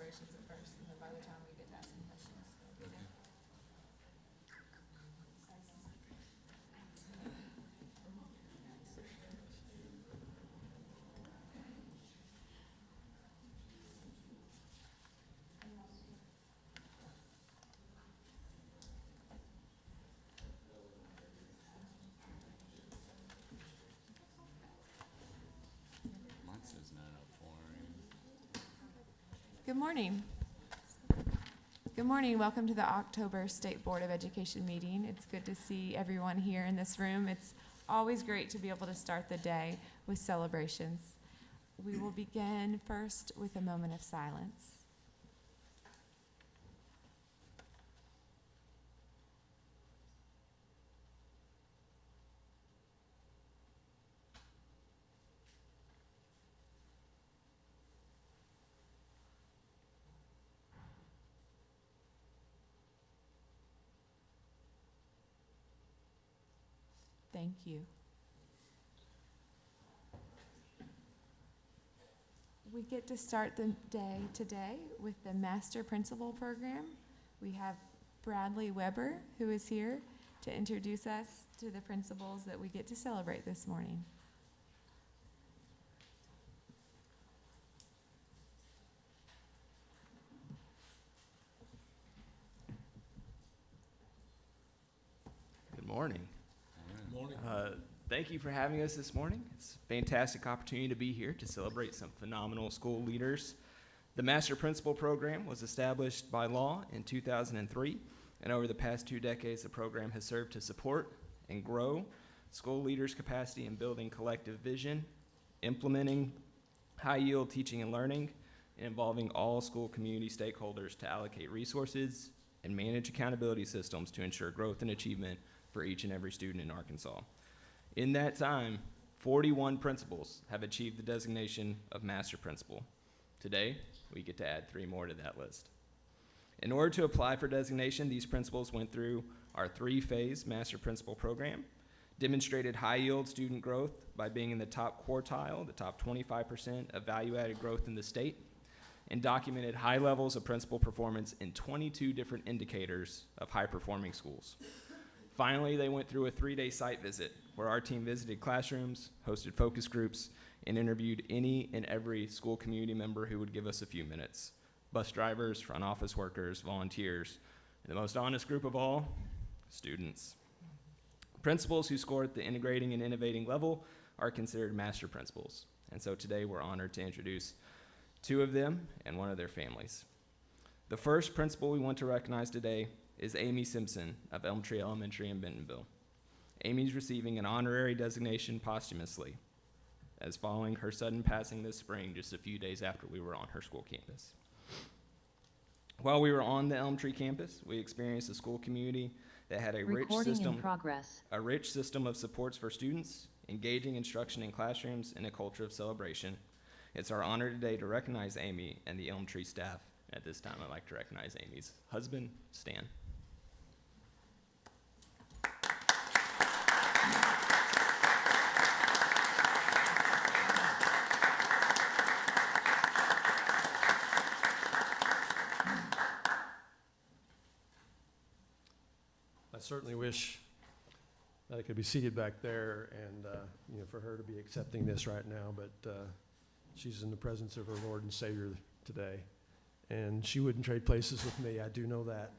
celebrations at first, and then by the time we get to asking questions. Okay. Mine says 9:04. Good morning. Good morning. Welcome to the October State Board of Education meeting. It's good to see everyone here in this room. It's always great to be able to start the day with celebrations. We will begin first with a moment of silence. Thank you. We get to start the day today with the Master Principal Program. We have Bradley Weber, who is here to introduce us to the principals that we get to celebrate this morning. Good morning. Morning. Thank you for having us this morning. It's a fantastic opportunity to be here to celebrate some phenomenal school leaders. The Master Principal Program was established by law in 2003, and over the past 2 decades, the program has served to support and grow school leaders' capacity in building collective vision, implementing high-yield teaching and learning, and involving all school community stakeholders to allocate resources and manage accountability systems to ensure growth and achievement for each and every student in Arkansas. In that time, 41 principals have achieved the designation of Master Principal. Today, we get to add 3 more to that list. In order to apply for designation, these principals went through our 3-phase Master Principal program, demonstrated high-yield student growth by being in the top quartile, the top 25% of value-added growth in the state, and documented high levels of principal performance in 22 different indicators of high-performing schools. Finally, they went through a 3-day site visit where our team visited classrooms, hosted focus groups, and interviewed any and every school community member who would give us a few minutes. Bus drivers, front office workers, volunteers, and the most honest group of all, students. Principals who score at the integrating and innovating level are considered master principals. And so today we're honored to introduce 2 of them and 1 of their families. The first principal we want to recognize today is Amy Simpson of Elm Tree Elementary in Bentonville. Amy's receiving an honorary designation posthumously, as following her sudden passing this spring just a few days after we were on her school campus. While we were on the Elm Tree campus, we experienced a school community that had a rich system of supports for students, engaging instruction in classrooms, and a culture of celebration. It's our honor today to recognize Amy and the Elm Tree staff. At this time, I'd like to recognize Amy's husband, Stan. I certainly wish that I could be seated back there and, for her to be accepting this right now, but she's in the presence of her Lord and Savior today, and she wouldn't trade places with me. I do know that.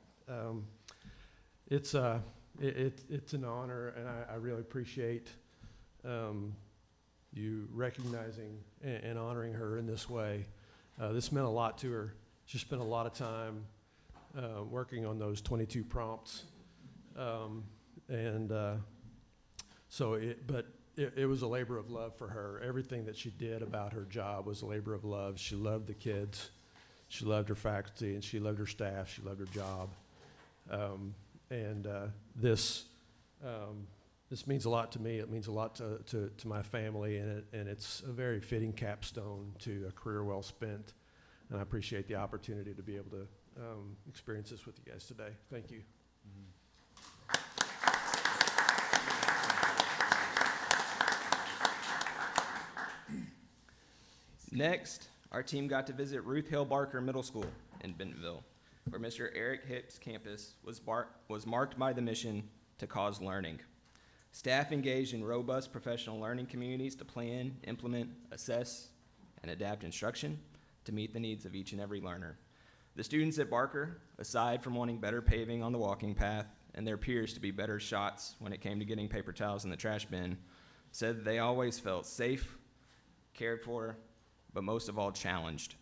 It's an honor, and I really appreciate you recognizing and honoring her in this way. This meant a lot to her. She spent a lot of time working on those 22 prompts. It was a labor of love for her. Everything that she did about her job was a labor of love. She loved the kids, she loved her faculty, and she loved her staff. She loved her job. This means a lot to me. It means a lot to my family, and it's a very fitting capstone to a career well spent. And I appreciate the opportunity to be able to experience this with you guys today. Thank you. Mm-hmm. Next, our team got to visit Ruth Hill Barker Middle School in Bentonville, where Mr. Eric Hicks' campus was marked by the mission to cause learning. Staff engaged in robust professional learning communities to plan, implement, assess, and adapt instruction to meet the needs of each and every learner. The students at Barker, aside from wanting better paving on the walking path and their peers to be better shots when it came to getting paper towels in the trash bin, said they always felt safe, cared for, but most of all challenged.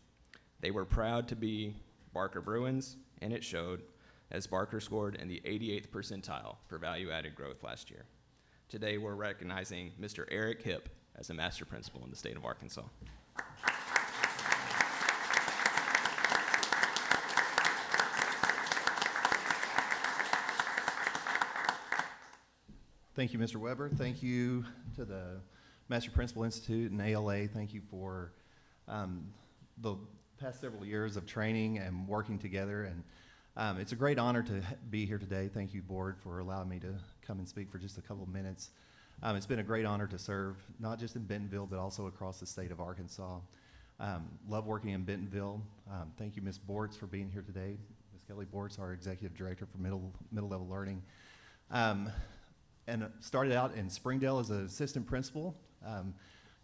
They were proud to be Barker Bruins, and it showed, as Barker scored in the 88th percentile for value-added growth last year. Today, we're recognizing Mr. Eric Hipp as a master principal in the state of Arkansas. Thank you, Mr. Weber. Thank you to the Master Principal Institute and ALA. Thank you for the past several years of training and working together. And it's a great honor to be here today. Thank you, board, for allowing me to come and speak for just a couple of minutes. It's been a great honor to serve, not just in Bentonville, but also across the state of Arkansas. Love working in Bentonville. Thank you, Ms. Bortz, for being here today. Ms. Kelly Bortz, our Executive Director for Middle Level Learning. And started out in Springdale as an assistant principal.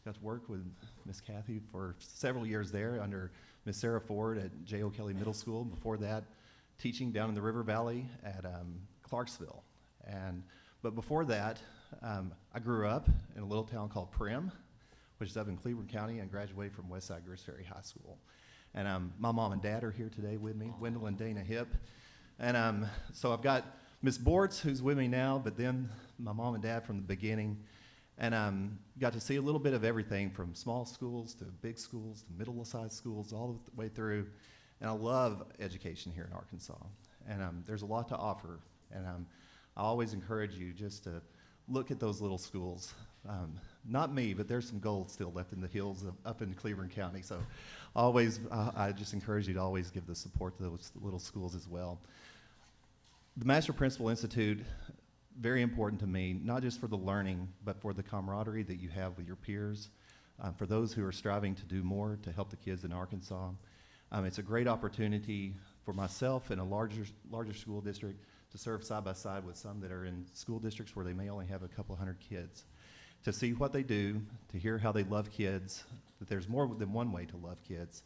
Got to work with Miss Kathy for several years there under Miss Sarah Ford at J.O. Kelly Middle School. Before that, teaching down in the River Valley at Clarksville. But before that, I grew up in a little town called Primm, which is up in Cleveland County, and graduated from Westside Gross Ferry High School. And my mom and dad are here today with me, Wendell and Dana Hipp. And so I've got Miss Bortz, who's with me now, but then my mom and dad from the beginning, and got to see a little bit of everything from small schools to big schools to middle-sized schools, all the way through. And I love education here in Arkansas, and there's a lot to offer. And I always encourage you just to look at those little schools. Not me, but there's some gold still left in the hills up in Cleveland County. So always, I just encourage you to always give the support to those little schools as well. The Master Principal Institute, very important to me, not just for the learning, but for the camaraderie that you have with your peers, for those who are striving to do more to help the kids in Arkansas. It's a great opportunity for myself in a larger school district to serve side by side with some that are in school districts where they may only have a couple hundred kids, to see what they do, to hear how they love kids, that there's more than one way to love kids.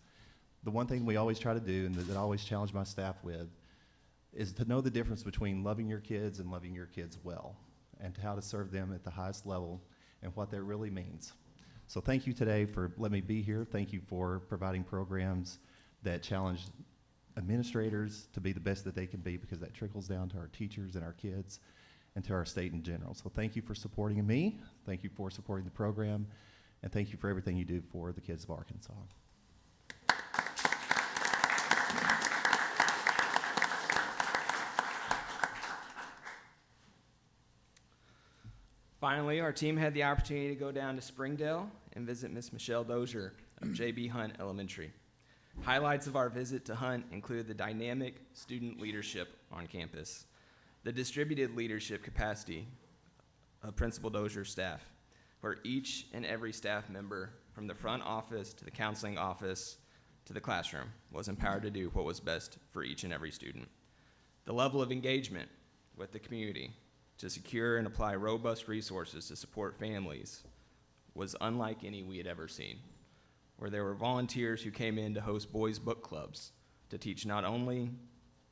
The one thing we always try to do, and that I always challenge my staff with, is to know the difference between loving your kids and loving your kids well, and to how to serve them at the highest level and what that really means. So thank you today for letting me be here. Thank you for providing programs that challenge administrators to be the best that they can be, because that trickles down to our teachers and our kids and to our state in general. So thank you for supporting me. Thank you for supporting the program. And thank you for everything you do for the kids of Arkansas. Finally, our team had the opportunity to go down to Springdale and visit Miss Michelle Dozier of J.B. Hunt Elementary. Highlights of our visit to Hunt include the dynamic student leadership on campus, the distributed leadership capacity of Principal Dozier's staff, where each and every staff member, from the front office to the counseling office to the classroom, was empowered to do what was best for each and every student. The level of engagement with the community to secure and apply robust resources to support families was unlike any we had ever seen, where there were volunteers who came in to host boys' book clubs to teach not only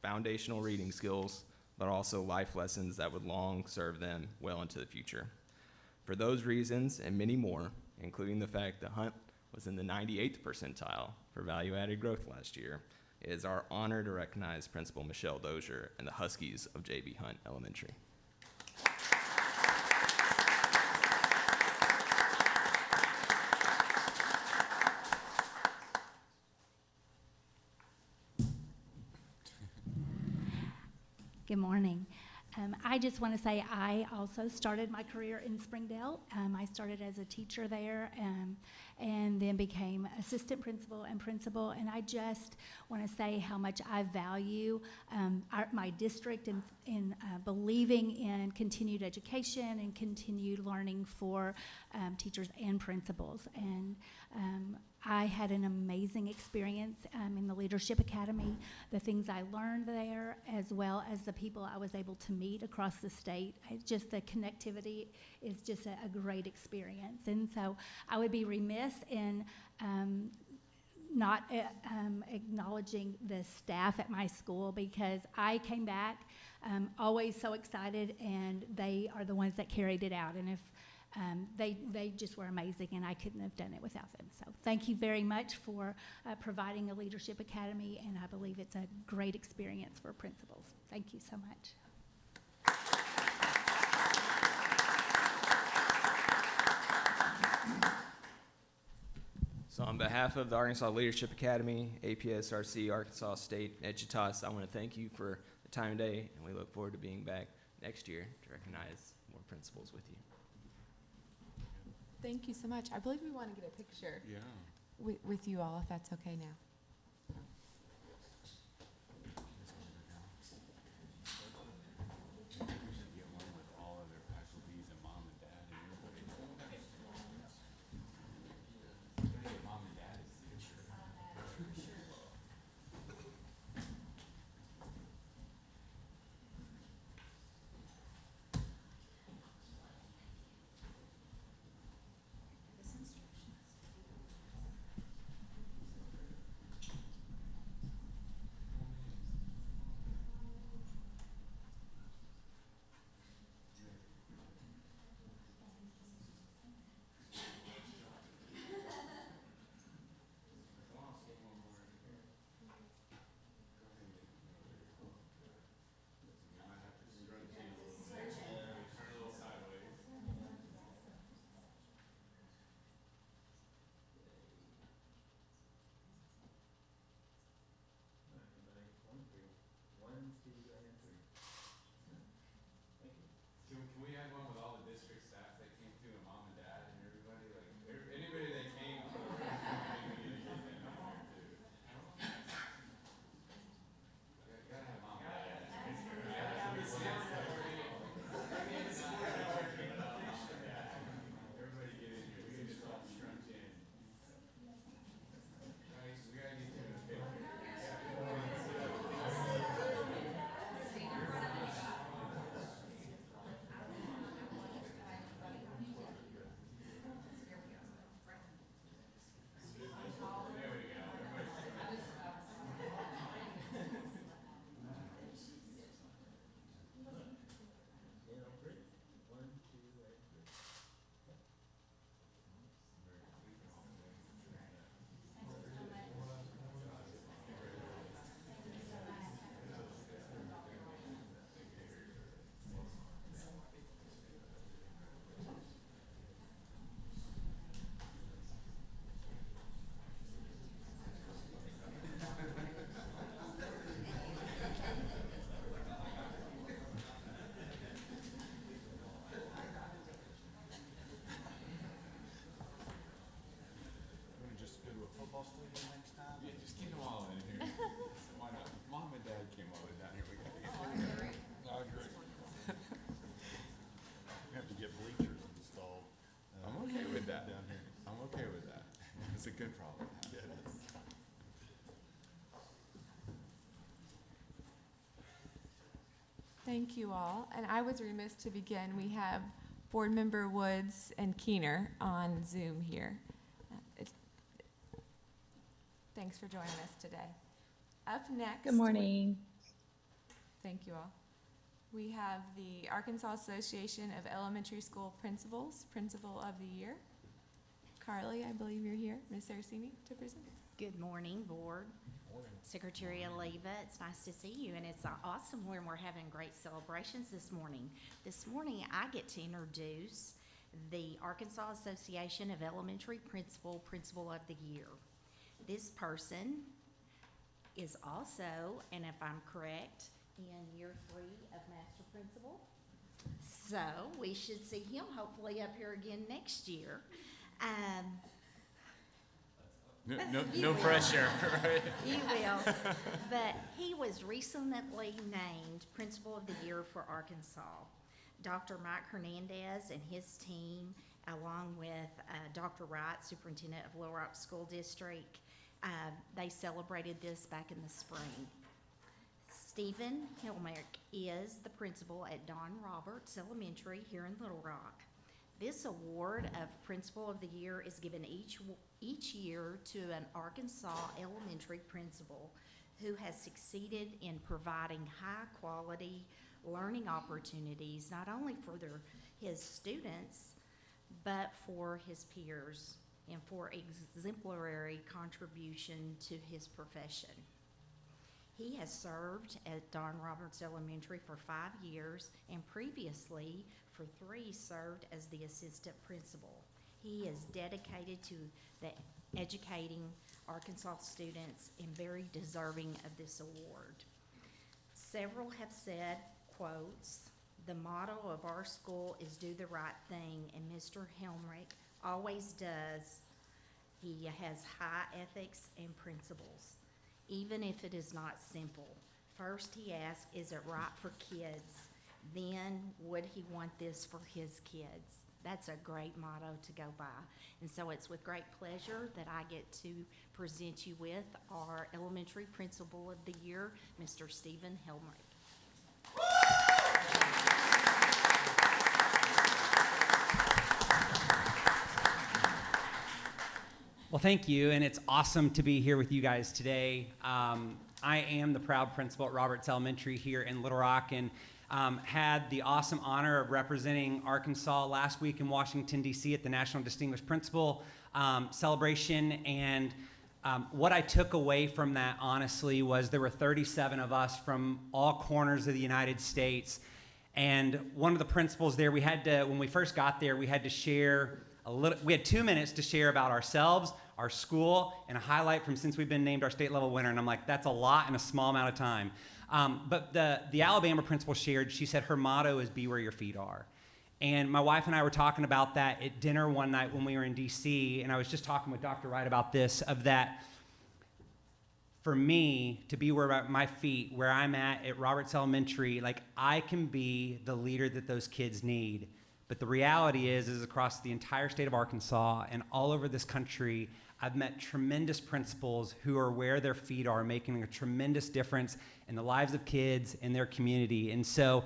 foundational reading skills, but also life lessons that would long serve them well into the future. For those reasons and many more, including the fact that Hunt was in the 98th percentile for value-added growth last year, it is our honor to recognize Principal Michelle Dozier and the Huskies of J.B. Hunt Elementary. Good morning. I just want to say I also started my career in Springdale. I started as a teacher there and then became assistant principal and principal. And I just want to say how much I value my district in believing in continued education and continued learning for teachers and principals. And I had an amazing experience in the Leadership Academy, the things I learned there, as well as the people I was able to meet across the state. It's just the connectivity is just a great experience. And so I would be remiss in not acknowledging the staff at my school, because I came back always so excited, and they are the ones that carried it out. And if they just were amazing, and I couldn't have done it without them. So thank you very much for providing a Leadership Academy, and I believe it's a great experience for principals. Thank you so much. So on behalf of the Arkansas Leadership Academy, APSRC, Arkansas State, Edutas, I want to thank you for the time today, and we look forward to being back next year to recognize more principals with you. Thank you so much. I believe we want to get a picture Yeah. with you all, if that's okay now. We should get one with all of their faculties and mom and dad and everybody. Mom and dad is Can we have one with all the district staff that came through and mom and dad and everybody? Like, anybody that came for the first time, maybe we get them on there too. Gotta have mom and dad. Everybody get in here. We can just all scrunch in. Guys, we gotta get you in a picture. Yeah, just get them all in here. Why not? Mom and dad came all the way down here. We gotta get them. I agree. We have to get bleachers installed. I'm okay with that. Down here. I'm okay with that. It's a good problem. Yeah, it is. Thank you all. And I was remiss to begin. We have Board Member Woods and Keener on Zoom here. Thanks for joining us today. Up next. Good morning. Thank you all. We have the Arkansas Association of Elementary School Principals, Principal of the Year. Carly, I believe you're here, Ms. Saracini, to present. Good morning, Board. Secretary Oliva, it's nice to see you, and it's awesome when we're having great celebrations this morning. This morning, I get to introduce the Arkansas Association of Elementary Principal of the Year. This person is also, and if I'm correct, in year 3 of Master Principal. So we should see him hopefully up here again next year. No pressure, right? You will. But he was recently named Principal of the Year for Arkansas. Dr. Mike Hernandez and his team along with Dr. Wright, Superintendent of Little Rock School District. They celebrated this back in the spring. Stephen Helmerich is the principal at Don Roberts Elementary here in Little Rock. This award of Principal of the Year is given each year to an Arkansas elementary principal who has succeeded in providing high-quality learning opportunities, not only for his students, but for his peers, and for exemplary contribution to his profession. He has served at Don Roberts Elementary for 5 years, and previously for 3 served as the assistant principal. He is dedicated to educating Arkansas students and very deserving of this award. Several have said, quotes, "The motto of our school is do the right thing," and Mr. Helmerich always does. He has high ethics and principles, even if it is not simple. First, he asks, is it right for kids? Then, would he want this for his kids? That's a great motto to go by. And so it's with great pleasure that I get to present you with our Elementary Principal of the Year, Mr. Stephen Helmerich. Well, thank you, and it's awesome to be here with you guys today. I am the proud principal at Roberts Elementary here in Little Rock, and had the awesome honor of representing Arkansas last week in Washington, D.C. at the National Distinguished Principal celebration. And what I took away from that, honestly, was there were 37 of us from all corners of the United States. And one of the principals there, when we first got there, we had to share we had 2 minutes to share about ourselves, our school, and a highlight from since we've been named our state level winner. And I'm like, that's a lot in a small amount of time. But the Alabama principal shared, she said her motto is be where your feet are. And my wife and I were talking about that at dinner one night when we were in DC, and I was just talking with Dr. Wright about this, of that for me to be where my feet, where I'm at Roberts Elementary, like I can be the leader that those kids need. But the reality is across the entire state of Arkansas and all over this country, I've met tremendous principals who are where their feet are, making a tremendous difference in the lives of kids in their community. And so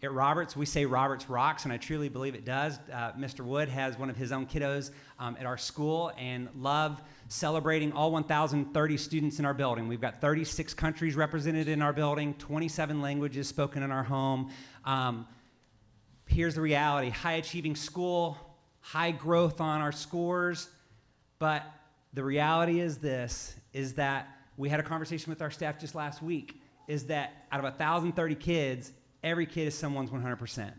at Roberts, we say Roberts rocks, and I truly believe it does. Mr. Wood has one of his own kiddos at our school, and love celebrating all 1,030 students in our building. We've got 36 countries represented in our building, 27 languages spoken in our home. Here's the reality: high achieving school, high growth on our scores. But the reality is that we had a conversation with our staff just last week, is that out of 1,030 kids, every kid is someone's 100%.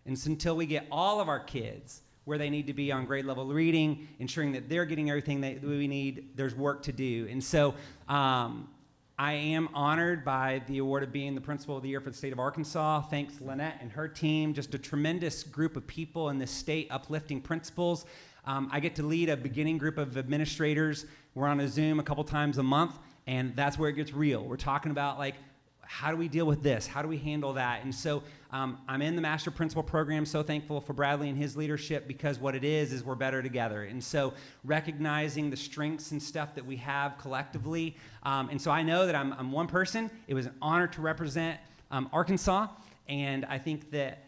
And so until we get all of our kids where they need to be on grade level reading, ensuring that they're getting everything that we need, there's work to do. And so I am honored by the award of being the Principal of the Year for the state of Arkansas. Thanks Lynette and her team, just a tremendous group of people in this state uplifting principals. I get to lead a beginning group of administrators. We're on a Zoom a couple times a month, and that's where it gets real. We're talking about, like, how do we deal with this? How do we handle that? And so I'm in the Master Principal program, so thankful for Bradley and his leadership, because what it is we're better together. And so recognizing the strengths and stuff that we have collectively. And so I know that I'm one person. It was an honor to represent Arkansas, and I think that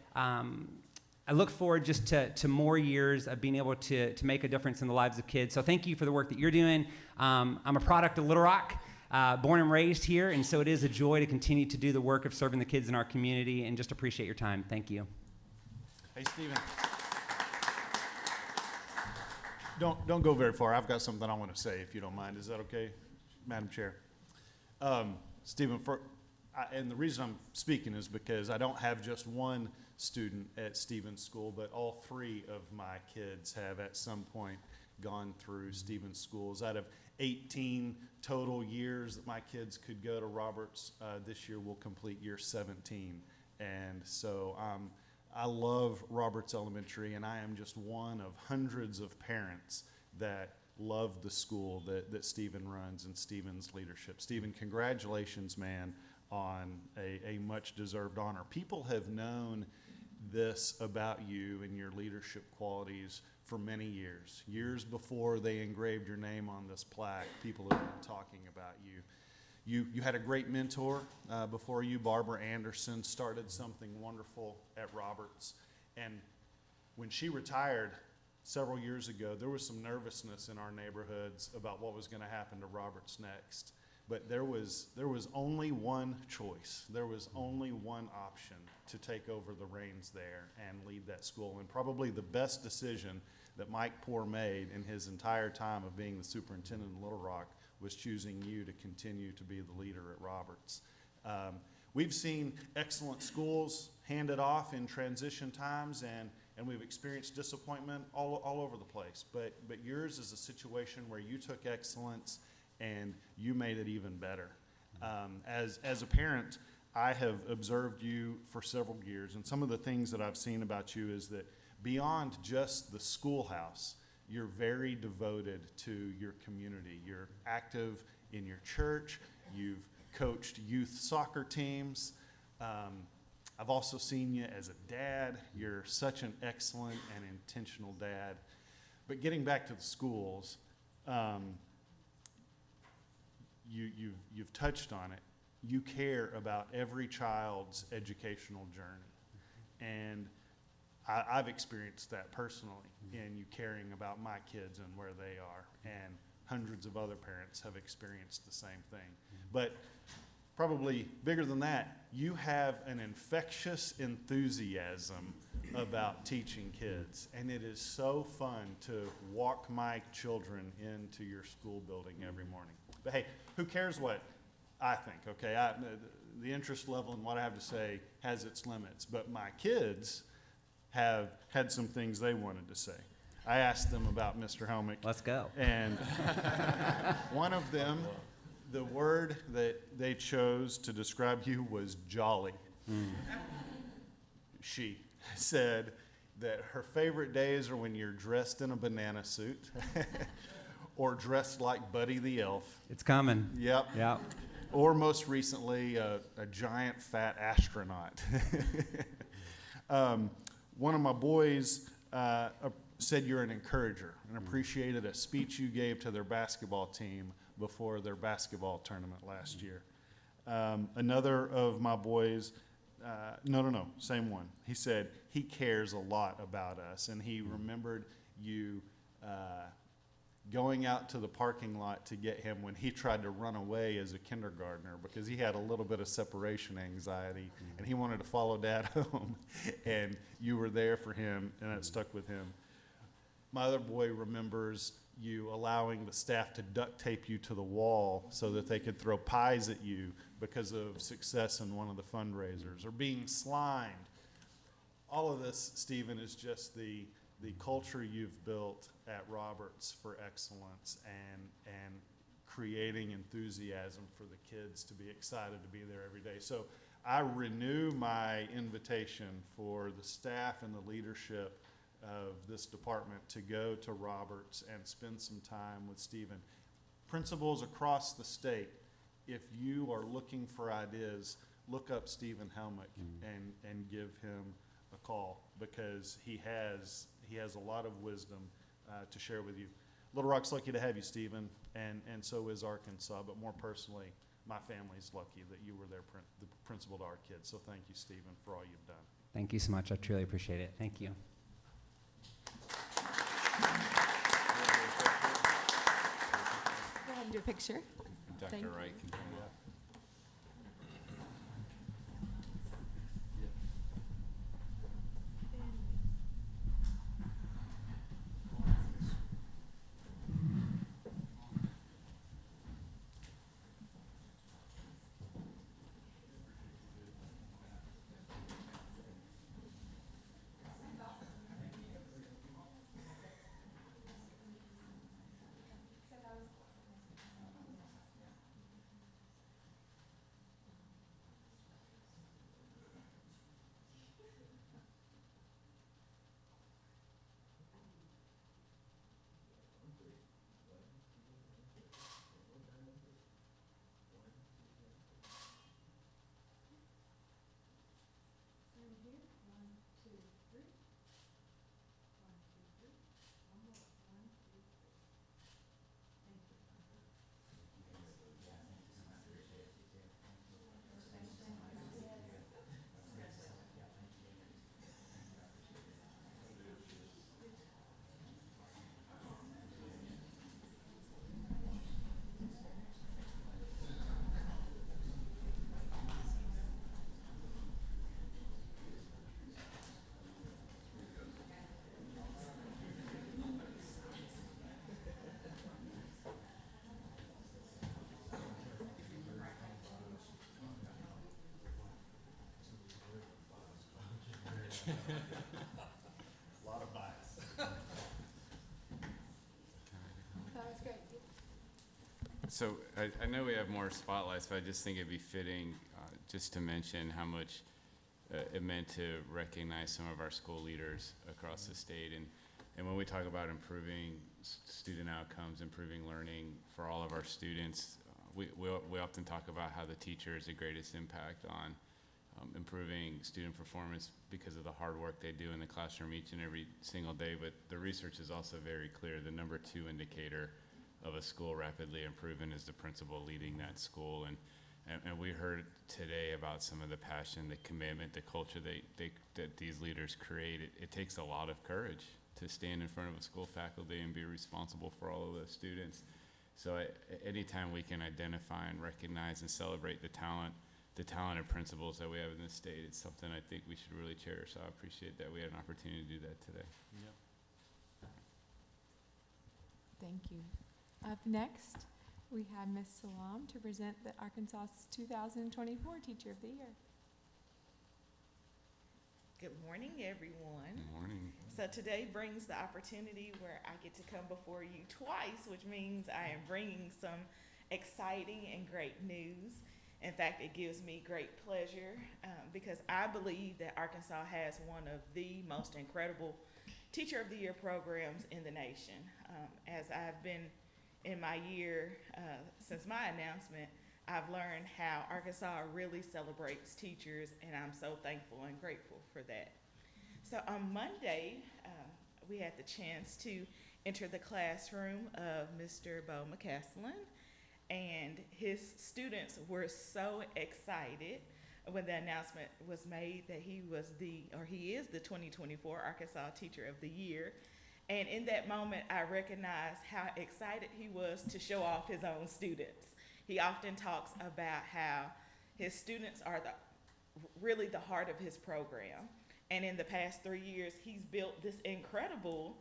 I look forward just to more years of being able to make a difference in the lives of kids. So thank you for the work that you're doing. I'm a product of Little Rock, born and raised here, and so it is a joy to continue to do the work of serving the kids in our community, and just appreciate your time. Thank you. Hey, Stephen. Don't go very far. I've got something I want to say, if you don't mind. Is that okay, Madam Chair? Stephen, and the reason I'm speaking is because I don't have just one student at Stevens School, but all 3 of my kids have at some point gone through Stevens Schools. Out of 18 total years that my kids could go to Roberts, this year will complete year 17. And so I love Roberts Elementary, and I am just one of hundreds of parents that love the school that Stephen runs and Stephen's leadership. Stephen, congratulations, man, on a much-deserved honor. People have known this about you and your leadership qualities for many years. Years before they engraved your name on this plaque, people have been talking about you. You had a great mentor before you. Barbara Anderson started something wonderful at Roberts. And when she retired several years ago, there was some nervousness in our neighborhoods about what was going to happen to Roberts next. But there was only one choice. There was only one option to take over the reins there and lead that school. And probably the best decision that Mike Poore made in his entire time of being the superintendent in Little Rock was choosing you to continue to be the leader at Roberts. We've seen excellent schools handed off in transition times, and we've experienced disappointment all over the place. But yours is a situation where you took excellence and you made it even better. As a parent, I have observed you for several years, and some of the things that I've seen about you is that beyond just the schoolhouse, you're very devoted to your community. You're active in your church. You've coached youth soccer teams. I've also seen you as a dad. You're such an excellent and intentional dad. But getting back to the schools, you've touched on it. You care about every child's educational journey. And I've experienced that personally in you caring about my kids and where they are. And hundreds of other parents have experienced the same thing. But probably bigger than that, you have an infectious enthusiasm about teaching kids. And it is so fun to walk my children into your school building every morning. But hey, who cares what I think, okay? The interest level in what I have to say has its limits. But my kids have had some things they wanted to say. I asked them about Mr. Helmick. Let's go. And one of them, the word that they chose to describe you was jolly. She said that her favorite days are when you're dressed in a banana suit or dressed like Buddy the Elf. It's coming. Yep. Yep. Or most recently, a giant fat astronaut. One of my boys said you're an encourager and appreciated a speech you gave to their basketball team before their basketball tournament last year. Another of my boys, same one. He said he cares a lot about us, and he remembered you going out to the parking lot to get him when he tried to run away as a kindergartner because he had a little bit of separation anxiety and he wanted to follow Dad home, and you were there for him, and it stuck with him. My other boy remembers you allowing the staff to duct tape you to the wall so that they could throw pies at you because of success in one of the fundraisers, or being slimed. All of this, Stephen, is just the culture you've built at Roberts for excellence and creating enthusiasm for the kids to be excited to be there every day. So I renew my invitation for the staff and the leadership of this department to go to Roberts and spend some time with Stephen. Principals across the state, if you are looking for ideas, look up Stephen Helmick and give him a call, because he has a lot of wisdom to share with you. Little Rock's lucky to have you, Stephen, and so is Arkansas, but more personally, my family's lucky that you were the principal to our kids. So thank you, Stephen, for all you've done. Thank you so much. I truly appreciate it. Thank you. Go ahead and do a picture. Dr. Thank Wright can come up. A lot of bias. That was great. So I know we have more spotlights, but I just think it'd be fitting just to mention how much it meant to recognize some of our school leaders across the state. And when we talk about improving student outcomes, improving learning for all of our students, we often talk about how the teacher is the greatest impact on improving student performance because of the hard work they do in the classroom each and every single day. But the research is also very clear. The number 2 indicator of a school rapidly improving is the principal leading that school. And we heard today about some of the passion, the commitment, the culture that these leaders create. It takes a lot of courage to stand in front of a school faculty and be responsible for all of those students. So anytime we can identify and recognize and celebrate the talented principals that we have in this state, it's something I think we should really cherish. So I appreciate that we had an opportunity to do that today. Yep. Thank you. Up next, we have Ms. Salam to present the Arkansas's 2024 Teacher of the Year. Good morning, everyone. Good morning. So today brings the opportunity where I get to come before you twice, which means I am bringing some exciting and great news. In fact, it gives me great pleasure because I believe that Arkansas has one of the most incredible Teacher of the Year programs in the nation. As I've been in my year since my announcement, I've learned how Arkansas really celebrates teachers, and I'm so thankful and grateful for that. So on Monday, we had the chance to enter the classroom of Mr. Bo McCaslin, and his students were so excited when the announcement was made that he is the 2024 Arkansas Teacher of the Year. And in that moment, I recognized how excited he was to show off his own students. He often talks about how his students are really the heart of his program. And in the past 3 years, he's built this incredible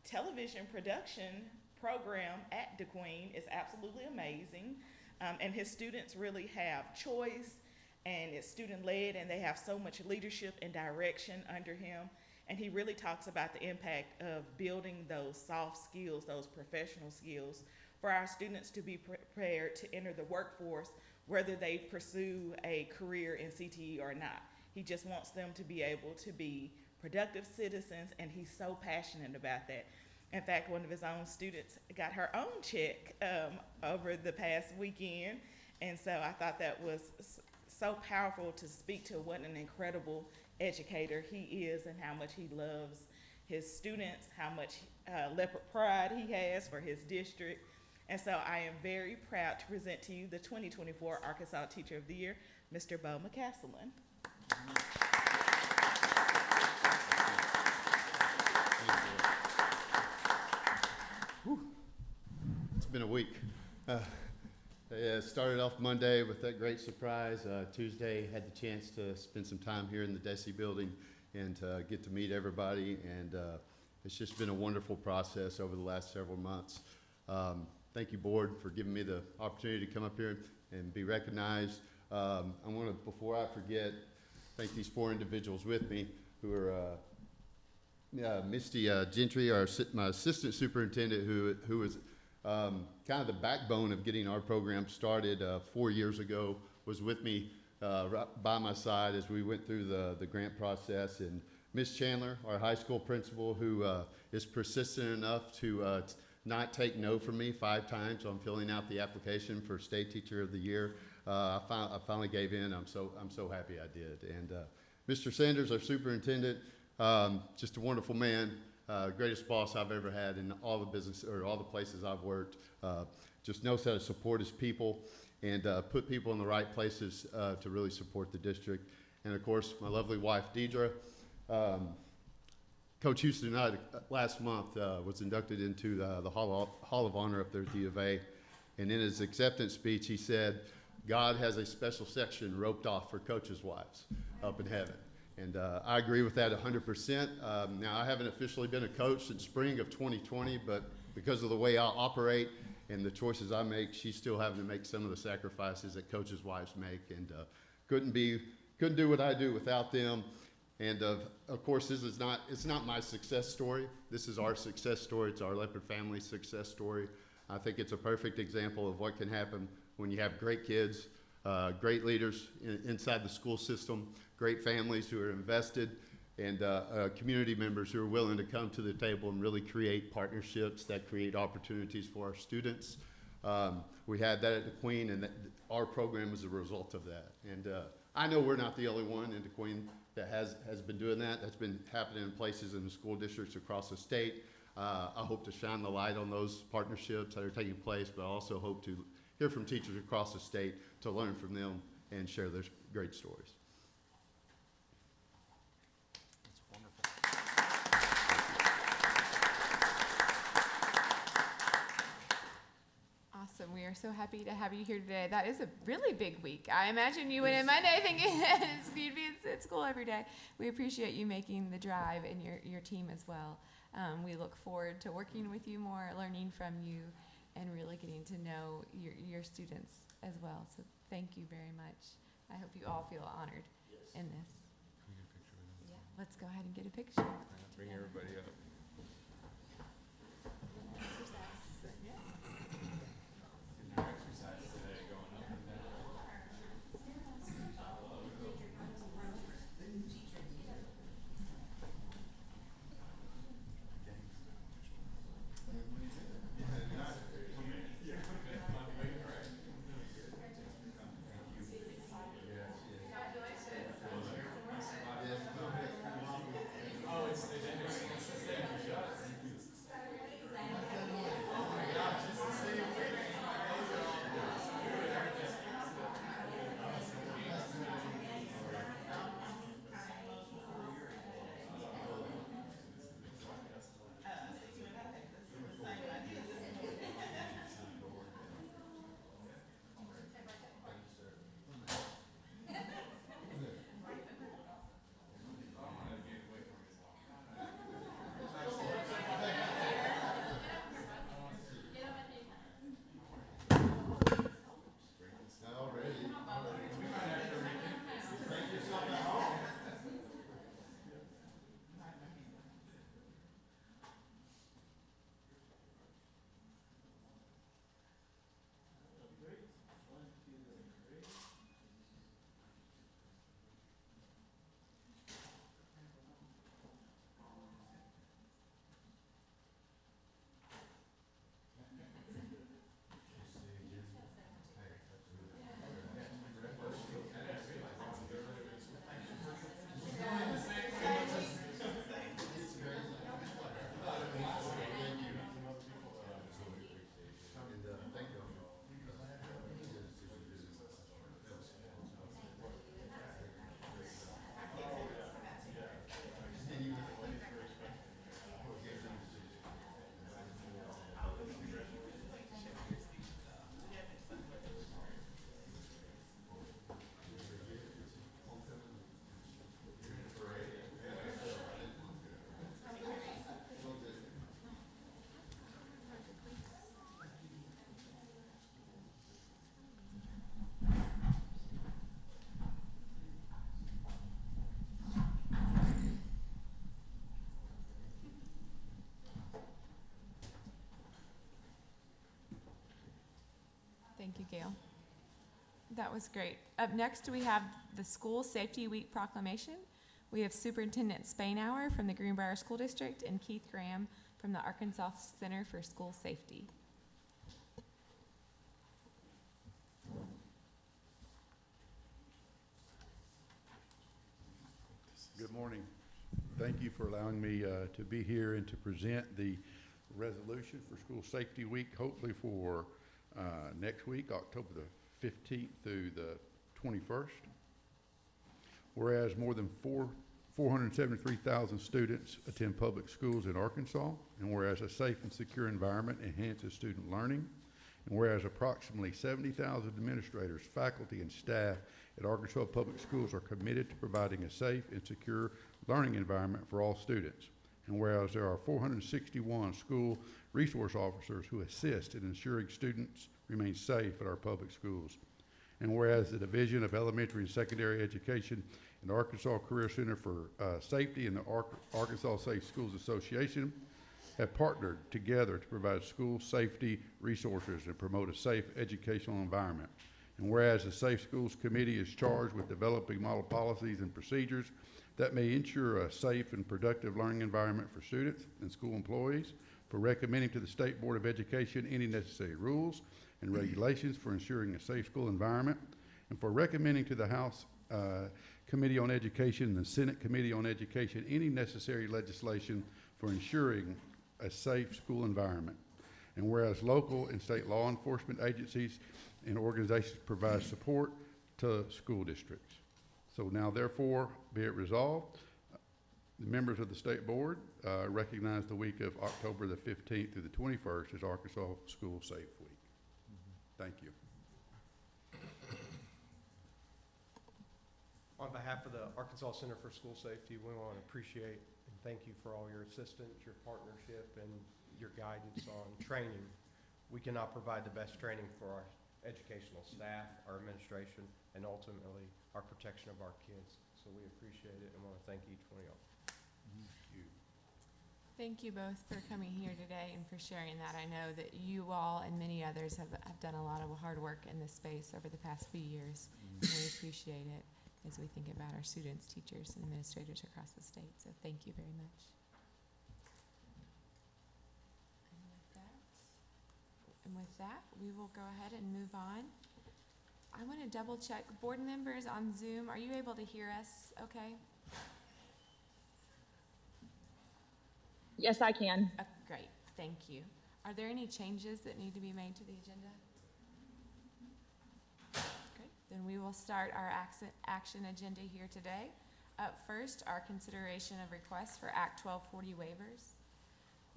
television production program at DeQueen. It's absolutely amazing. And his students really have choice, and it's student-led, and they have so much leadership and direction under him. And he really talks about the impact of building those soft skills, those professional skills, for our students to be prepared to enter the workforce, whether they pursue a career in CTE or not. He just wants them to be able to be productive citizens, and he's so passionate about that. In fact, one of his own students got her own check over the past weekend, and so I thought that was so powerful to speak to what an incredible educator he is and how much he loves his students, how much leopard pride he has for his district. And so I am very proud to present to you the 2024 Arkansas Teacher of the Year, Mr. Bo McCaslin. It's been a week. It started off Monday with that great surprise. Tuesday had the chance to spend some time here in the Desi building and get to meet everybody. And it's just been a wonderful process over the last several months. Thank you, board, for giving me the opportunity to come up here and be recognized. I want to, before I forget, thank these 4 individuals with me who are Misty Gentry, my assistant superintendent, who was kind of the backbone of getting our program started 4 years ago, was with me right by my side as we went through the grant process. And Miss Chandler, our high school principal, who is persistent enough to not take no from me 5 times on filling out the application for State Teacher of the Year. I finally gave in. I'm so happy I did. And Mr. Sanders, our superintendent, just a wonderful man. Greatest boss I've ever had in all the business or all the places I've worked. Just knows how to support his people and put people in the right places to really support the district. And of course, my lovely wife, Deidre. Coach Houston and I, last month, was inducted into the Hall of Honor up there at the U of A. And in his acceptance speech, he said, God has a special section roped off for coaches' wives up in heaven. And I agree with that 100%. Now, I haven't officially been a coach since spring of 2020, but because of the way I operate and the choices I make, she's still having to make some of the sacrifices that coaches' wives make, and couldn't do what I do without them. And of course, it's not my success story. This is our success story. It's our Leopard family success story. I think it's a perfect example of what can happen when you have great kids, great leaders inside the school system, great families who are invested, and community members who are willing to come to the table and really create partnerships that create opportunities for our students. We had that at the Queen, and our program is a result of that. And I know we're not the only one in the Queen that has been doing that. That's been happening in places in the school districts across the state. I hope to shine the light on those partnerships that are taking place, but I also hope to hear from teachers across the state to learn from them and share their great stories. That's wonderful. Awesome. We are so happy to have you here today. That is a really big week. I imagine you went in Monday thinking you'd be at school every day. We appreciate you making the drive and your team as well. We look forward to working with you more, learning from you, and really getting to know your students as well. So thank you very much. I hope you all feel honored in this. Can we get a picture with them? Yeah, let's go ahead and get a picture. Bring everybody up. Exercise today, going up and down. Thank you, Gail. That was great. Up next, we have the School Safety Week proclamation. We have Superintendent Spainhour from the Greenbrier School District and Keith Graham from the Arkansas Center for School Safety. Good morning. Thank you for allowing me to be here and to present the resolution for School Safety Week, hopefully for next week, October the 15th through the 21st. Whereas more than 473,000 students attend public schools in Arkansas, and whereas a safe and secure environment enhances student learning, and whereas approximately 70,000 administrators, faculty, and staff at Arkansas Public Schools are committed to providing a safe and secure learning environment for all students, and whereas there are 461 school resource officers who assist in ensuring students remain safe at our public schools, And whereas the Division of Elementary and Secondary Education and the Arkansas Career Center for Safety and the Arkansas Safe Schools Association have partnered together to provide school safety resources and promote a safe educational environment. And whereas the Safe Schools Committee is charged with developing model policies and procedures that may ensure a safe and productive learning environment for students and school employees, for recommending to the State Board of Education any necessary rules and regulations for ensuring a safe school environment, and for recommending to the House Committee on Education and the Senate Committee on Education any necessary legislation for ensuring a safe school environment. And whereas local and state law enforcement agencies and organizations provide support to school districts. So now therefore be it resolved, the members of the State Board recognize the week of October the 15th through the 21st as Arkansas School Safe Week. Thank you. On behalf of the Arkansas Center for School Safety, we want to appreciate and thank you for all your assistance, your partnership, and your guidance on training. We cannot provide the best training for our educational staff, our administration, and ultimately our protection of our kids. So we appreciate it and want to thank each one of y'all. Thank you both for coming here today and for sharing that. I know that you all and many others have done a lot of hard work in this space over the past few years. And we appreciate it as we think about our students, teachers, and administrators across the state. So thank you very much. And with that, we will go ahead and move on. I want to double check. Board members on Zoom, are you able to hear us okay? Yes, I can. Great, thank you. Are there any changes that need to be made to the agenda? Great, then we will start our action agenda here today. Up first, our consideration of requests for Act 1240 waivers.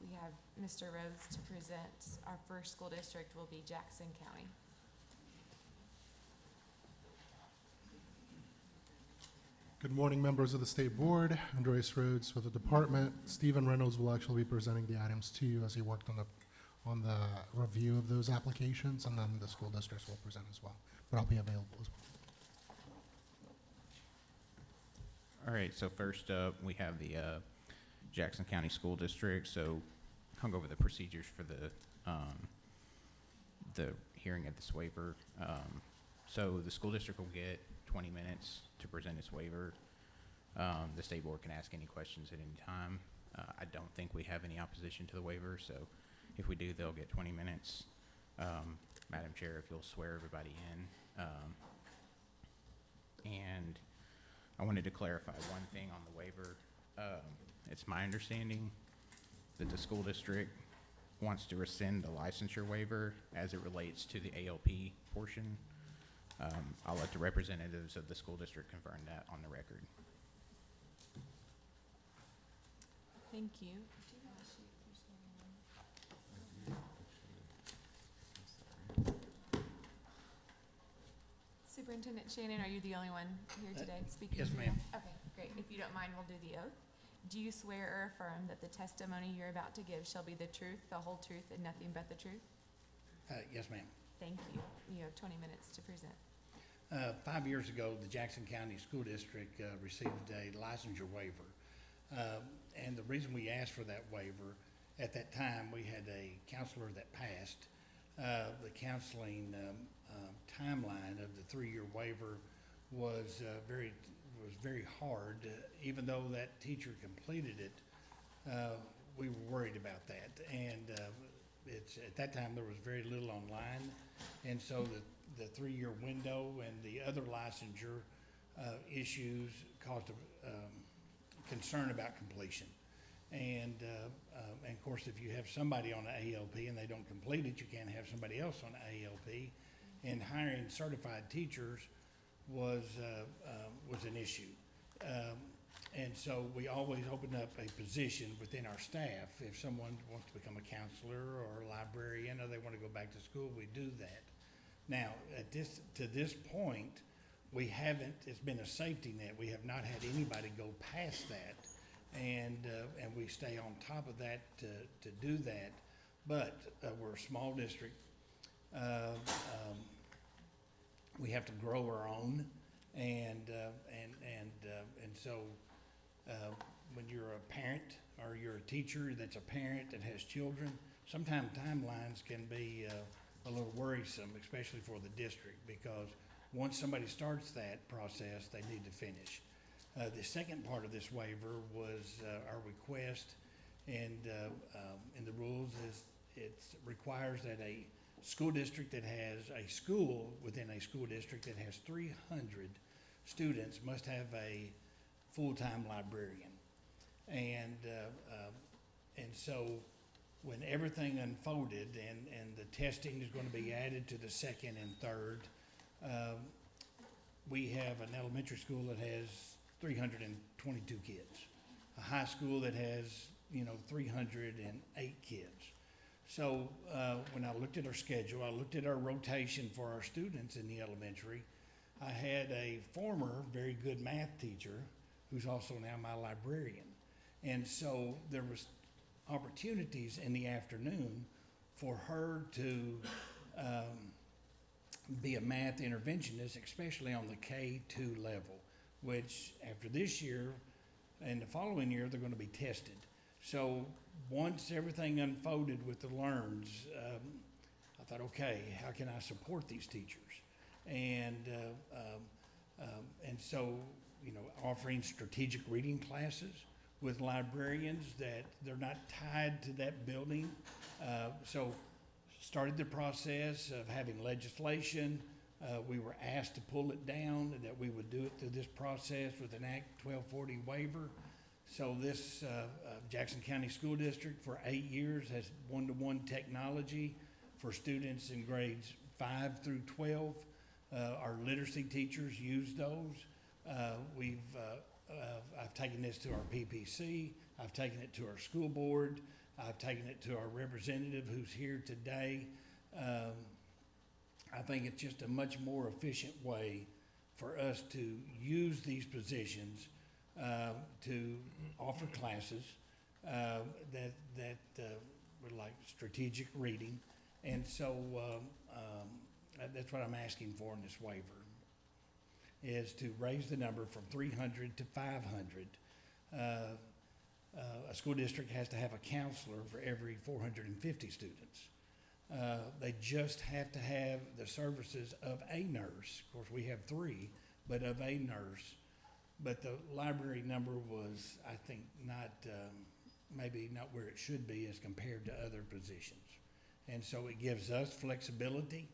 We have Mr. Rhodes to present. Our first school district will be Jackson County. Good morning, members of the State Board. Andreas Rhodes with the department. Stephen Reynolds will actually be presenting the items to you as he worked on the review of those applications, and then the school districts will present as well. But I'll be available as well. All right, so first up, we have the Jackson County School District. So hung over the procedures for the hearing of this waiver. So the school district will get 20 minutes to present its waiver. The State Board can ask any questions at any time. I don't think we have any opposition to the waiver, so if we do, they'll get 20 minutes. Madam Chair, if you'll swear everybody in. And I wanted to clarify one thing on the waiver. It's my understanding that the school district wants to rescind the licensure waiver as it relates to the ALP portion. I'll let the representatives of the school district confirm that on the record. Thank you. Superintendent Shannon, are you the only one here today speaking? Yes, ma'am. Okay, great. If you don't mind, we'll do the oath. Do you swear or affirm that the testimony you're about to give shall be the truth, the whole truth, and nothing but the truth? Yes, ma'am. Thank you. You have 20 minutes to present. 5 years ago, the Jackson County School District received a licensure waiver. And the reason we asked for that waiver, at that time, we had a counselor that passed. The counseling timeline of the 3-year waiver was very hard. Even though that teacher completed it, we were worried about that. And at that time, there was very little online. And so the 3-year window and the other licensure issues caused a concern about completion. And of course, if you have somebody on an ALP and they don't complete it, you can't have somebody else on an ALP. And hiring certified teachers was an issue. And so we always open up a position within our staff. If someone wants to become a counselor or a librarian, or they want to go back to school, we do that. Now, to this point, we haven't, it's been a safety net. We have not had anybody go past that. And we stay on top of that to do that. But we're a small district. we have to grow our own, and so when you're a parent or you're a teacher that's a parent that has children, sometimes timelines can be a little worrisome, especially for the district, because once somebody starts that process, they need to finish. The second part of this waiver was our request, and in the rules is it requires that a school district that has a school within a school district that has 300 students must have a full-time librarian. And so when everything unfolded and the testing is going to be added to the second and third, we have an elementary school that has 322 kids, a high school that has 308 kids. So when I looked at our schedule, I looked at our rotation for our students in the elementary. I had a former very good math teacher who's also now my librarian. And so there was opportunities in the afternoon for her to be a math interventionist, especially on the K2 level, which after this year and the following year, they're going to be tested. So once everything unfolded with the LEARNs, I thought, okay, how can I support these teachers? And so, offering strategic reading classes with librarians that they're not tied to that building. So started the process of having legislation. We were asked to pull it down, and that we would do it through this process with an Act 1240 waiver. So this Jackson County School District for 8 years has one-to-one technology for students in grades 5 through 12. Our literacy teachers use those. I've taken this to our PPC. I've taken it to our school board. I've taken it to our representative who's here today. I think it's just a much more efficient way for us to use these positions to offer classes that were like strategic reading. And so that's what I'm asking for in this waiver, is to raise the number from 300 to 500. A school district has to have a counselor for every 450 students. They just have to have the services of a nurse. Of course, we have 3, but of a nurse. But the library number was, I think, maybe not where it should be as compared to other positions. And so it gives us flexibility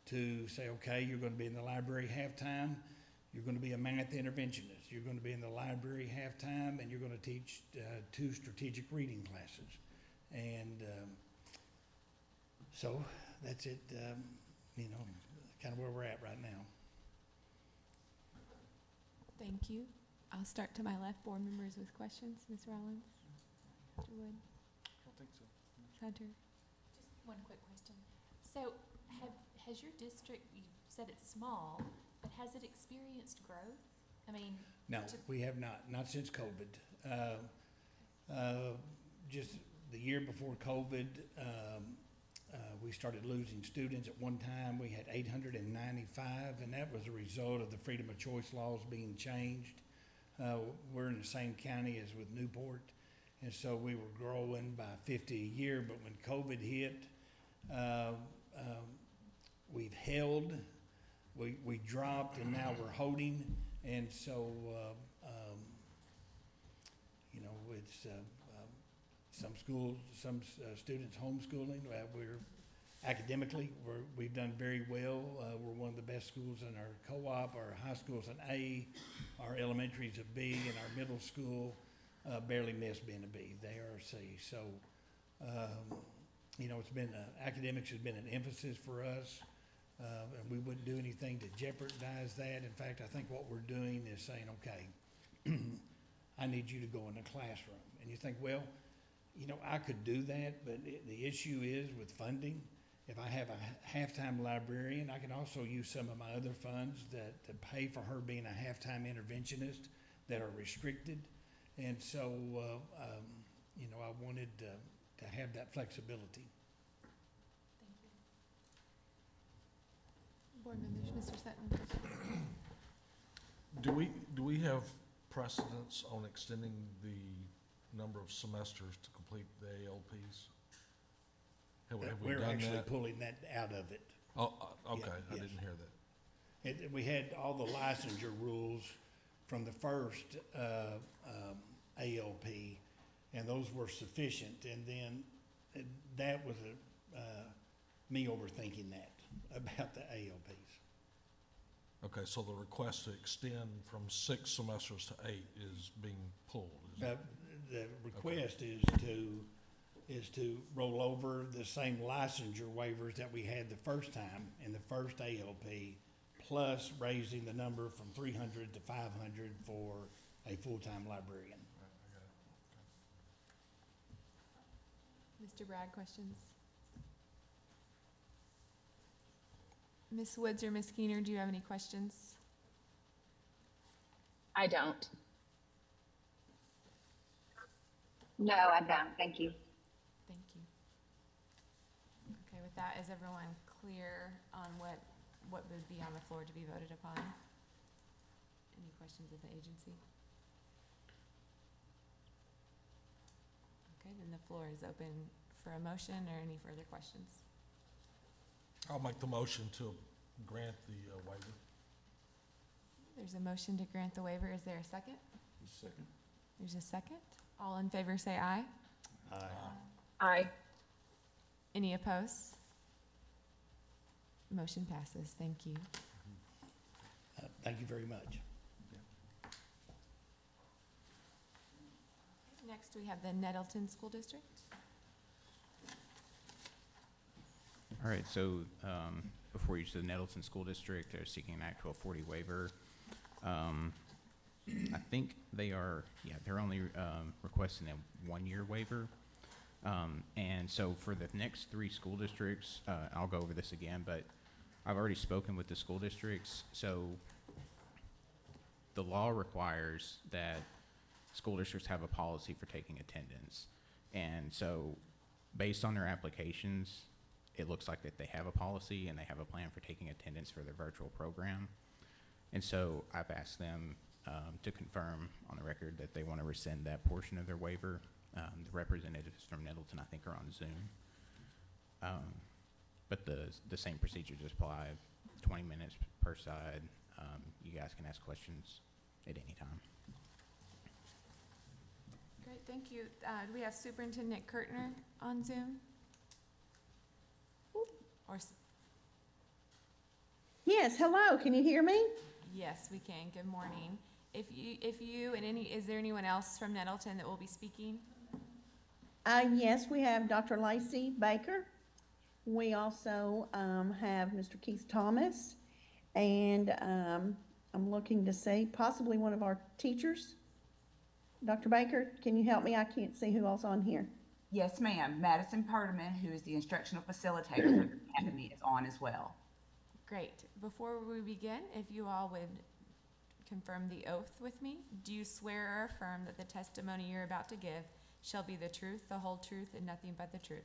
to say, okay, you're going to be in the library half-time, you're going to be a math interventionist, you're going to be in the library half-time, and you're going to teach 2 strategic reading classes. And so that's it, kind of where we're at right now. Thank you. I'll start to my left. Board members with questions. Ms. Rollins? Mr. Wood? I don't think so. Ms. Hunter? Just one quick question. So has your district, you said it's small, but has it experienced growth? I mean. No, we have not since COVID. Just the year before COVID, we started losing students. At one time, we had 895, and that was a result of the freedom of choice laws being changed. We're in the same county as with Newport, and so we were growing by 50 a year, but when COVID hit, we've held, we dropped, and now we're holding, and so, it's some schools, some students homeschooling. Academically, we've done very well. We're one of the best schools in our co-op. Our high school's an A, our elementary's a B, and our middle school barely missed being a B. They are a C. So, it's been, academics has been an emphasis for us, and we wouldn't do anything to jeopardize that. In fact, I think what we're doing is saying, okay, I need you to go in the classroom. And you think, well, I could do that, but the issue is with funding. If I have a half-time librarian, I can also use some of my other funds to pay for her being a half-time interventionist that are restricted. And so, I wanted to have that flexibility. Thank you. Board members, Mr. Sutton. Do we have precedence on extending the number of semesters to complete the ALPs? Have we We're done actually that? pulling that out of it. Oh, okay, I yes. didn't hear that. We had all the licensure rules from the first ALP, and those were sufficient. And then that was me overthinking that about the ALPs. Okay, so the request to extend from 6 semesters to 8 is being pulled, is it? The request is to roll over the same licensure waivers that we had the first time in the first ALP, plus raising the number from 300 to 500 for a full-time librarian. Mr. Bragg, questions? Ms. Woods or Ms. Keener, do you have any questions? I don't. No, I don't. Thank you. Thank you. Okay, with that, is everyone clear on what would be on the floor to be voted upon? Any questions of the agency? Okay, then the floor is open for a motion or any further questions. I'll make the motion to grant the waiver. There's a motion to grant the waiver. Is there a second? Second. There's a second. All in favor say aye. Aye. Aye. Any opposed? Motion passes. Thank you. Thank you very much. Next, we have the Nettleton School District. All right, so before you to the Nettleton School District, they're seeking an Act 1240 waiver. I think they're only requesting a 1-year waiver. And so for the next 3 school districts, I'll go over this again, but I've already spoken with the school districts. So the law requires that school districts have a policy for taking attendance. And so based on their applications, it looks like that they have a policy and they have a plan for taking attendance for their virtual program. And so I've asked them to confirm on the record that they want to rescind that portion of their waiver. The representatives from Nettleton, I think, are on Zoom. But the same procedures apply, 20 minutes per side. You guys can ask questions at any time. Great, thank you. Do we have Superintendent Kurtner on Zoom? Or, Yes, hello, can you hear me? yes, we can. Good morning. If you and is there anyone else from Nettleton that will be speaking? Yes, we have Dr. Lacey Baker. We also have Mr. Keith Thomas, and I'm looking to see possibly one of our teachers. Dr. Baker, can you help me? I can't see who else on here. Yes, ma'am. Madison Perdaman, who is the instructional facilitator for the academy, is on as well. Great. Before we begin, if you all would confirm the oath with me. Do you swear or affirm that the testimony you're about to give shall be the truth, the whole truth, and nothing but the truth?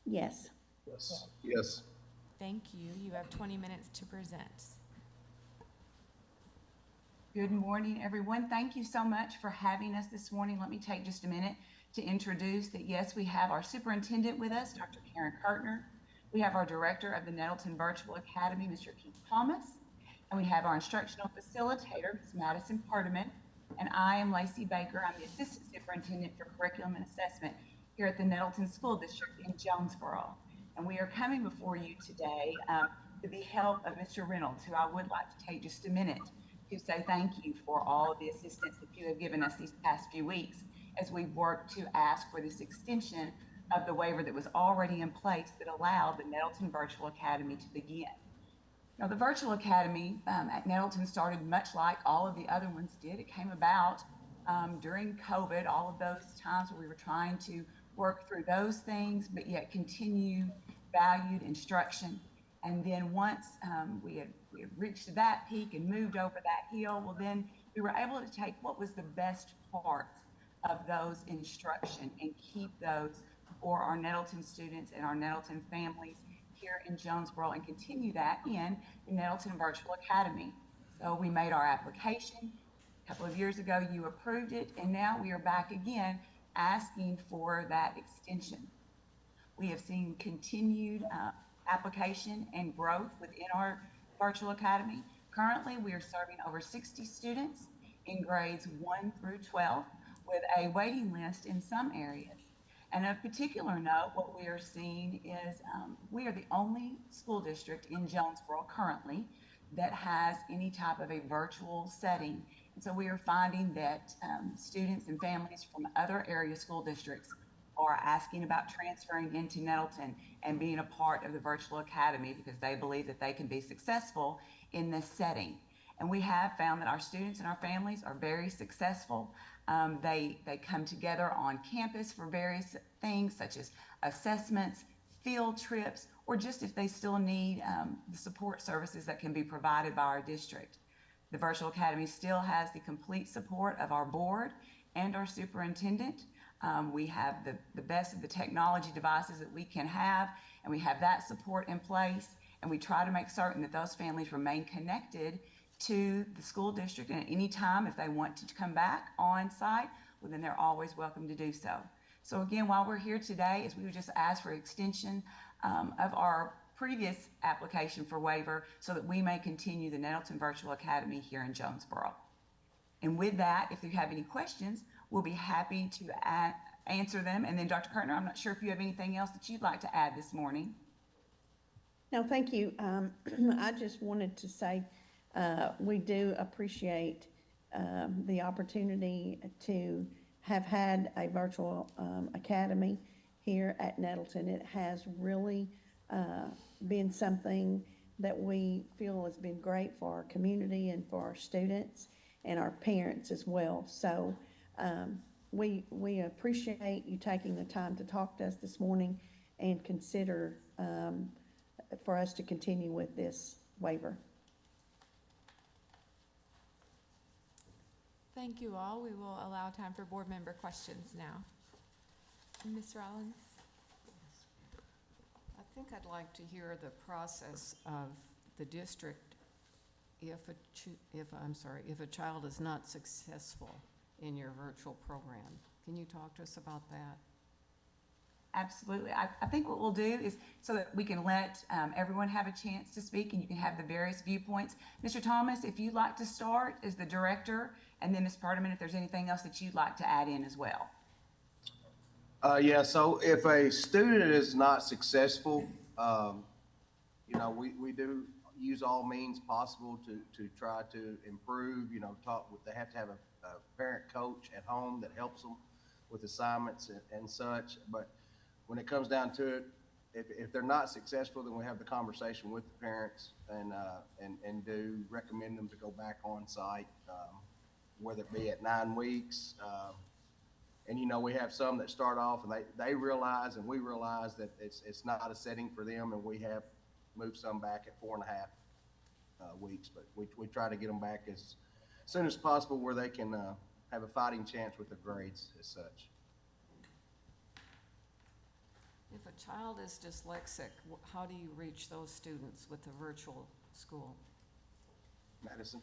Yes. Yes. Yes. Thank you. You have 20 minutes to present. Good morning, everyone. Thank you so much for having us this morning. Let me take just a minute to introduce that, yes, we have our superintendent with us, Dr. Karen Kurtner. We have our director of the Nettleton Virtual Academy, Mr. Keith Thomas. And we have our instructional facilitator, Ms. Madison Perdaman. And I am Lacey Baker. I'm the assistant superintendent for curriculum and assessment here at the Nettleton School District in Jonesboro. And we are coming before you today with the help of Mr. Reynolds, who I would like to take just a minute to say thank you for all of the assistance that you have given us these past few weeks as we work to ask for this extension of the waiver that was already in place that allowed the Nettleton Virtual Academy to begin. Now, the Virtual Academy at Nettleton started much like all of the other ones did. It came about during COVID, all of those times where we were trying to work through those things, but yet continue valued instruction. And then once we had reached that peak and moved over that hill, well, then we were able to take what was the best parts of those instruction and keep those for our Nettleton students and our Nettleton families here in Jonesboro and continue that in the Nettleton Virtual Academy. So we made our application. A couple of years ago, you approved it, and now we are back again asking for that extension. We have seen continued application and growth within our virtual academy. Currently, we are serving over 60 students in grades 1 through 12 with a waiting list in some areas. And of particular note, what we are seeing is we are the only school district in Jonesboro currently that has any type of a virtual setting. And so we are finding that students and families from other area school districts are asking about transferring into Nettleton and being a part of the virtual academy because they believe that they can be successful in this setting. And we have found that our students and our families are very successful. They come together on campus for various things such as assessments, field trips, or just if they still need the support services that can be provided by our district. The Virtual Academy still has the complete support of our board and our superintendent. We have the best of the technology devices that we can have, and we have that support in place, and we try to make certain that those families remain connected to the school district, and at any time if they want to come back on site, well, then they're always welcome to do so. So again, while we're here today, is we would just ask for extension of our previous application for waiver so that we may continue the Nettleton Virtual Academy here in Jonesboro. And with that, if you have any questions, we'll be happy to answer them. And then Dr. Kertner, I'm not sure if you have anything else that you'd like to add this morning. No, thank you. I just wanted to say we do appreciate the opportunity to have had a virtual academy here at Nettleton. It has really been something that we feel has been great for our community and for our students and our parents as well. So we appreciate you taking the time to talk to us this morning and consider for us to continue with this waiver. Thank you all. We will allow time for board member questions now. Ms. Rollins? I think I'd like to hear the process of the district if a child is not successful in your virtual program. Can you talk to us about that? Absolutely. I think what we'll do is so that we can let everyone have a chance to speak and you can have the various viewpoints. Mr. Thomas, if you'd like to start as the director, and then Ms. Perdaman, if there's anything else that you'd like to add in as well. Yeah, so if a student is not successful, you know, we do use all means possible to try to improve, you know, they have to have a parent coach at home that helps them with assignments and such. But when it comes down to it, if they're not successful, then we have the conversation with the parents and do recommend them to go back on site, whether it be at 9 weeks. And, you know, we have some that start off and they realize and we realize that it's not a setting for them, and we have moved some back at 4.5 weeks. But we try to get them back as soon as possible where they can have a fighting chance with their grades as such. If a child is dyslexic, how do you reach those students with the virtual school? Madison?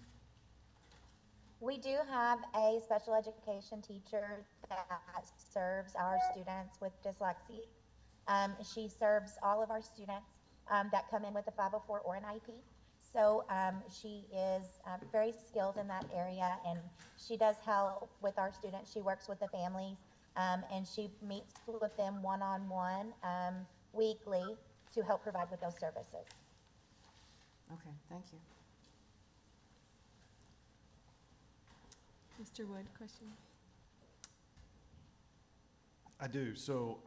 We do have a special education teacher that serves our students with dyslexia. She serves all of our students that come in with a 504 or an IEP. So she is very skilled in that area, and she does help with our students. She works with the families, and she meets with them one-on-one weekly to help provide with those services. Okay, thank you. Mr. Wood, questions? I do. So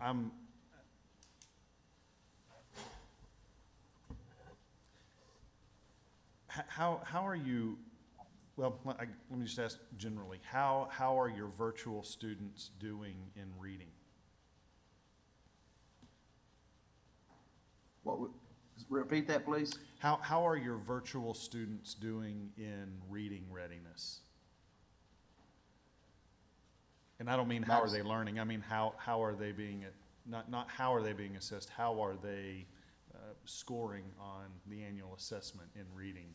how are you, well, let me just ask generally, how are your virtual students doing in reading? Repeat that, please. How are your virtual students doing in reading readiness? And I don't mean how are they learning. I mean how are they being not how are they being assessed? How are they scoring on the annual assessment in reading.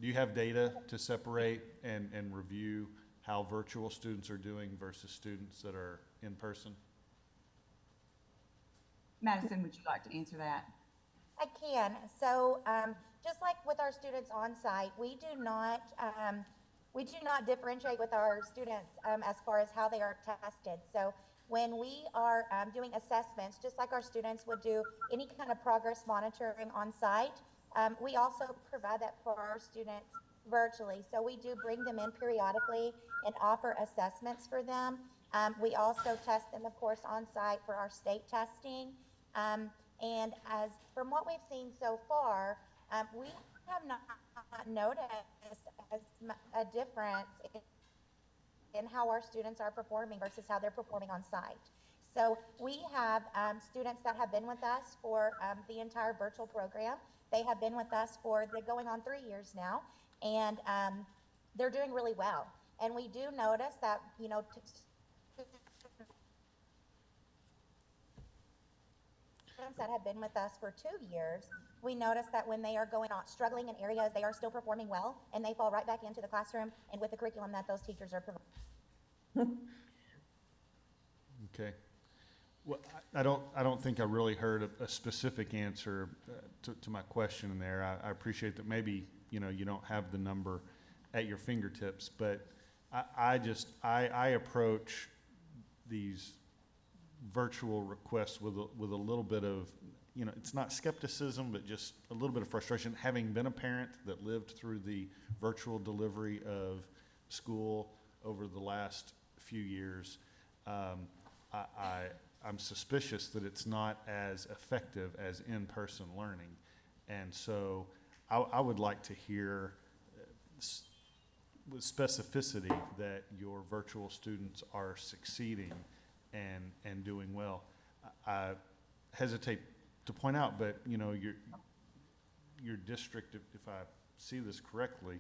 Do you have data to separate and review how virtual students are doing versus students that are in person? Madison, would you like to answer that? I can. So, just like with our students on site, we do not differentiate with our students as far as how they are tested. So, when we are doing assessments, just like our students would do any kind of progress monitoring on site, we also provide that for our students virtually. So we do bring them in periodically and offer assessments for them. We also test them, of course, on site for our state testing. And as from what we've seen so far, we have not noticed a difference in how our students are performing versus how they're performing on site. So we have students that have been with us for the entire virtual program. They have been with us for going on 3 years now, and they're doing really well. And we do notice that, you know, students that have been with us for 2 years, we notice that when they are going on struggling in areas, they are still performing well, and they fall right back into the classroom and with the curriculum that those teachers are providing. Okay. Well, I don't think I really heard a specific answer to my question there. I appreciate that maybe, you know, you don't have the number at your fingertips, but I approach these virtual requests with a little bit of, you know, it's not skepticism, but just a little bit of frustration. Having been a parent that lived through the virtual delivery of school over the last few years, I'm suspicious that it's not as effective as in-person learning. And so I would like to hear with specificity that your virtual students are succeeding and doing well. I hesitate to point out, but you know, your district, if I see this correctly,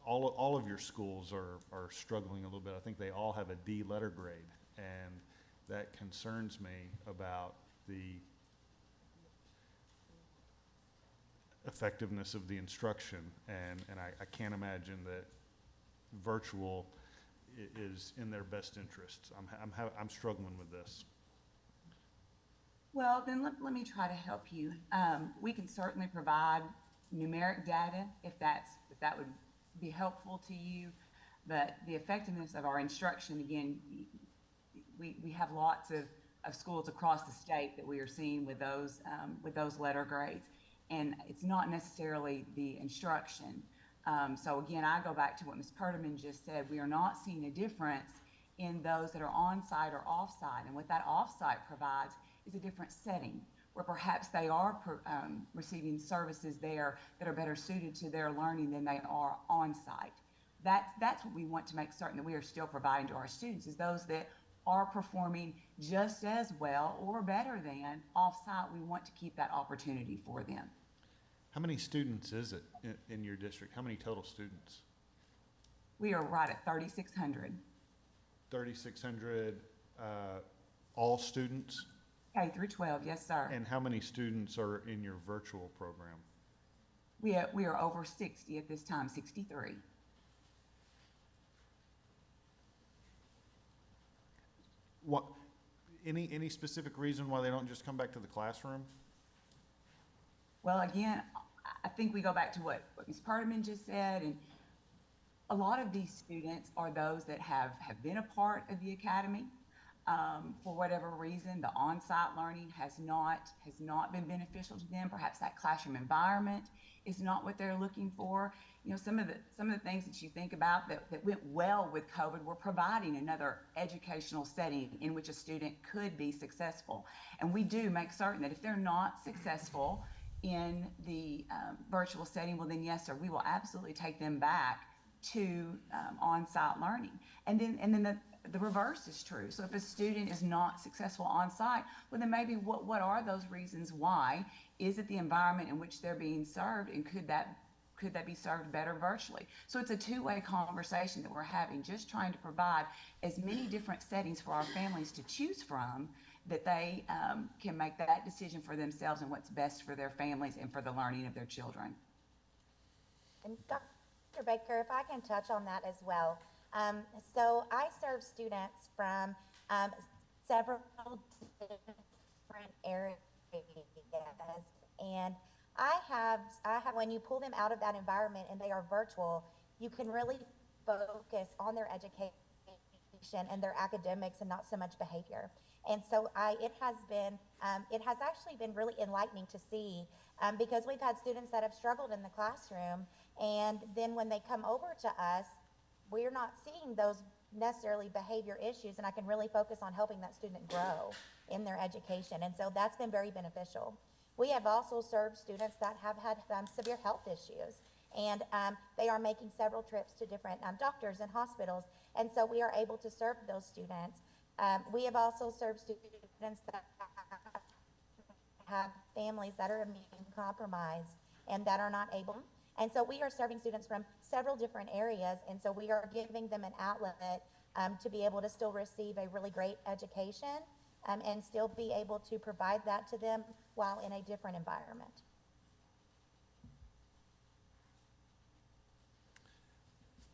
all of your schools are struggling a little bit. I think they all have a D letter grade, and that concerns me about the effectiveness of the instruction, and I can't imagine that virtual is in their best interests. I'm struggling with this. Well, then let me try to help you. We can certainly provide numeric data if that would be helpful to you, but the effectiveness of our instruction, again, we have lots of schools across the state that we are seeing with those letter grades, and it's not necessarily the instruction. So again, I go back to what Ms. Perdaman just said. We are not seeing a difference in those that are on-site or off-site, and what that off-site provides is a different setting where perhaps they are receiving services there that are better suited to their learning than they are on-site. That's what we want to make certain that we are still providing to our students, is those that are performing just as well or better than off-site. We want to keep that opportunity for them. How many students is it in your district? How many total students? We are right at 3,600. 3,600 all students? K through 12, yes, sir. And how many students are in your virtual program? We are over 60 at this time, 63. What, any specific reason why they don't just come back to the classroom? Well, again, I think we go back to what Ms. Perdaman just said, and a lot of these students are those that have been a part of the academy. For whatever reason, the on-site learning has not been beneficial to them. Perhaps that classroom environment is not what they're looking for. You know, some of the things that you think about that went well with COVID were providing another educational setting in which a student could be successful. And we do make certain that if they're not successful in the virtual setting, well then yes, sir, we will absolutely take them back to on-site learning. And then the reverse is true. So if a student is not successful on-site, well then maybe what are those reasons why? Is it the environment in which they're being served, and could could they be served better virtually? So it's a two-way conversation that we're having, just trying to provide as many different settings for our families to choose from, that they can make that decision for themselves and what's best for their families and for the learning of their children. And Dr. Baker, if I can touch on that as well. So I serve students from several different areas, and I have, when you pull them out of that environment and they are virtual, you can really focus on their education and their academics and not so much behavior. And so it has actually been really enlightening to see, because we've had students that have struggled in the classroom, and then when they come over to us, we're not seeing those necessarily behavior issues, and I can really focus on helping that student grow in their education. And so that's been very beneficial. We have also served students that have had severe health issues, and they are making several trips to different doctors and hospitals, and so we are able to serve those students. We have also served students that have families that are immune compromised and that are not able. And so we are serving students from several different areas, and so we are giving them an outlet to be able to still receive a really great education and still be able to provide that to them while in a different environment.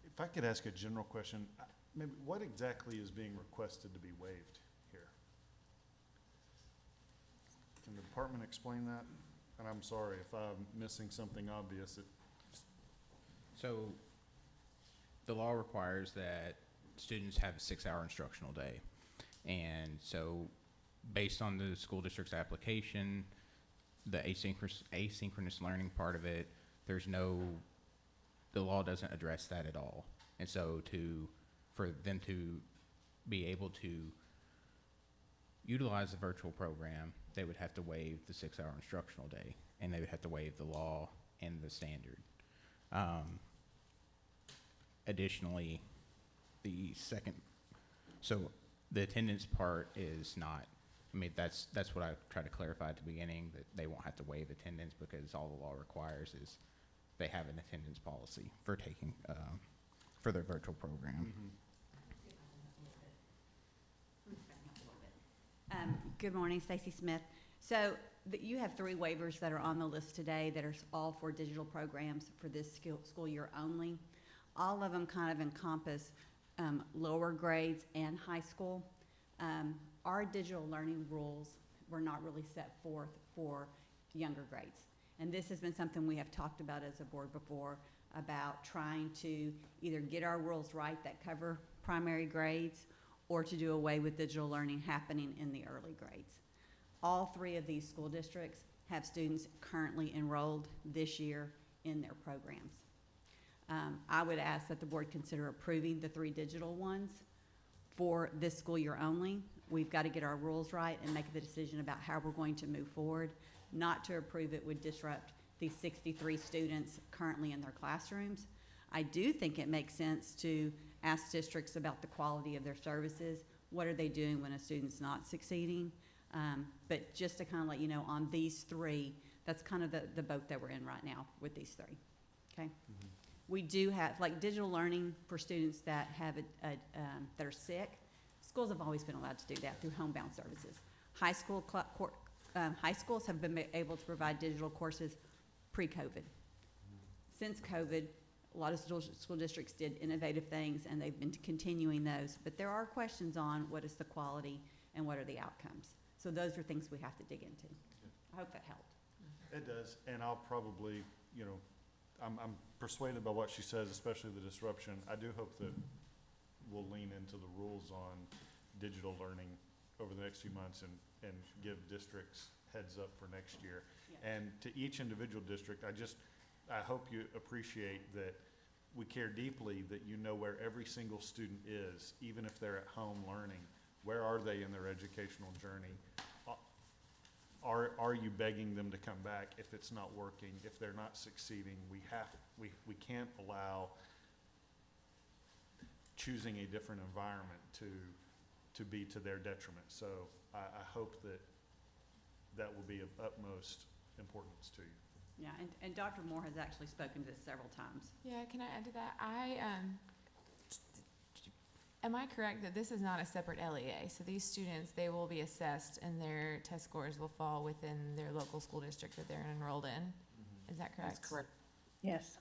If I could ask a general question, maybe what exactly is being requested to be waived here? Can the department explain that? And I'm sorry if I'm missing something obvious. So the law requires that students have a 6-hour instructional day. And so based on the school district's application, the asynchronous learning part of it, the law doesn't address that at all. And so for them to be able to utilize the virtual program, they would have to waive the 6-hour instructional day, and they would have to waive the law and the standard. Additionally, so the attendance part is not, that's what I tried to clarify at the beginning, that they won't have to waive attendance, because all the law requires is they have an attendance policy for taking, for their virtual program. Good morning, Stacy Smith. So you have 3 waivers that are on the list today that are all for digital programs for this school year only. All of them kind of encompass lower grades and high school. Our digital learning rules were not really set forth for younger grades. And this has been something we have talked about as a board before, about trying to either get our rules right that cover primary grades, or to do away with digital learning happening in the early grades. All 3 of these school districts have students currently enrolled this year in their programs. I would ask that the board consider approving the 3 digital ones for this school year only. We've got to get our rules right and make the decision about how we're going to move forward. Not to approve it would disrupt these 63 students currently in their classrooms. I do think it makes sense to ask districts about the quality of their services. What are they doing when a student's not succeeding? But just to kind of let you know, on these 3, that's kind of the boat that we're in right now with these 3, okay? Mm-hmm. We do have, like, digital learning for students that have that are sick. Schools have always been allowed to do that through homebound services. High schools have been able to provide digital courses pre-COVID. Since COVID, a lot of school districts did innovative things, and they've been continuing those. But there are questions on what is the quality and what are the outcomes. So those are things we have to dig into. I hope that helped. It does, and I'll probably, I'm persuaded by what she says, especially the disruption. I do hope that we'll lean into the rules on digital learning over the next few months and give districts heads up for next year. Yeah. And to each individual district, I hope you appreciate that we care deeply that you know where every single student is, even if they're at home learning. Where are they in their educational journey? Are you begging them to come back if it's not working, if they're not succeeding? We can't allow choosing a different environment to be to their detriment. So I hope that will be of utmost importance to you. Yeah, and Dr. Moore has actually spoken to this several times. Yeah, can I add to that? Am I correct that this is not a separate LEA? So these students, they will be assessed and their test scores will fall within their local school district that they're enrolled in? Is that correct? That's correct. Yes.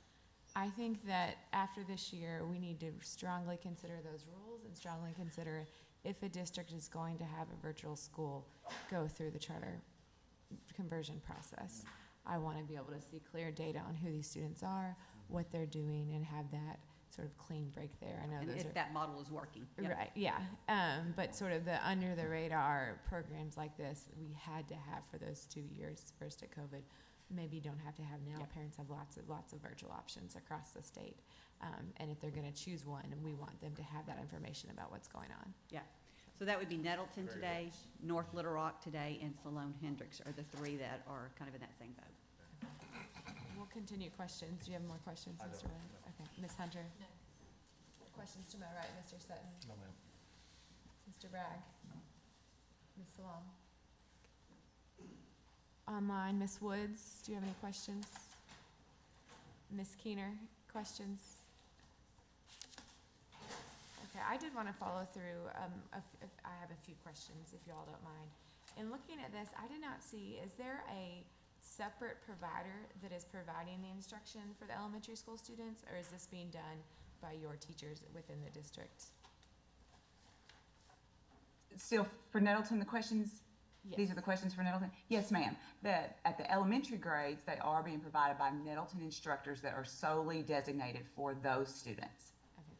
I think that after this year, we need to strongly consider those rules and strongly consider if a district is going to have a virtual school, go through the charter conversion process. I want to be able to see clear data on who these students are, what they're doing, and have that sort of clean break there. I know And those if are. that model is working. Yep. Right, yeah. But sort of the under the radar programs like this, we had to have for those 2 years, first at COVID. Maybe don't have to have now. Yep. Parents have lots of virtual options across the state. And if they're gonna choose one, we want them to have that information about what's going on. Yeah. So that would be Nettleton today, North Little Rock today, and Salone Hendricks are the three that are kind of in that same boat. We'll continue questions. Do you have more questions, Mr. Wright? Okay, Ms. Hunter? No. Questions to my right, Mr. Sutton? No, ma'am. Mr. Bragg? Ms. Salam? Online, Ms. Woods, do you have any questions? Ms. Keener, questions? Okay, I did want to follow through, I have a few questions, if you all don't mind. In looking at this, I did not see, is there a separate provider that is providing the instruction for the elementary school students, or is this being done by your teachers within the district? Still, for Nettleton, the questions, these Yes. are the questions for Nettleton? Yes, ma'am. At the elementary grades, they are being provided by Nettleton instructors that are solely designated for those students. Okay.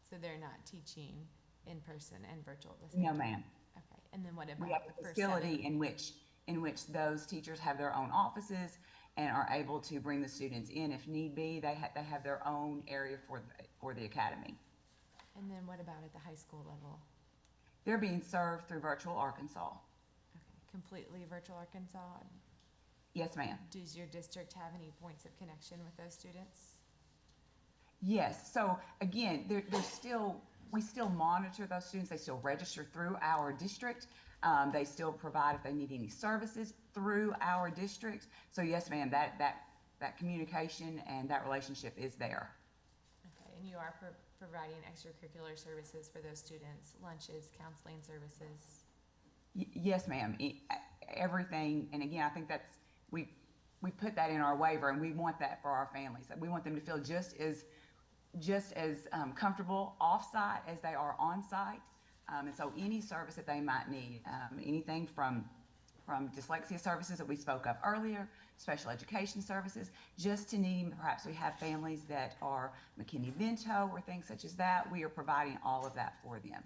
So they're not teaching in person and virtual at the same No, time? ma'am. Okay, and then what about We have a for facility seven? in which those teachers have their own offices and are able to bring the students in if need be. They have their own area for the academy. And then what about at the high school level? They're being served through Virtual Arkansas. Okay, completely virtual Arkansas? Yes, ma'am. Does your district have any points of connection with those students? Yes, so again, we still monitor those students, they still register through our district. They still provide if they need any services through our district. So yes, ma'am, that communication and that relationship is there. Okay, and you are providing extracurricular services for those students, lunches, counseling services? Yes, ma'am, everything, and again, I think we put that in our waiver, and we want that for our families. We want them to feel just as comfortable off-site as they are on-site. And so any service that they might need, anything from dyslexia services that we spoke of earlier, special education services, just to name, perhaps we have families that are McKinney-Vento or things such as that, we are providing all of that for them.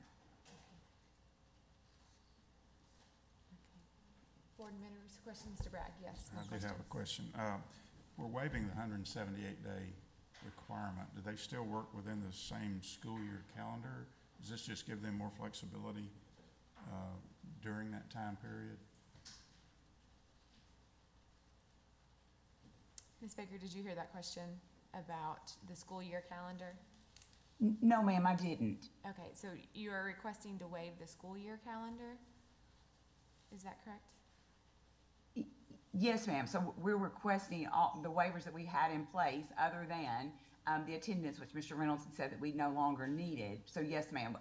Board members, questions, Mr. Bragg? Yes. I do have a question. We're waiving the 178-day requirement. Do they still work within the same school year calendar? Does this just give them more flexibility during that time period? Ms. Baker, did you hear that question about the school year calendar? No, ma'am, I didn't. Okay, so you are requesting to waive the school year calendar? Is that correct? Yes, ma'am. So we're requesting all the waivers that we had in place, other than the attendance, which Mr. Reynolds had said that we no longer needed. So yes, ma'am.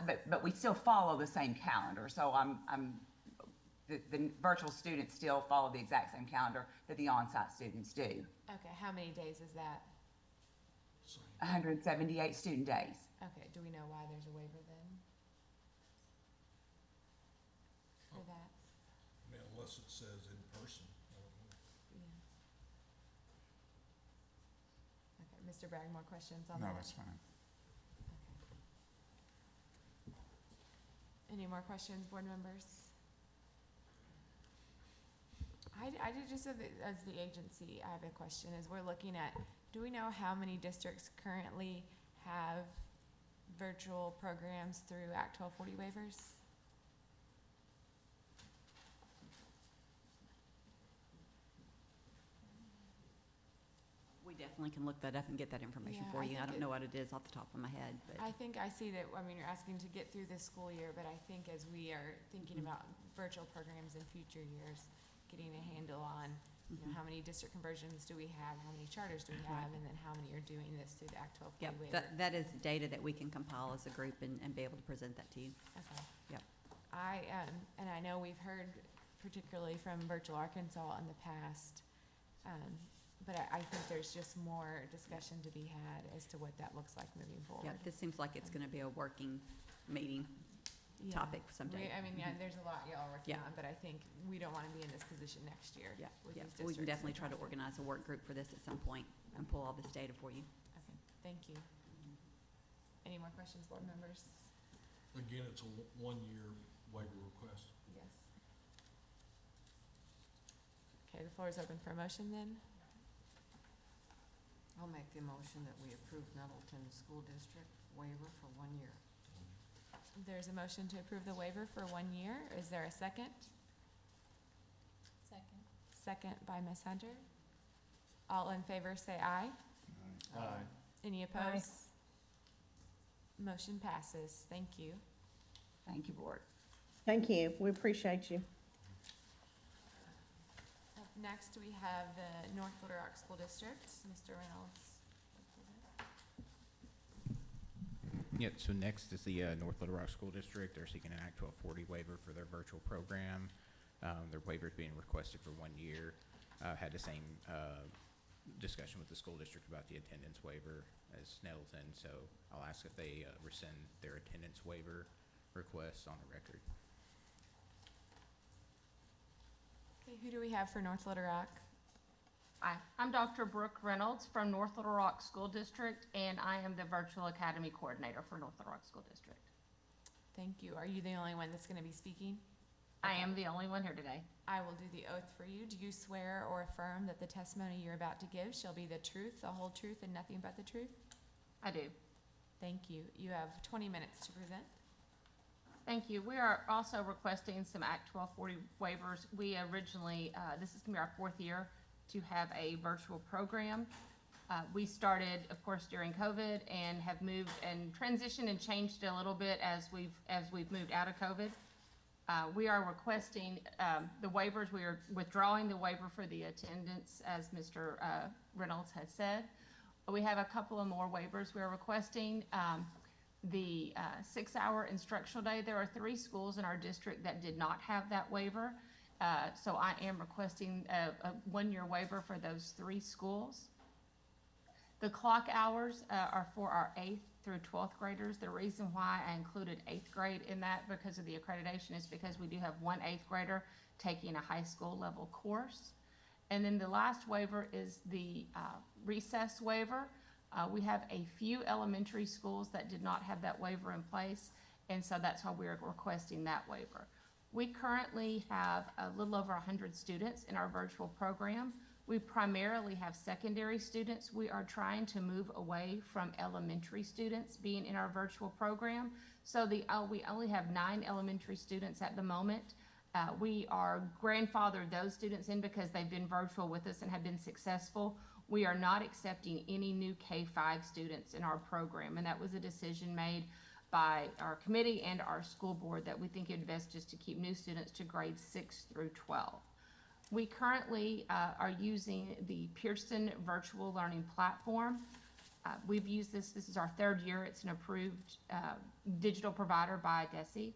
But we still follow the same calendar. So the virtual students still follow the exact same calendar that the on-site students do. Okay, how many days is that? 178 student days. Okay, do we know why there's a waiver then? For that? I mean, unless it says in person. Yeah. Okay, Mr. Bragg, more questions on No, that? that's fine. Any more questions, board members? I did just as the agency, I have a question, as we're looking at, do we know how many districts currently have virtual programs through Act 1240 waivers? We definitely can look that up and get that information Yeah, for I you. I think don't know what it is off the top of my head, but. I think I see that, I mean, you're asking to get through this school year, but I think as we are thinking about virtual programs in future years, getting a handle on You know, how many district conversions do we have? How many charters do we have? And then how many are doing this through the Act 12 Yep, waiver? that is data that we can compile as a group and be able to present that to you. Okay. Yep. And I know we've heard particularly from Virtual Arkansas in the past, but I think there's just more discussion to be had as to what that looks like moving forward. Yeah, this seems like it's gonna be a working meeting Yeah. topic someday. There's a lot y'all are working Yeah. on, but I think we don't want to be in this position next year. Yeah, with yeah, these we can districts definitely and try to trying organize a work group for this at some point and pull all this data for you. Okay, thank you. Any more questions, board members? Again, it's a one-year waiver request. Yes. Okay, the floor is open for a motion then. I'll make the motion that we approve Nettleton School District waiver for 1 year. There's a motion to approve the waiver for 1 year. Is there a second? Second. Second by Ms. Hunter. All in favor say aye. Aye. Any opposed? Motion passes. Thank you. Thank you, board. Thank you. We appreciate you. Up next, we have the North Little Rock School District. Mr. Reynolds. Yeah, so next is the North Little Rock School District. They're seeking an Act 1240 waiver for their virtual program. Their waiver is being requested for 1 year. Had the same discussion with the school district about the attendance waiver as Nettleton, so I'll ask if they rescind their attendance waiver request on the record. Okay, who do we have for North Little Rock? Hi, I'm Dr. Brooke Reynolds from North Little Rock School District, and I am the Virtual Academy Coordinator for North Little Rock School District. Thank you. Are you the only one that's going to be speaking? I am the only one here today. I will do the oath for you. Do you swear or affirm that the testimony you're about to give shall be the truth, the whole truth, and nothing but the truth? I do. Thank you. You have 20 minutes to present. Thank you. We are also requesting some Act 1240 waivers. We originally, this is going to be our 4th year to have a virtual program. We started, of course, during COVID and have moved and transitioned and changed a little bit as we've moved out of COVID. We are requesting the waivers. We are withdrawing the waiver for the attendance, as Mr. Reynolds had said. We have a couple of more waivers we are requesting. The 6-hour instructional day, there are 3 schools in our district that did not have that waiver. So I am requesting a 1-year waiver for those 3 schools. The clock hours are for our 8th through 12th graders. The reason why I included 8th grade in that because of the accreditation is because we do have 1 8th grader taking a high school level course. And then the last waiver is the recess waiver. We have a few elementary schools that did not have that waiver in place, and so that's why we're requesting that waiver. We currently have a little over 100 students in our virtual program. We primarily have secondary students. We are trying to move away from elementary students being in our virtual program. So we only have 9 elementary students at the moment. We are grandfathered those students in because they've been virtual with us and have been successful. We are not accepting any new K-5 students in our program, and that was a decision made by our committee and our school board that we think it best just to keep new students to grades 6 through 12. We currently are using the Pearson Virtual Learning Platform. We've used this is our 3rd year. It's an approved digital provider by DESE.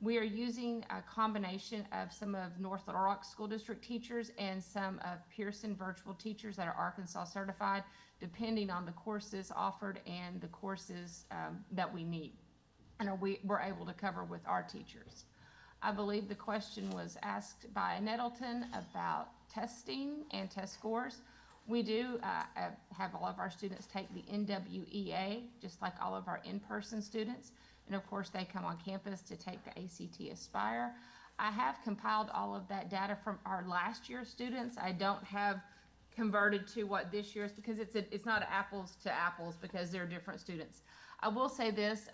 We are using a combination of some of North Little Rock School District teachers and some of Pearson virtual teachers that are Arkansas certified, depending on the courses offered and the courses that we need and we're able to cover with our teachers. I believe the question was asked by Nettleton about testing and test scores. We do have all of our students take the NWEA, just like all of our in-person students. And of course, they come on campus to take the ACT Aspire. I have compiled all of that data from our last year's students. I don't have converted to what this year's because it's not apples to apples because they're different students. I will say this,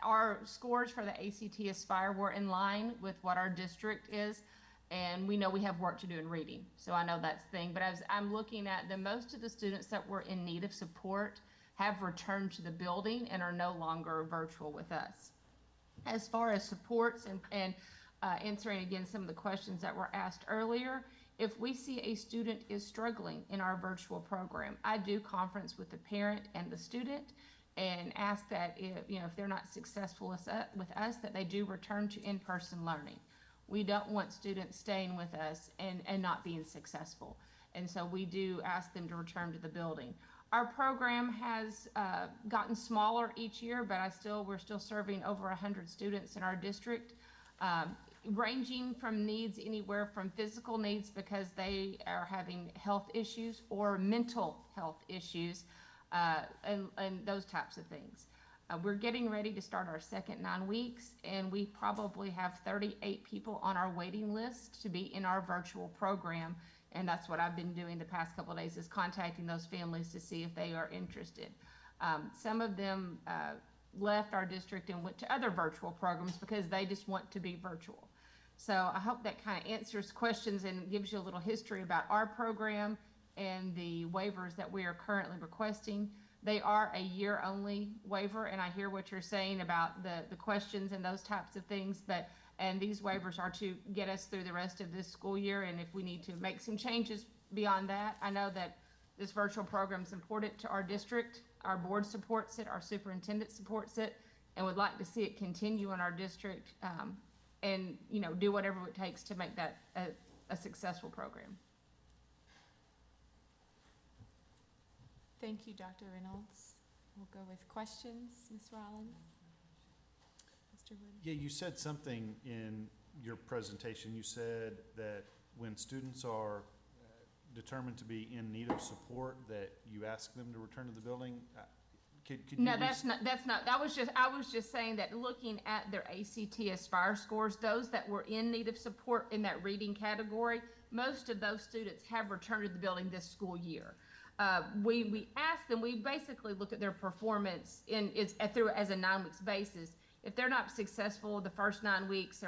our scores for the ACT Aspire were in line with what our district is, and we know we have work to do in reading. So I know that's the thing, but as I'm looking at most of the students that were in need of support have returned to the building and are no longer virtual with us. As far as supports and answering again some of the questions that were asked earlier, If we see a student is struggling in our virtual program, I do conference with the parent and the student and ask that if they're not successful with us, that they do return to in-person learning. We don't want students staying with us and not being successful. And so we do ask them to return to the building. Our program has gotten smaller each year, but we're still serving over 100 students in our district, ranging from needs anywhere from physical needs because they are having health issues or mental health issues, and those types of things. We're getting ready to start our second 9 weeks, and we probably have 38 people on our waiting list to be in our virtual program. And that's what I've been doing the past couple of days, is contacting those families to see if they are interested. Some of them left our district and went to other virtual programs because they just want to be virtual. So I hope that kind of answers questions and gives you a little history about our program and the waivers that we are currently requesting. They are a year-only waiver, and I hear what you're saying about the questions and those types of things, and these waivers are to get us through the rest of this school year, and if we need to make some changes beyond that, I know that this virtual program is important to our district. Our board supports it, our superintendent supports it, and would like to see it continue in our district, and do whatever it takes to make that a successful program. Thank you, Dr. Reynolds. We'll go with questions. Ms. Rollins? Mr. Wood? Yeah, you said something in your presentation. You said that when students are determined to be in need of support, that you ask them to return to the building. Could you No, that's not. I was just saying that looking at their ACT Aspire scores, those that were in need of support in that reading category, most of those students have returned to the building this school year. We ask them. We basically look at their performance through as a 9 weeks basis. If they're not successful the first 9 weeks,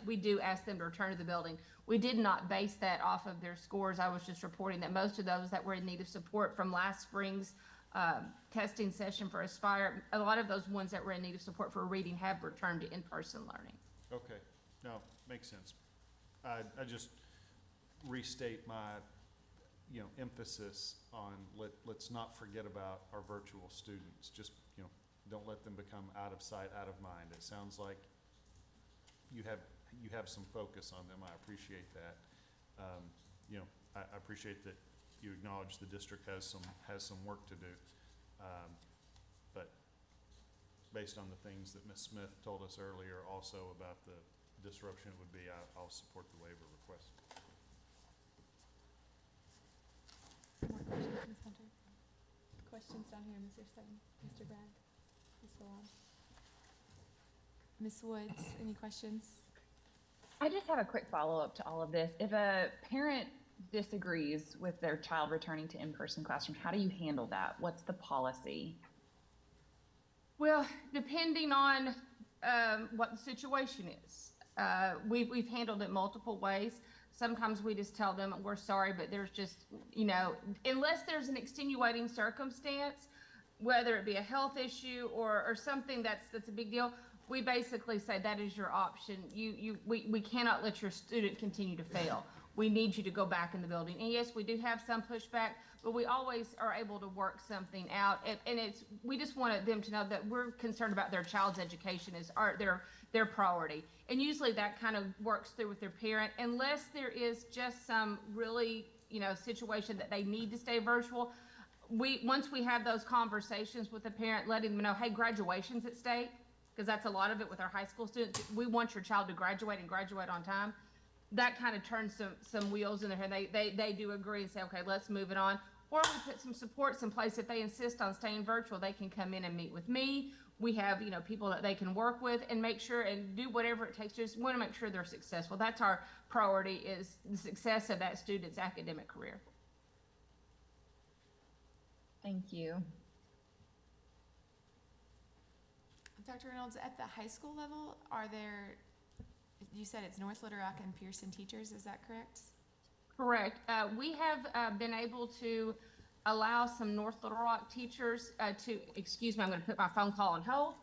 we do ask them to return to the building. We did not base that off of their scores. I was just reporting that most of those that were in need of support from last spring's testing session for Aspire, a lot of those ones that were in need of support for reading have returned to in-person learning. Okay, no, makes sense. I just restate my, emphasis on let's not forget about our virtual students. Just, don't let them become out of sight, out of mind. It sounds like you have some focus on them. I appreciate that. I appreciate that you acknowledge the district has some work to do. But based on the things that Ms. Smith told us earlier also about the disruption it would be, I'll support the waiver request. More questions, Ms. Hunter? Questions down here, Mr. Sutton, Mr. Bragg, Ms. Salon. Ms. Woods, any questions? I just have a quick follow-up to all of this. If a parent disagrees with their child returning to in-person classroom, how do you handle that? What's the policy? Well, depending on what the situation is, we've handled it multiple ways. Sometimes we just tell them, we're sorry, but there's just, unless there's an extenuating circumstance, whether it be a health issue or something that's a big deal, we basically say that is your option. We cannot let your student continue to fail. We need you to go back in the building. And yes, we do have some pushback, but we always are able to work something out. And we just wanted them to know that we're concerned about their child's education as their priority. And usually that kind of works through with their parent, unless there is just some really, situation that they need to stay virtual. Once we have those conversations with the parent, letting them know, hey, graduation's at stake, because that's a lot of it with our high school students. We want your child to graduate and graduate on time. That kind of turns some wheels in their head. They do agree and say, okay, let's move it on. Or we put some supports in place. If they insist on staying virtual, they can come in and meet with me. We have, people that they can work with and make sure and do whatever it takes. Just want to make sure they're successful. That's our priority, is the success of that student's academic career. Thank you. Dr. Reynolds, at the high school level, you said it's North Little Rock and Pearson teachers, is that correct? Correct. We have been able to allow some North Little Rock teachers excuse me, I'm going to put my phone call on hold.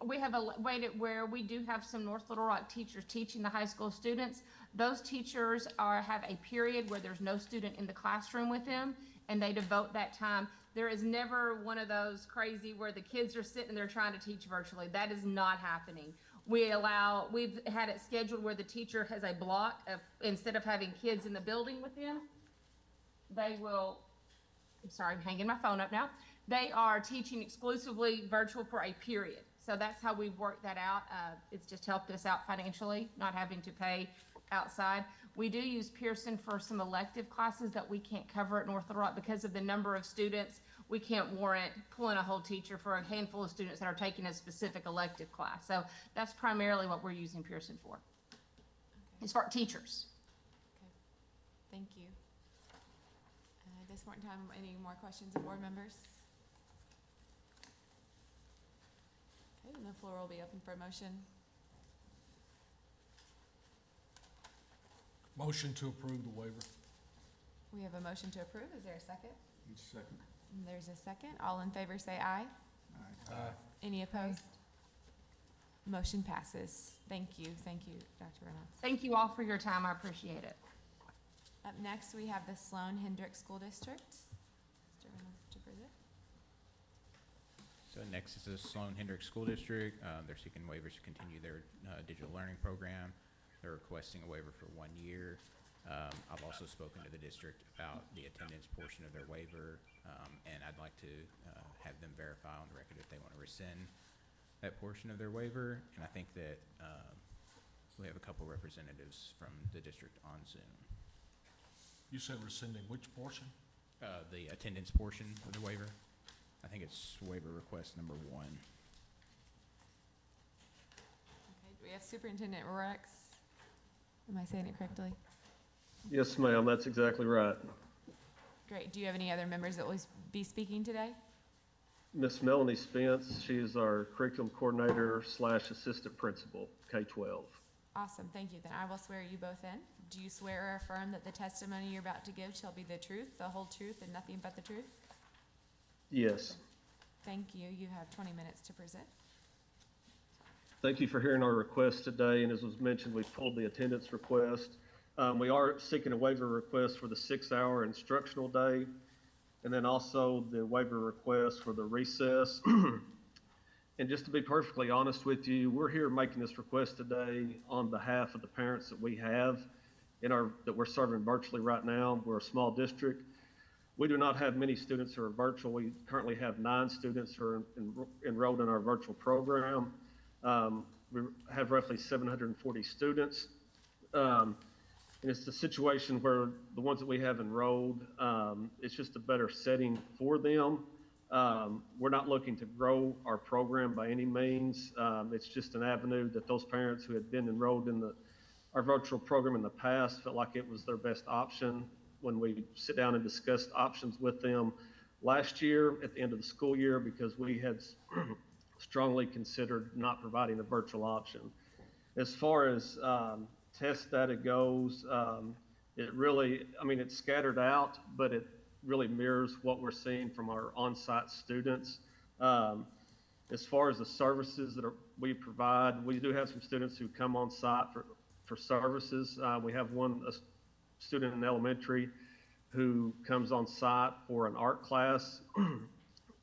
we have made it where we do have some North Little Rock teachers teaching the high school students. Those teachers have a period where there's no student in the classroom with them, and they devote that time. There is never one of those crazy where the kids are sitting there trying to teach virtually. That is not happening. We've had it scheduled where the teacher has a block of, instead of having kids in the building with them, they will, I'm sorry, I'm hanging my phone up now. They are teaching exclusively virtual for a period. So that's how we've worked that out. It's just helped us out financially, not having to pay outside. We do use Pearson for some elective classes that we can't cover at North Little Rock because of the number of students. We can't warrant pulling a whole teacher for a handful of students that are taking a specific elective class. So that's primarily what we're using Pearson for. Okay. It's for teachers. Okay. Thank you. At this point in time, any more questions of board members? Okay, then the floor will be open for a motion. Motion to approve the waiver. We have a motion to approve. Is there a second? Second. And there's a second. All in favor say aye. Aye. Any opposed? Motion passes. Thank you, Dr. Reynolds. Thank you all for your time. I appreciate it. Up next, we have the Sloan Hendrick School District. Mr. Reynolds to present. So next is the Sloan Hendrick School District. They're seeking waivers to continue their digital learning program. They're requesting a waiver for 1 year. I've also spoken to the district about the attendance portion of their waiver, and I'd like to have them verify on the record if they want to rescind that portion of their waiver. And I think that we have a couple representatives from the district on Zoom. You said rescinding which portion? The attendance portion of the waiver. I think it's waiver request number 1. Okay, do we have Superintendent Rex? Am I saying it correctly? Yes, ma'am, that's exactly right. Great. Do you have any other members that will be speaking today? Miss Melanie Spence, she is our curriculum coordinator / assistant principal, K-12. Awesome, thank you. Then I will swear you both in. Do you swear or affirm that the testimony you're about to give shall be the truth, the whole truth, and nothing but the truth? Yes. Thank you. You have 20 minutes to present. Thank you for hearing our request today, and as was mentioned, we pulled the attendance request. We are seeking a waiver request for the 6-hour instructional day, and then also the waiver request for the recess. And just to be perfectly honest with you, we're here making this request today on behalf of the parents that we have that we're serving virtually right now. We're a small district. We do not have many students who are virtual. We currently have 9 students who are enrolled in our virtual program. We have roughly 740 students. And it's a situation where the ones that we have enrolled, it's just a better setting for them. We're not looking to grow our program by any means. It's just an avenue that those parents who had been enrolled in our virtual program in the past felt like it was their best option when we sit down and discussed options with them last year at the end of the school year, because we had strongly considered not providing a virtual option. As far as test data goes, it really, it's scattered out, but it really mirrors what we're seeing from our on-site students. As far as the services that we provide, we do have some students who come on site for services. We have a student in elementary who comes on site for an art class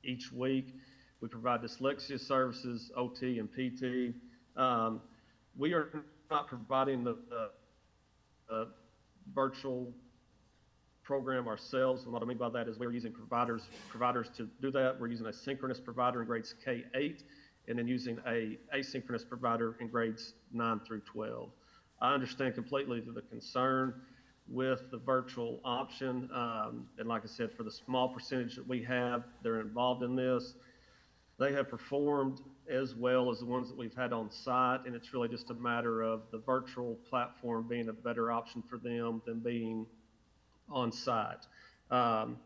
each week. We provide dyslexia services, OT and PT. We are not providing the virtual program ourselves, and what I mean by that is we're using providers to do that. We're using a synchronous provider in grades K-8, and then using a asynchronous provider in grades 9 through 12. I understand completely the concern with the virtual option, and like I said, for the small percentage that we have, they're involved in this. They have performed as well as the ones that we've had on site, and it's really just a matter of the virtual platform being a better option for them than being on site. And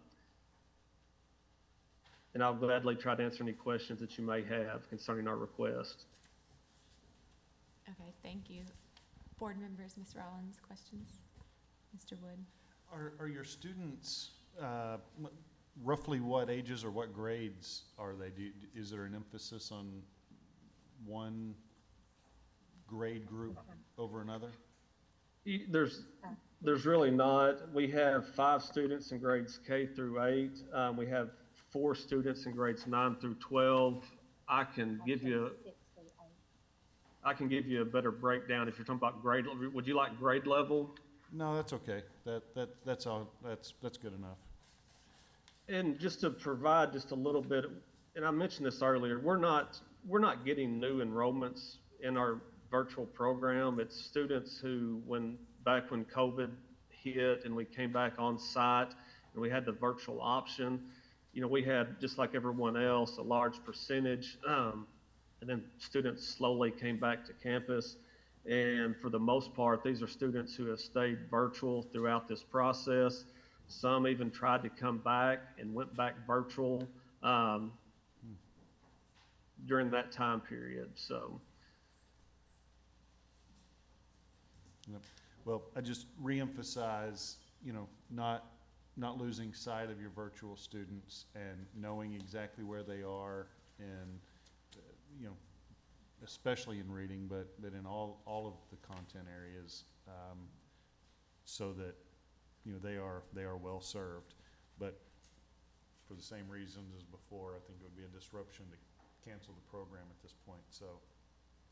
I'll gladly try to answer any questions that you may have concerning our request. Okay, thank you. Board members, Ms. Rollins, questions? Mr. Wood? Are your students roughly what ages or what grades are they? Is there an emphasis on one grade group over another? There's really not. We have 5 students in grades K through 8. We have 4 students in grades 9 through 12. I can give you a better breakdown if you're talking about grade. Would you like grade level? No, that's okay. That's all, that's good enough. And just to provide just a little bit, and I mentioned this earlier, we're not getting new enrollments in our virtual program. It's students who, back when COVID hit and we came back on site and we had the virtual option, we had, just like everyone else, a large percentage, and then students slowly came back to campus. And for the most part, these are students who have stayed virtual throughout this process. Some even tried to come back and went back virtual during that time period. So, Yep. Well, I just reemphasize, not losing sight of your virtual students and knowing exactly where they are and, especially in reading, but in all of the content areas, so that, they are well served. But for the same reasons as before, I think it would be a disruption to cancel the program at this point, so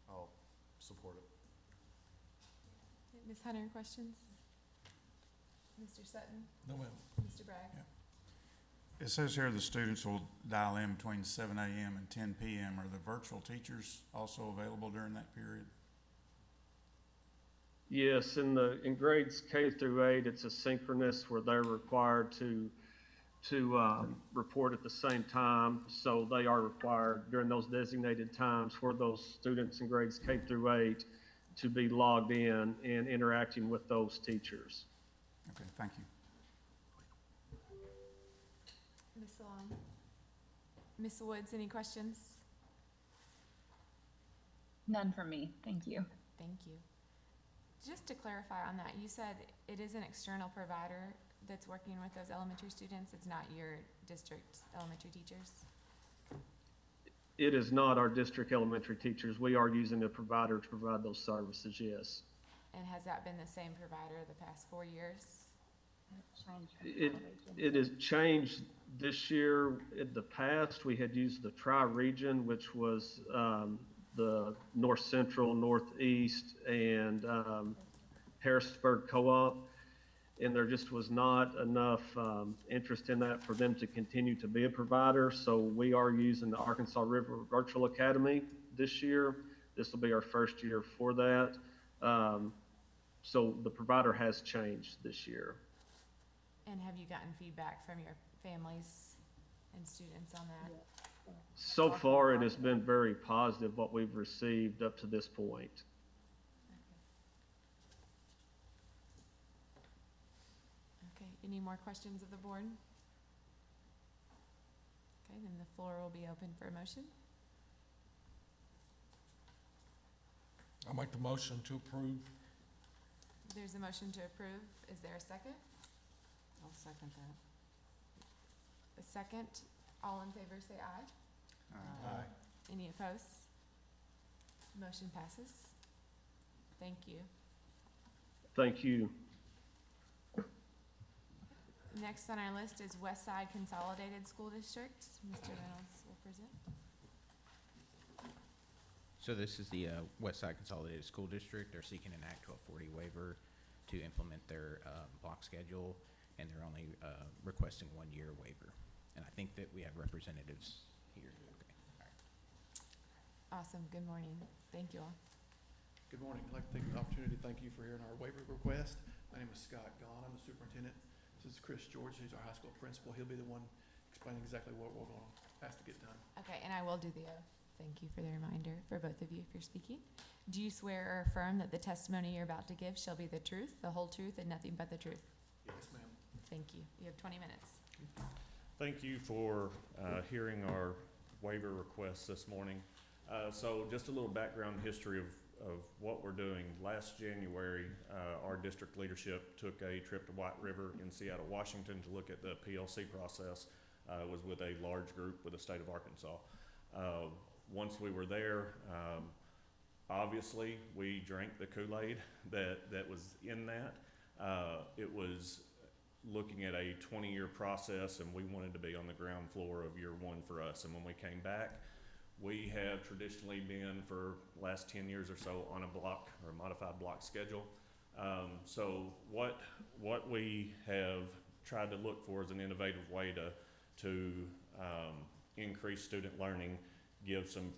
I'll support it. Ms. Hunter, questions? Mr. Sutton? No, ma'am. Mr. Bragg? It says here the students will dial in between 7 a.m. and 10 p.m. Are the virtual teachers also available during that period? yes, in grades K through 8, it's asynchronous where they're required to report at the same time. So they are required during those designated times for those students in grades K through 8 to be logged in and interacting with those teachers. Okay, thank you. Ms. Long? Ms. Woods, any questions? None from me. Thank you. Thank you. Just to clarify on that, you said it is an external provider that's working with those elementary students. It's not your district elementary teachers? It is not our district elementary teachers. We are using a provider to provide those services, yes. And has that been the same provider the past 4 years? It has changed this year. In the past, we had used the Tri-Region, which was the North Central, Northeast, and Harrisburg Co-op. And there just was not enough interest in that for them to continue to be a provider. So we are using the Arkansas River Virtual Academy this year. This will be our first year for that. So the provider has changed this year. And have you gotten feedback from your families and students on that? So far, it has been very positive what we've received up to this point. Okay, any more questions of the board? Okay, then the floor will be open for a motion. I'll make the motion to approve. There's a motion to approve. Is there a second? I'll second that. A second. All in favor say aye. Aye. Any opposed? Motion passes. Thank you. Thank you. Next on our list is West Side Consolidated School District. Mr. Reynolds will present. So this is the West Side Consolidated School District. They're seeking an Act 1240 waiver to implement their block schedule, and they're only requesting 1-year waiver. And I think that we have representatives here. Okay. All right. Awesome. Good morning. Thank you all. Good morning. I'd like to take the opportunity to thank you for hearing our waiver request. My name is Scott Gahn. I'm the superintendent. This is Chris George, who's our high school principal. He'll be the one explaining exactly what we're going to ask to get done. Okay, and I will do the oath. Thank you for the reminder for both of you if you're speaking. Do you swear or affirm that the testimony you're about to give shall be the truth, the whole truth, and nothing but the truth? Yes, ma'am. Thank you. You have 20 minutes. Thank you for hearing our waiver requests this morning. So just a little background history of what we're doing. Last January, our district leadership took a trip to White River in Seattle, Washington to look at the PLC process. It was with a large group with the state of Arkansas. once we were there, obviously, we drank the Kool-Aid that was in that. It was looking at a 20-year process, and we wanted to be on the ground floor of year one for us. And when we came back, we have traditionally been, for last 10 years or so, on a block or a modified block schedule. So what we have tried to look for is an innovative way to increase student learning, give some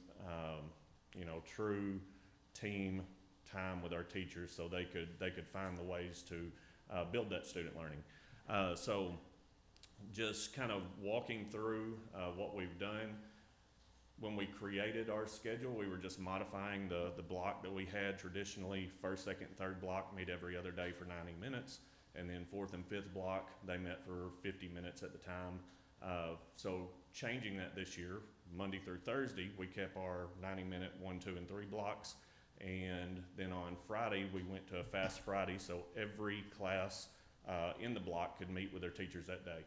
true team time with our teachers, so they could find the ways to build that student learning. So just kind of walking through what we've done. When we created our schedule, we were just modifying the block that we had traditionally. First, second, and third block meet every other day for 90 minutes. And then fourth and fifth block, they met for 50 minutes at the time. So changing that this year, Monday through Thursday, we kept our 90-minute 1, 2, and 3 blocks. And then on Friday, we went to a Fast Friday, so every class in the block could meet with their teachers that day.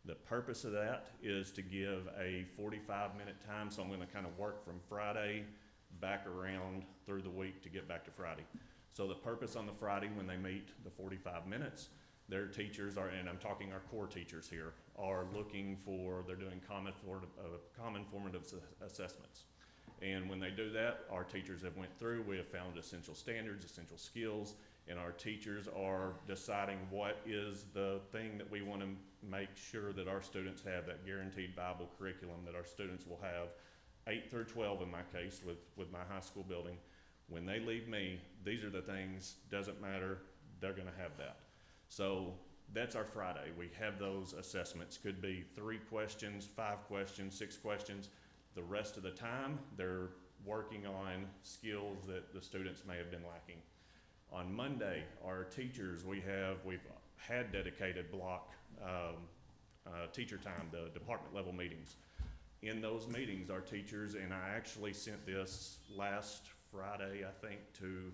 The purpose of that is to give a 45-minute time, so I'm going to kind of work from Friday back around through the week to get back to Friday. So the purpose on the Friday when they meet the 45 minutes, their teachers are, and I'm talking our core teachers here, are looking for, they're doing common formative assessments. And when they do that, our teachers have went through, we have found essential standards, essential skills, and our teachers are deciding what is the thing that we want to make sure that our students have, that guaranteed viable curriculum that our students will have, 8 through 12 in my case with my high school building. When they leave me, these are the things, doesn't matter, they're going to have that. So that's our Friday. We have those assessments. Could be 3 questions, 5 questions, 6 questions. The rest of the time, they're working on skills that the students may have been lacking. On Monday, our teachers, we've had dedicated block teacher time, the department level meetings. In those meetings, our teachers, and I actually sent this last Friday, I think, to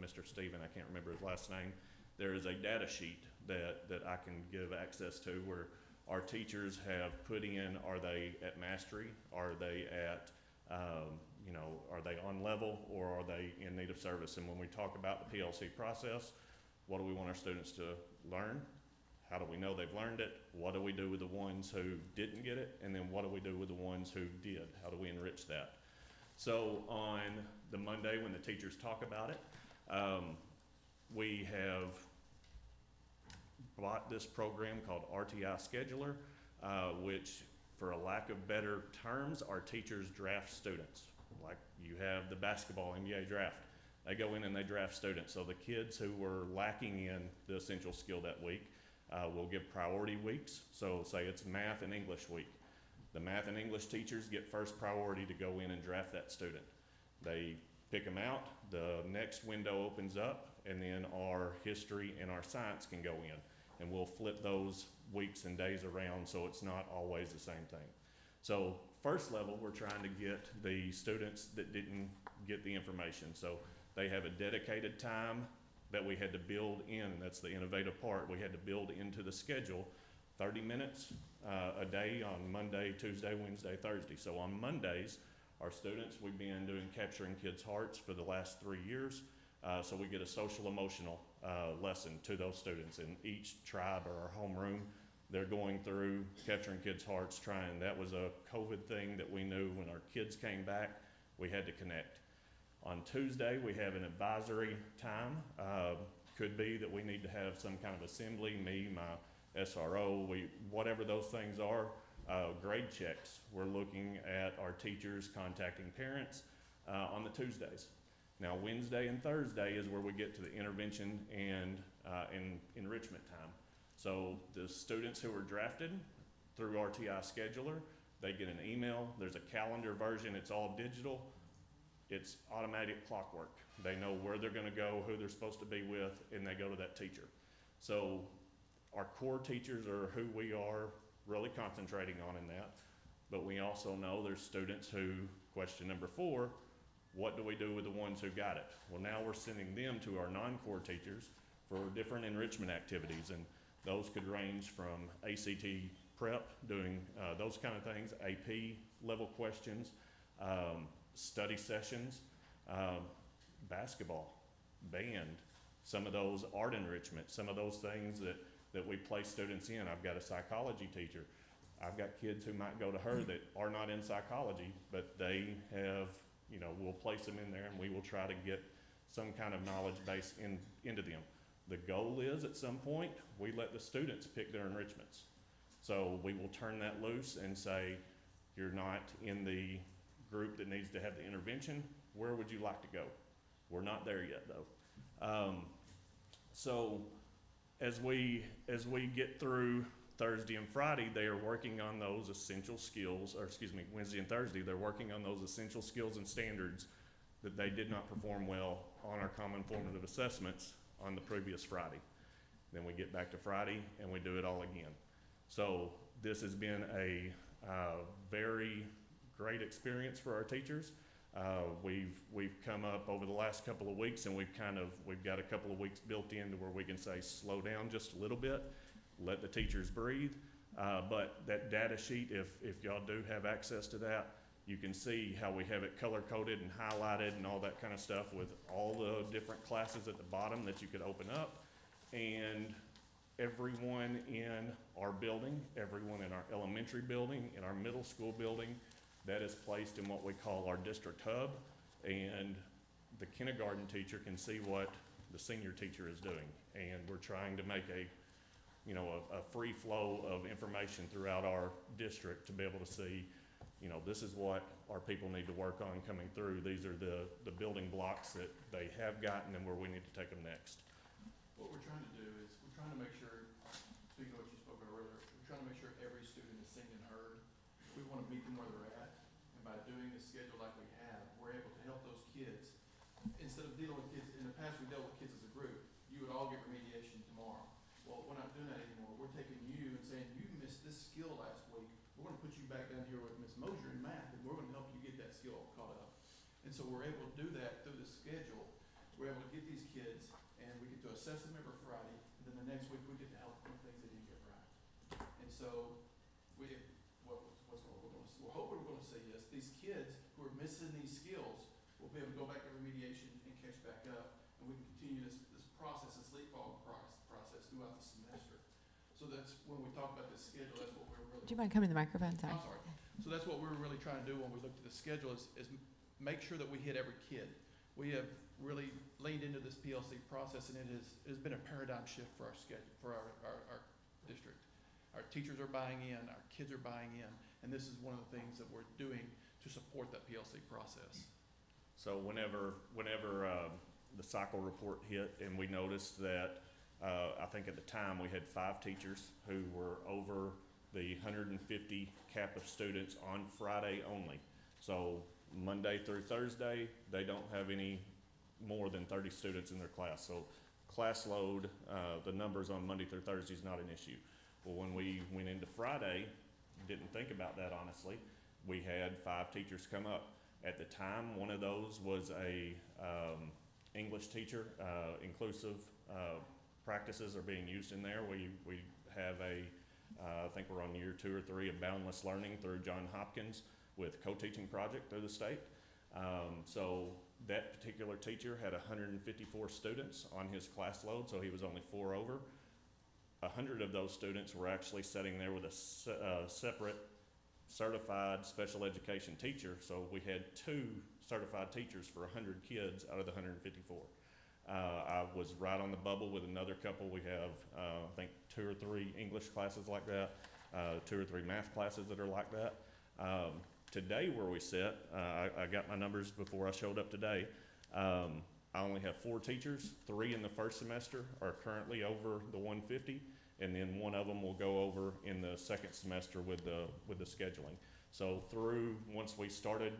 Mr. Stephen, I can't remember his last name. There is a data sheet that I can give access to where our teachers have put in, are they at mastery? Are they at, are they on level, or are they in need of service? And when we talk about the PLC process, what do we want our students to learn? How do we know they've learned it? What do we do with the ones who didn't get it? And then what do we do with the ones who did? How do we enrich that? So on the Monday when the teachers talk about it, we have bought this program called RTI Scheduler, which, for a lack of better terms, our teachers draft students. Like you have the basketball NBA draft. They go in and they draft students. So the kids who were lacking in the essential skill that week, we'll give priority weeks. So say it's math and English week. The math and English teachers get first priority to go in and draft that student. They pick them out, the next window opens up, and then our history and our science can go in. And we'll flip those weeks and days around so it's not always the same thing. So first level, we're trying to get the students that didn't get the information. So they have a dedicated time that we had to build in, and that's the innovative part. We had to build into the schedule 30 minutes a day on Monday, Tuesday, Wednesday, Thursday. So on Mondays, our students, we've been doing Capturing Kids' Hearts for the last 3 years. So we get a social emotional lesson to those students. In each tribe or our homeroom, they're going through Capturing Kids' Hearts, trying. That was a COVID thing that we knew when our kids came back, we had to connect. On Tuesday, we have an advisory time. Could be that we need to have some kind of assembly, me, my SRO, whatever those things are. Grade checks. We're looking at our teachers contacting parents on the Tuesdays. Now, Wednesday and Thursday is where we get to the intervention and enrichment time. So the students who are drafted through RTI Scheduler, they get an email. There's a calendar version. It's all digital. It's automatic clockwork. They know where they're going to go, who they're supposed to be with, and they go to that teacher. So our core teachers are who we are really concentrating on in that. But we also know there's students who, question number 4, what do we do with the ones who got it? Well, now we're sending them to our non-core teachers for different enrichment activities, and those could range from ACT prep, doing those kind of things, AP level questions, study sessions, basketball, band, some of those art enrichment, some of those things that we place students in. I've got a psychology teacher. I've got kids who might go to her that are not in psychology, but they have, you know, we'll place them in there and we will try to get some kind of knowledge base into them. The goal is at some point, we let the students pick their enrichments. So we will turn that loose and say, you're not in the group that needs to have the intervention. Where would you like to go? We're not there yet though. So as we get through Thursday and Friday, they are working on those essential skills, or excuse me, Wednesday and Thursday, they're working on those essential skills and standards that they did not perform well on our common formative assessments on the previous Friday. Then we get back to Friday and we do it all again. So this has been a very great experience for our teachers. We've come up over the last couple of weeks and we've got a couple of weeks built in to where we can say slow down just a little bit, let the teachers breathe. But that data sheet, if y'all do have access to that, you can see how we have it color coded and highlighted and all that kind of stuff with all the different classes at the bottom that you could open up. And everyone in our building, everyone in our elementary building, in our middle school building, that is placed in what we call our district hub. And the kindergarten teacher can see what the senior teacher is doing. And we're trying to make a free flow of information throughout our district to be able to see, this is what our people need to work on coming through. These are the building blocks that they have gotten and where we need to take them next. What we're trying to do is we're trying to make sure, speaking of what you spoke about earlier, we're trying to make sure every student is seen and heard. We want to meet them where they're at. And by doing the schedule like we have, we're able to help those kids. Instead of dealing with kids, in the past we dealt with kids as a group. You would all get remediation tomorrow. Well, we're not doing that anymore. We're taking you and saying, you missed this skill last week. We're going to put you back down here with Ms. Mosier in math, and we're going to help you get that skill caught up. And so we're able to do that through the schedule. We're able to get these kids, and we get to assess them every Friday, and then the next week we get to help them with things they didn't get right. And so we're hoping we're going to say yes. These kids who are missing these skills will be able to go back to remediation and catch back up, and we can continue this process, this leapfrog process throughout the semester. So that's when we talk about this schedule, that's what we're really. Do you mind coming to the microphone? Sorry. I'm sorry. So that's what we're really trying to do when we looked at the schedule is make sure that we hit every kid. We have really leaned into this PLC process, and it has been a paradigm shift for our schedule, for our district. Our teachers are buying in, our kids are buying in, and this is one of the things that we're doing to support that PLC process. So whenever the cycle report hit and we noticed that I think at the time we had 5 teachers who were over the 150 cap of students on Friday only. So Monday through Thursday, they don't have any more than 30 students in their class. So class load, the numbers on Monday through Thursday is not an issue. Well, when we went into Friday, didn't think about that honestly. We had 5 teachers come up. At the time, one of those was a English teacher. Inclusive practices are being used in there. We have I think we're on year 2 or 3 of Boundless Learning through Johns Hopkins with co-teaching project through the state. So that particular teacher had 154 students on his class load, so he was only 4 over. 100 of those students were actually sitting there with a separate certified special education teacher, so we had 2 certified teachers for 100 kids out of the 154. I was right on the bubble with another couple. We have, I think, 2 or 3 English classes like that, 2 or 3 math classes that are like that. Today where we sit, I got my numbers before I showed up today. I only have 4 teachers. 3 in the first semester are currently over the 150, and then 1 of them will go over in the second semester with the scheduling. So once we started,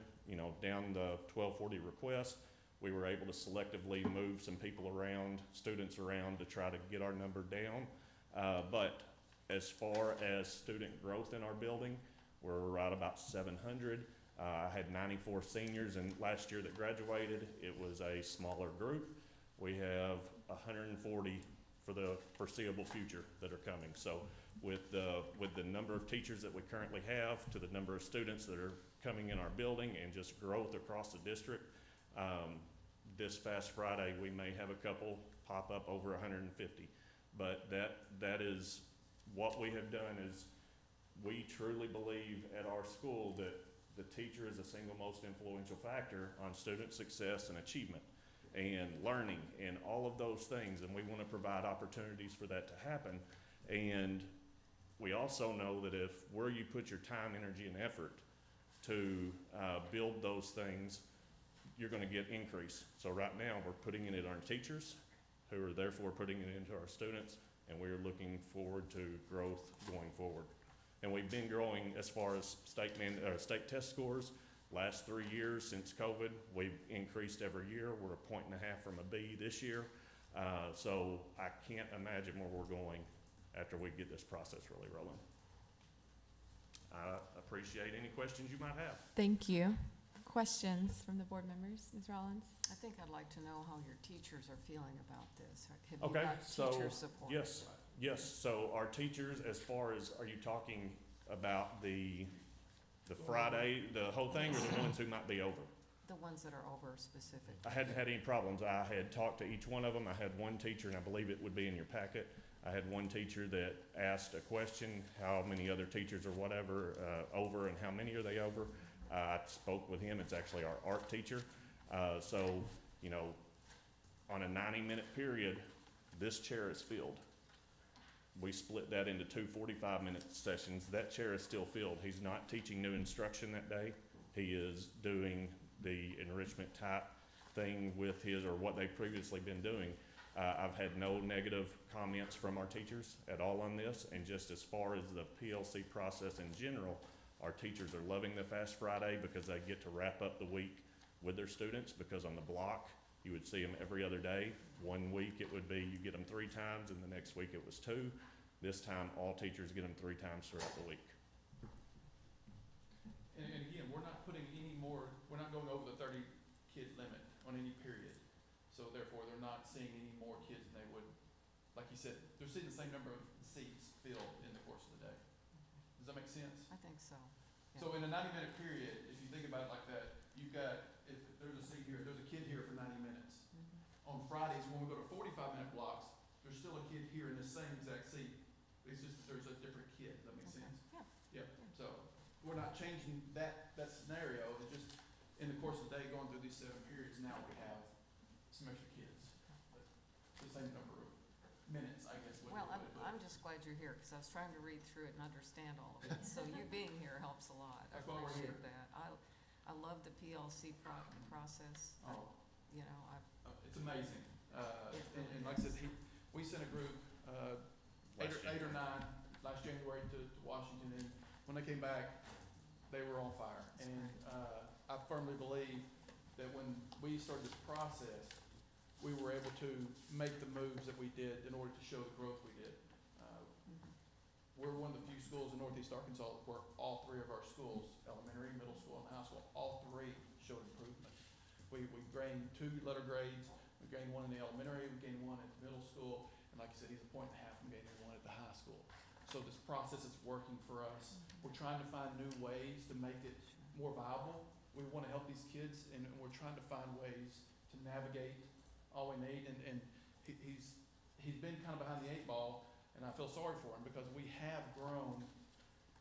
down the 1240 request, we were able to selectively move some people around, students around, to try to get our number down. But as far as student growth in our building, we're right about 700. I had 94 seniors last year that graduated. It was a smaller group. We have 140 for the foreseeable future that are coming. So with the number of teachers that we currently have, to the number of students that are coming in our building, and just growth across the district, this Fast Friday, we may have a couple pop up over 150. But that is what we have done. Is we truly believe at our school that the teacher is the single most influential factor on student success and achievement and learning and all of those things, and we want to provide opportunities for that to happen. And we also know that if where you put your time, energy, and effort to build those things, you're going to get increase. So right now, we're putting it in our teachers, who are therefore putting it into our students, and we're looking forward to growth going forward. And we've been growing as far as state test scores. Last 3 years since COVID, we've increased every year. We're 1.5 points from a B this year. So I can't imagine where we're going after we get this process really rolling. I appreciate any questions you might have. Thank you. Questions from the board members? Ms. Rollins? I think I'd like to know how your teachers are feeling about this. Have Okay, you got so, teacher support? yes, so our teachers, as far as, are you talking about the Friday, the whole thing, or the ones who might be over? The ones that are over specific. I hadn't had any problems. I had talked to each one of them. I had one teacher, and I believe it would be in your packet. I had one teacher that asked a question, how many other teachers or whatever over, and how many are they over? I spoke with him. It's actually our art teacher. So, you know, on a 90-minute period, this chair is filled. We split that into two 45-minute sessions. That chair is still filled. He's not teaching new instruction that day. He is doing the enrichment type thing with his, or what they've previously been doing. I've had no negative comments from our teachers at all on this, and just as far as the PLC process in general, our teachers are loving the Fast Friday because they get to wrap up the week with their students, because on the block, you would see them every other day. 1 week it would be you get them 3 times, and the next week it was 2. This time, all teachers get them 3 times throughout the week. And again, we're not going over the 30 kid limit on any period. So therefore, they're not seeing any more kids than they would, like you said, they're seeing the same number of seats filled in the course of the day. Does that make sense? I think so. Yeah. So in a 90-minute period, if you think about it like that, you've got, if there's a seat here, there's a kid here for 90 minutes. On Fridays, when we go to 45-minute blocks, there's still a kid here in the same exact seat. It's just there's a different kid. Does that make sense? Yeah. Yep. So we're not changing that scenario. It's just in the course of the day, going through these 7 periods, now we have some extra kids. But the same number of minutes, I guess. Well, I'm just glad you're here, because I was trying to read through it and understand all of it. So you being here helps a lot. I That's why we're appreciate here. that. I love the PLC process. Oh. You know, It's amazing. And like I said, we sent a group, eight or nine last January to Washington, and when they came back, they were on fire. And I firmly believe that when we started this process, we were able to make the moves that we did in order to show the growth we did. We're one of the few schools in Northeast Arkansas where all 3 of our schools, elementary, middle school, and high school, all 3 showed improvement. We gained 2 letter grades. We gained 1 in the elementary. We gained 1 at the middle school. And like I said, he's 1.5 points from gaining 1 at the high school. So this process is working for us. We're trying to find new ways to make it more viable. We want to help these kids, and we're trying to find ways to navigate all we need. And he's been kind of behind the 8 ball, and I feel sorry for him because we have grown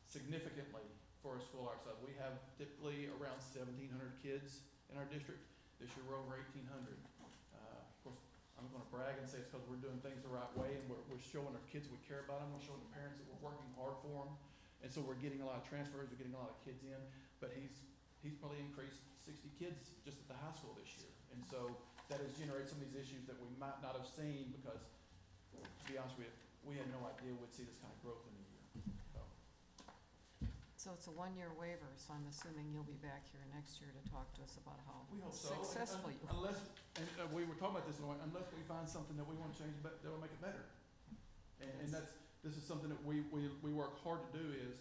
significantly for a school our size. We have typically around 1,700 kids in our district. This year we're over 1,800. Of course, I'm going to brag and say it's because we're doing things the right way, and we're showing our kids we care about them. We're showing the parents that we're working hard for them. And so we're getting a lot of transfers. We're getting a lot of kids in. But he's probably increased 60 kids just at the high school this year. And so that has generated some of these issues that we might not have seen because, to be honest with you, we had no idea we'd see this kind of growth in a year. so it's a 1-year waiver, so I'm assuming you'll be back here next year to talk to us about how We hope so. successful you are. Unless, and we were talking about this, unless we find something that we want to change, but that'll make it better. And this is something that we work hard to do. Is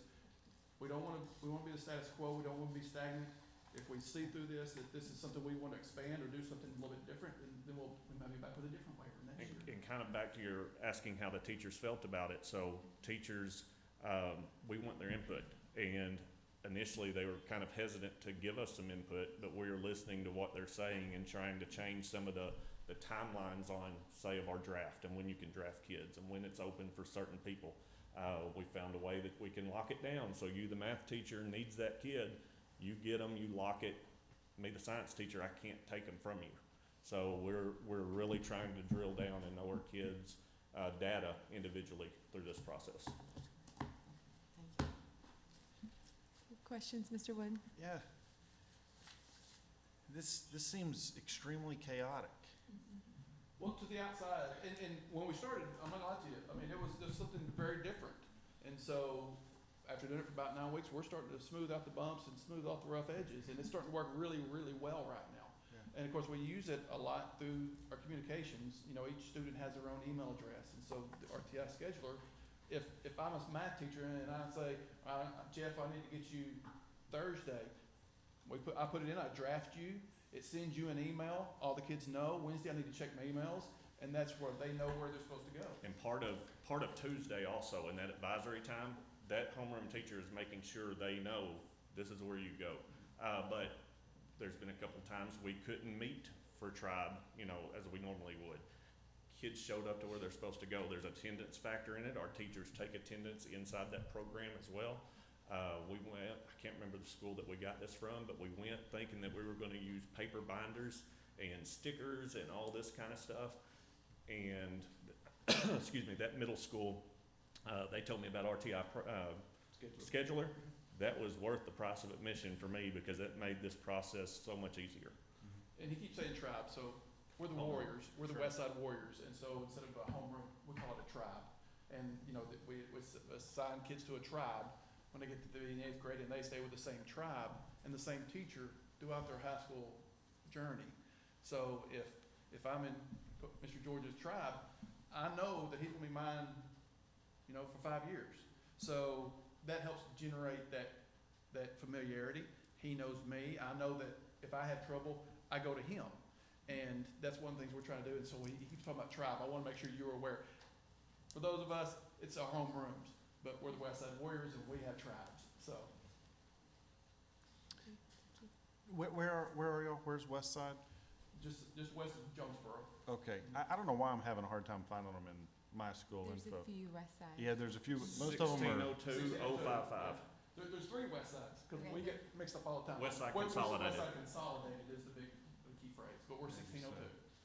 we want to be the status quo. We don't want to be stagnant. If we see through this, that this is something we want to expand or do something a little bit different, then we might be back with a different waiver next year. And kind of back to your asking how the teachers felt about it. So teachers, we want their input. And initially they were kind of hesitant to give us some input, but we're listening to what they're saying and trying to change some of the timelines on, say, of our draft and when you can draft kids and when it's open for certain people. We found a way that we can lock it down. So you, the math teacher, needs that kid. You get them, you lock it. Me, the science teacher, I can't take them from you. So we're really trying to drill down and know our kids' data individually through this process. Questions, Mr. Wood? Yeah. This seems extremely chaotic. Well, to the outside, and when we started, I'm not gonna lie to you, I mean, it was just something very different. And so, after doing it for about 9 weeks, we're starting to smooth out the bumps and smooth off the rough edges, and it's starting to work really, really well right now. Yeah. And of course, we use it a lot through our communications. You know, each student has their own email address, and so the RTI scheduler, if I'm a math teacher and I say, Jeff, I need to get you Thursday, I put it in, I draft you, it sends you an email, all the kids know, Wednesday I need to check my emails, and that's where they know where they're supposed to go. And part of Tuesday also, in that advisory time, that homeroom teacher is making sure they know this is where you go. But there's been a couple times we couldn't meet for tribe, you know, as we normally would. Kids showed up to where they're supposed to go. There's attendance factor in it. Our teachers take attendance inside that program as well. We went, I can't remember the school that we got this from, but we went thinking that we were gonna use paper binders and stickers and all this kind of stuff. And, excuse me, that middle school, they told me about RTI scheduler. That was worth the price of admission for me because it made this process so much easier. And he keeps saying tribe, so we're the Warriors, we're the West Side Warriors, and so instead of a homeroom, we call it a tribe. And, you know, we assign kids to a tribe when they get to the 8th grade, and they stay with the same tribe and the same teacher throughout their high school journey. So if I'm in Mr. George's tribe, I know that he's gonna be mine, you know, for 5 years. So that helps generate that familiarity. He knows me. I know that if I have trouble, I go to him. And that's one of the things we're trying to do. And so he keeps talking about tribe. I want to make sure you're aware. For those of us, it's our home rooms, but we're the West Side Warriors and we have tribes. So Where are y'all? Where's West Side? just west of Jonesboro. Okay, I don't know why I'm having a hard time finding them in my school There's info. a few West Side. Yeah, there's a few, most of them are. 1602-055. There's 3 West Sides, because we get mixed up all the time. West Side West Consolidated. Side Consolidated is the key phrase, but we're 1602.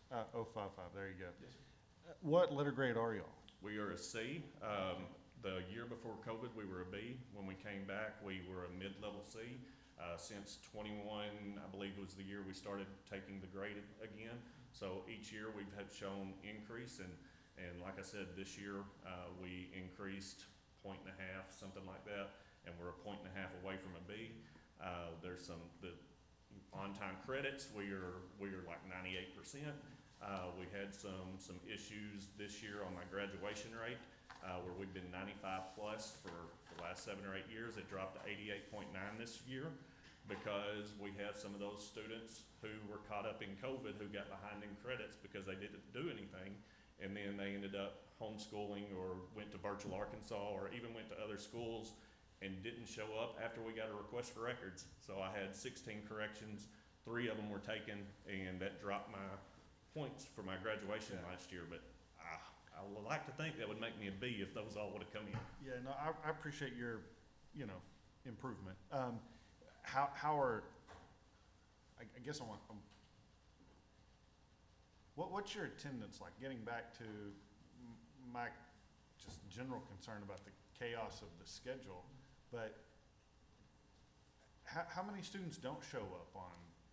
055, there you go. Yes, sir. What letter grade are y'all? We are a C. The year before COVID, we were a B. When we came back, we were a mid-level C. Since 21, I believe was the year we started taking the grade again. So each year we've had shown increase, and like I said, this year we increased 1.5 points, something like that, and we're 1.5 points away from a B. There's the on-time credits, we are like 98%. We had some issues this year on my graduation rate, where we've been 95 plus for the last 7 or 8 years. It dropped to 88.9 this year because we have some of those students who were caught up in COVID who got behind in credits because they didn't do anything, and then they ended up homeschooling or went to virtual Arkansas or even went to other schools and didn't show up after we got a request for records. So I had 16 corrections, 3 of them were taken, and that dropped my points for my graduation last year. But I would like to think that would make me a B if those all would have come in. Yeah, no, I appreciate your, improvement. How are, I guess what's your attendance like? Getting back to my just general concern about the chaos of the schedule, but how many students don't show up on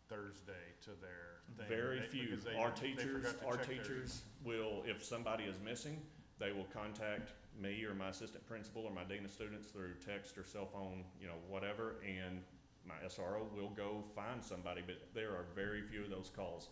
Thursday to their thing? Very few. Our forgot to check teachers will, if somebody is missing, they will contact me or my assistant principal or my dean of students through text or cell phone, whatever, and my SRO will go find somebody, but there are very few of those calls.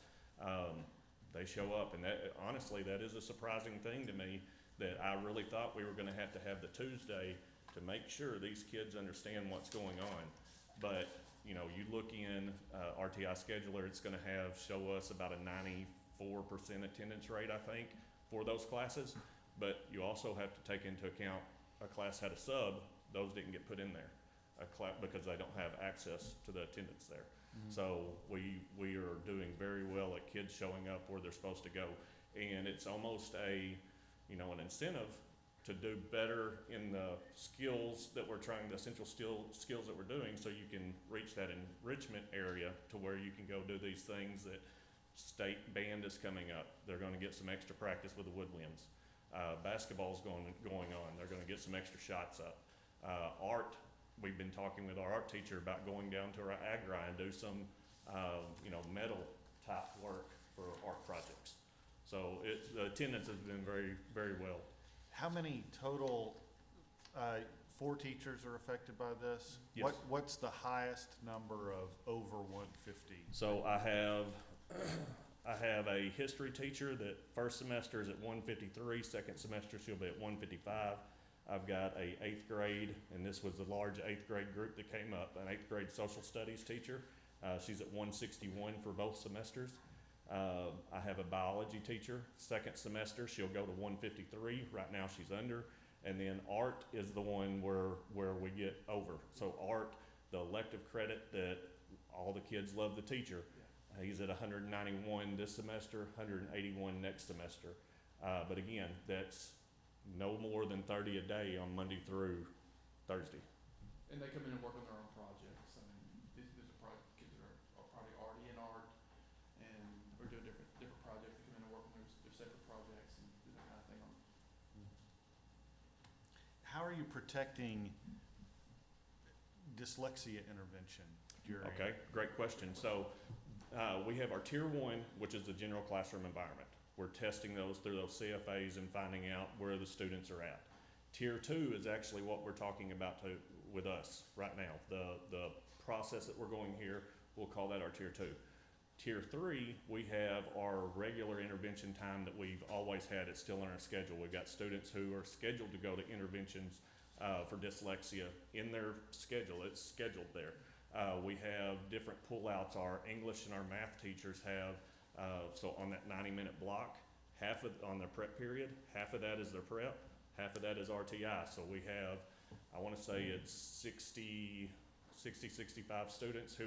They show up, and honestly, that is a surprising thing to me, that I really thought we were gonna have to have the Tuesday to make sure these kids understand what's going on. But, you know, you look in, RTI scheduler, it's gonna show us about a 94% attendance rate, I think, for those classes. But you also have to take into account a class had a sub, those didn't get put in there. Because they don't have access to the attendance there. So we are doing very well at kids showing up where they're supposed to go. And it's almost an incentive to do better in the skills that we're trying, the essential skills that we're doing, so you can reach that enrichment area to where you can go do these things. That state band is coming up. They're gonna get some extra practice with the woodwinds. Basketball's going on. They're gonna get some extra shots up. Art, we've been talking with our art teacher about going down to our agri and do some, metal type work for art projects. So the attendance has been very, very well. How many total, 4 teachers are affected by this? Yes. What's the highest number of over 150? So I have a history teacher that first semester is at 153, second semester she'll be at 155. I've got a 8th grade, and this was the large 8th grade group that came up, an 8th grade social studies teacher. She's at 161 for both semesters. I have a biology teacher, second semester, she'll go to 153. Right now she's under. And then art is the one where we get over. So art, the elective credit that all the kids love the teacher, he's at 191 this semester, 181 next semester. But again, that's no more than 30 a day on Monday through Thursday. And they come in and work on their own projects. I mean, these are kids that are probably already in art and are doing different projects. They come in and work on their separate projects and do that kind of thing. How are you protecting dyslexia intervention during? Okay, great question. So we have our tier 1, which is the general classroom environment. We're testing those through those CFAs and finding out where the students are at. Tier 2 is actually what we're talking about with us right now. The process that we're going here, we'll call that our tier 2. Tier 3, we have our regular intervention time that we've always had. It's still in our schedule. We've got students who are scheduled to go to interventions for dyslexia in their schedule. It's scheduled there. We have different pullouts. Our English and our math teachers have, so on that 90-minute block, on their prep period, half of that is their prep, half of that is RTI. So we have, I want to say it's 65 students who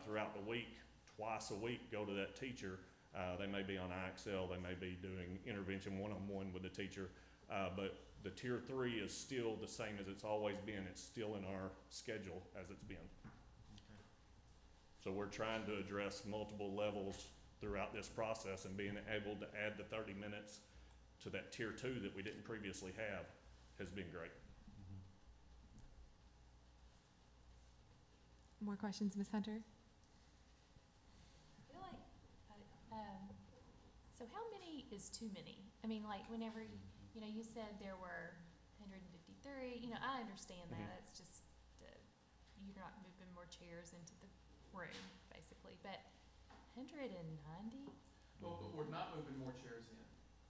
throughout the week, twice a week, go to that teacher. They may be on IXL, they may be doing intervention one-on-one with the teacher, but the tier 3 is still the same as it's always been. It's still in our schedule as it's been. Okay. So we're trying to address multiple levels throughout this process, and being able to add the 30 minutes to that tier 2 that we didn't previously have has been great. More questions, Ms. Hunter? I feel like, so how many is too many? I mean, like, whenever, you said there were 153, I understand that. Mhm. It's just, you're not moving more chairs into the room, basically. But 190? Well, but we're not moving more chairs in.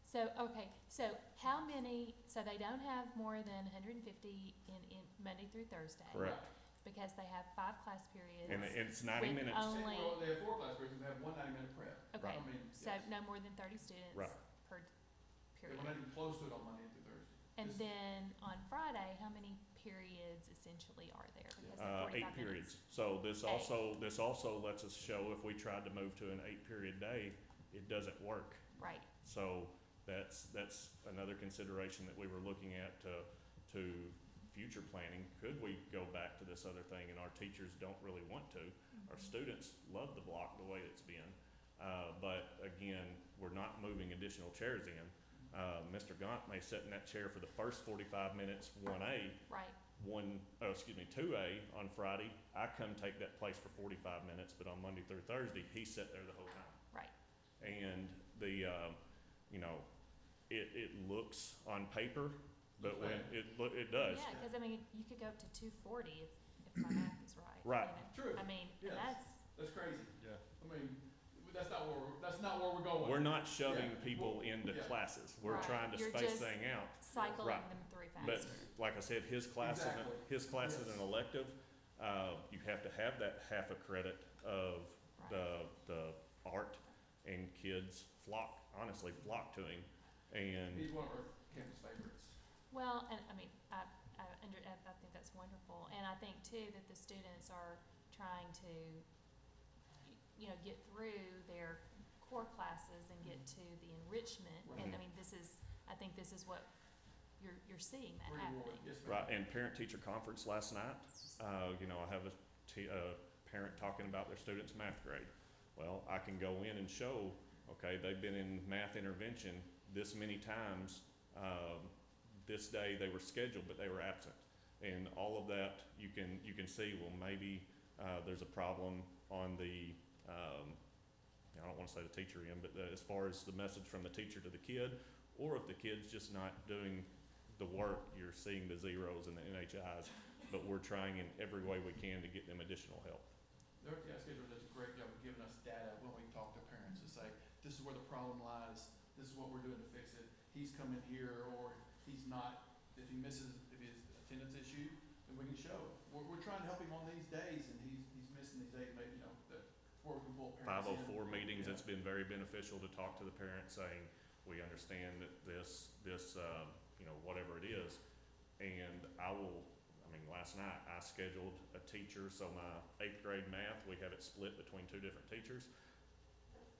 So, okay, so how many, so they don't have more than 150 in Monday through Thursday? Correct. Because they have 5 class periods. And it's 90 with minutes. only, Well, they have 4 class periods and they have one 90-minute prep. okay, I mean, so yes. no more than 30 students Right. per Yeah, period. we're not even close to it on Monday through Thursday. And This- then on Friday, how many periods essentially are there? Because they're 8 45 periods. minutes. So this also lets us show if we tried to move to an 8-period day, it doesn't work. Right. So that's another consideration that we were looking at to future planning. Could we go back to this other thing? And our teachers don't really want to. Our students love the block the way it's been. But again, we're not moving additional chairs in. Mr. Gaunt may sit in that chair for the first 45 minutes, 1A. Right. 2A on Friday. I come take that place for 45 minutes, but on Monday through Thursday, he sat there the whole time. Right. And it looks on paper, but when it does. Yeah, because I mean, you could go up to 240 if my math is right. Right. True. I mean, Yes. that's crazy. Yeah. I mean, that's not where we're going. We're not shoving Yeah. people into Yeah. classes. We're Right. trying to You're space just things out. cycling Right. them through But faster. like I said, his class is Exactly. an elective. You have to have that half a credit of the art, and kids honestly flock to him. And He's one of our campus favorites. Well, and I mean, I think that's wonderful, and I think too that the students are trying to, get through their core classes and get to the enrichment. And I mean, I think this is what you're seeing that happening. Right, and parent-teacher conference last night, I have a parent talking about their student's math grade. Well, I can go in and show, okay, they've been in math intervention this many times. This day they were scheduled, but they were absent. And all of that, you can see, well, maybe there's a problem on the, I don't want to say the teacher end, but as far as the message from the teacher to the kid, or if the kid's just not doing the work, you're seeing the zeros and the NHIs, but we're trying in every way we can to get them additional help. The RTI scheduler does a great job of giving us data when we talk to parents to say, this is where the problem lies, this is what we're doing to fix it. He's coming here, or he's not, if his attendance issue, then we can show. We're trying to help him on these days, and he's missing these days, maybe, before we can pull parents in. 504 meetings, it's been very beneficial to talk to the parents saying, we understand that this, whatever it is. And last night I scheduled a teacher, so my 8th grade math, we have it split between 2 different teachers.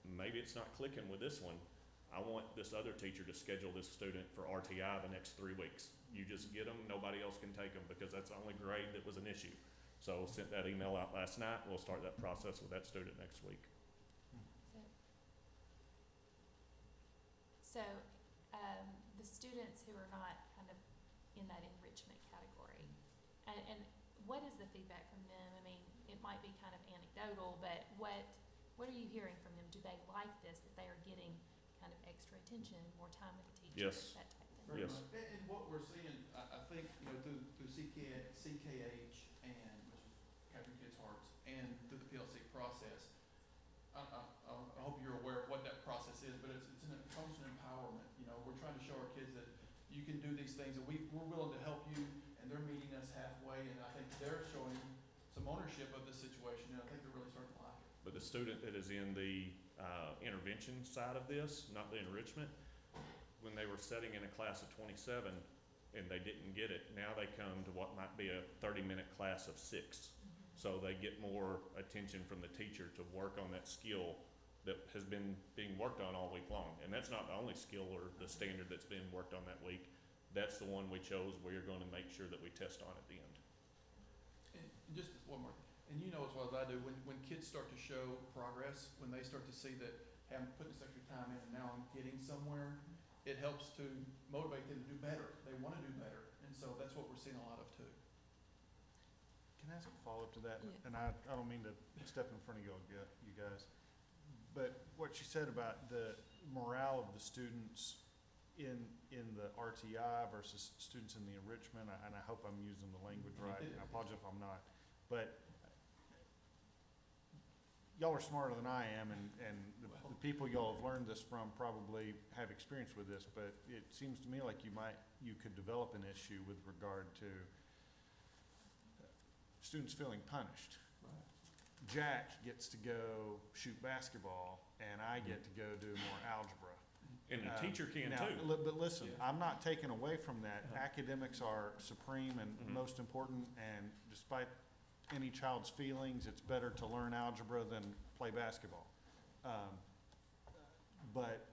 Maybe it's not clicking with this one. I want this other teacher to schedule this student for RTI the next 3 weeks. You just get them, nobody else can take them, because that's the only grade that was an issue. So sent that email out last night. We'll start that process with that student next week. So, the students who are not kind of in that enrichment category, and what is the feedback from them? I mean, it might be kind of anecdotal, but what are you hearing from them? Do they like this, that they are getting kind of extra attention, more time with the teacher, Yes. that type of thing? Very Yes. much. And what we're seeing, I think, through CKH and, which is Capturing Kids' Hearts, and through the PLC process, I hope you're aware of what that process is, but it's an constant empowerment. We're trying to show our kids that you can do these things, and we're willing to help you, and they're meeting us halfway, and I think they're showing some ownership of the situation, and I think they're really starting to like it. But the student that is in the intervention side of this, not the enrichment, when they were sitting in a class of 27 and they didn't get it, now they come to what might be a 30-minute class of 6. So they get more attention from the teacher to work on that skill that has been being worked on all week long. And that's not the only skill or the standard that's been worked on that week. That's the one we chose. We're going to make sure that we test on at the end. And just one more, and you know as well as I do, when kids start to show progress, when they start to see that, hey, I'm putting this extra time in and now I'm getting somewhere, it helps to motivate them to do better. They want to do better. And so that's what we're seeing a lot of too. Can I ask a follow-up to that? Yeah. And I don't mean to step in front of you guys, but what you said about the morale of the students in the RTI versus students in the enrichment, and I hope I'm using the language right, and I apologize if I'm not, but y'all are smarter than I am, and the people y'all have learned this from probably have experience with this, but it seems to me like you could develop an issue with regard to students feeling punished. Jack gets to go shoot basketball, and I get to go do more algebra. And the teacher can Now, too. But listen, I'm not taking away from that. Academics are supreme and most important, and despite any child's feelings, it's better to learn algebra than play basketball. But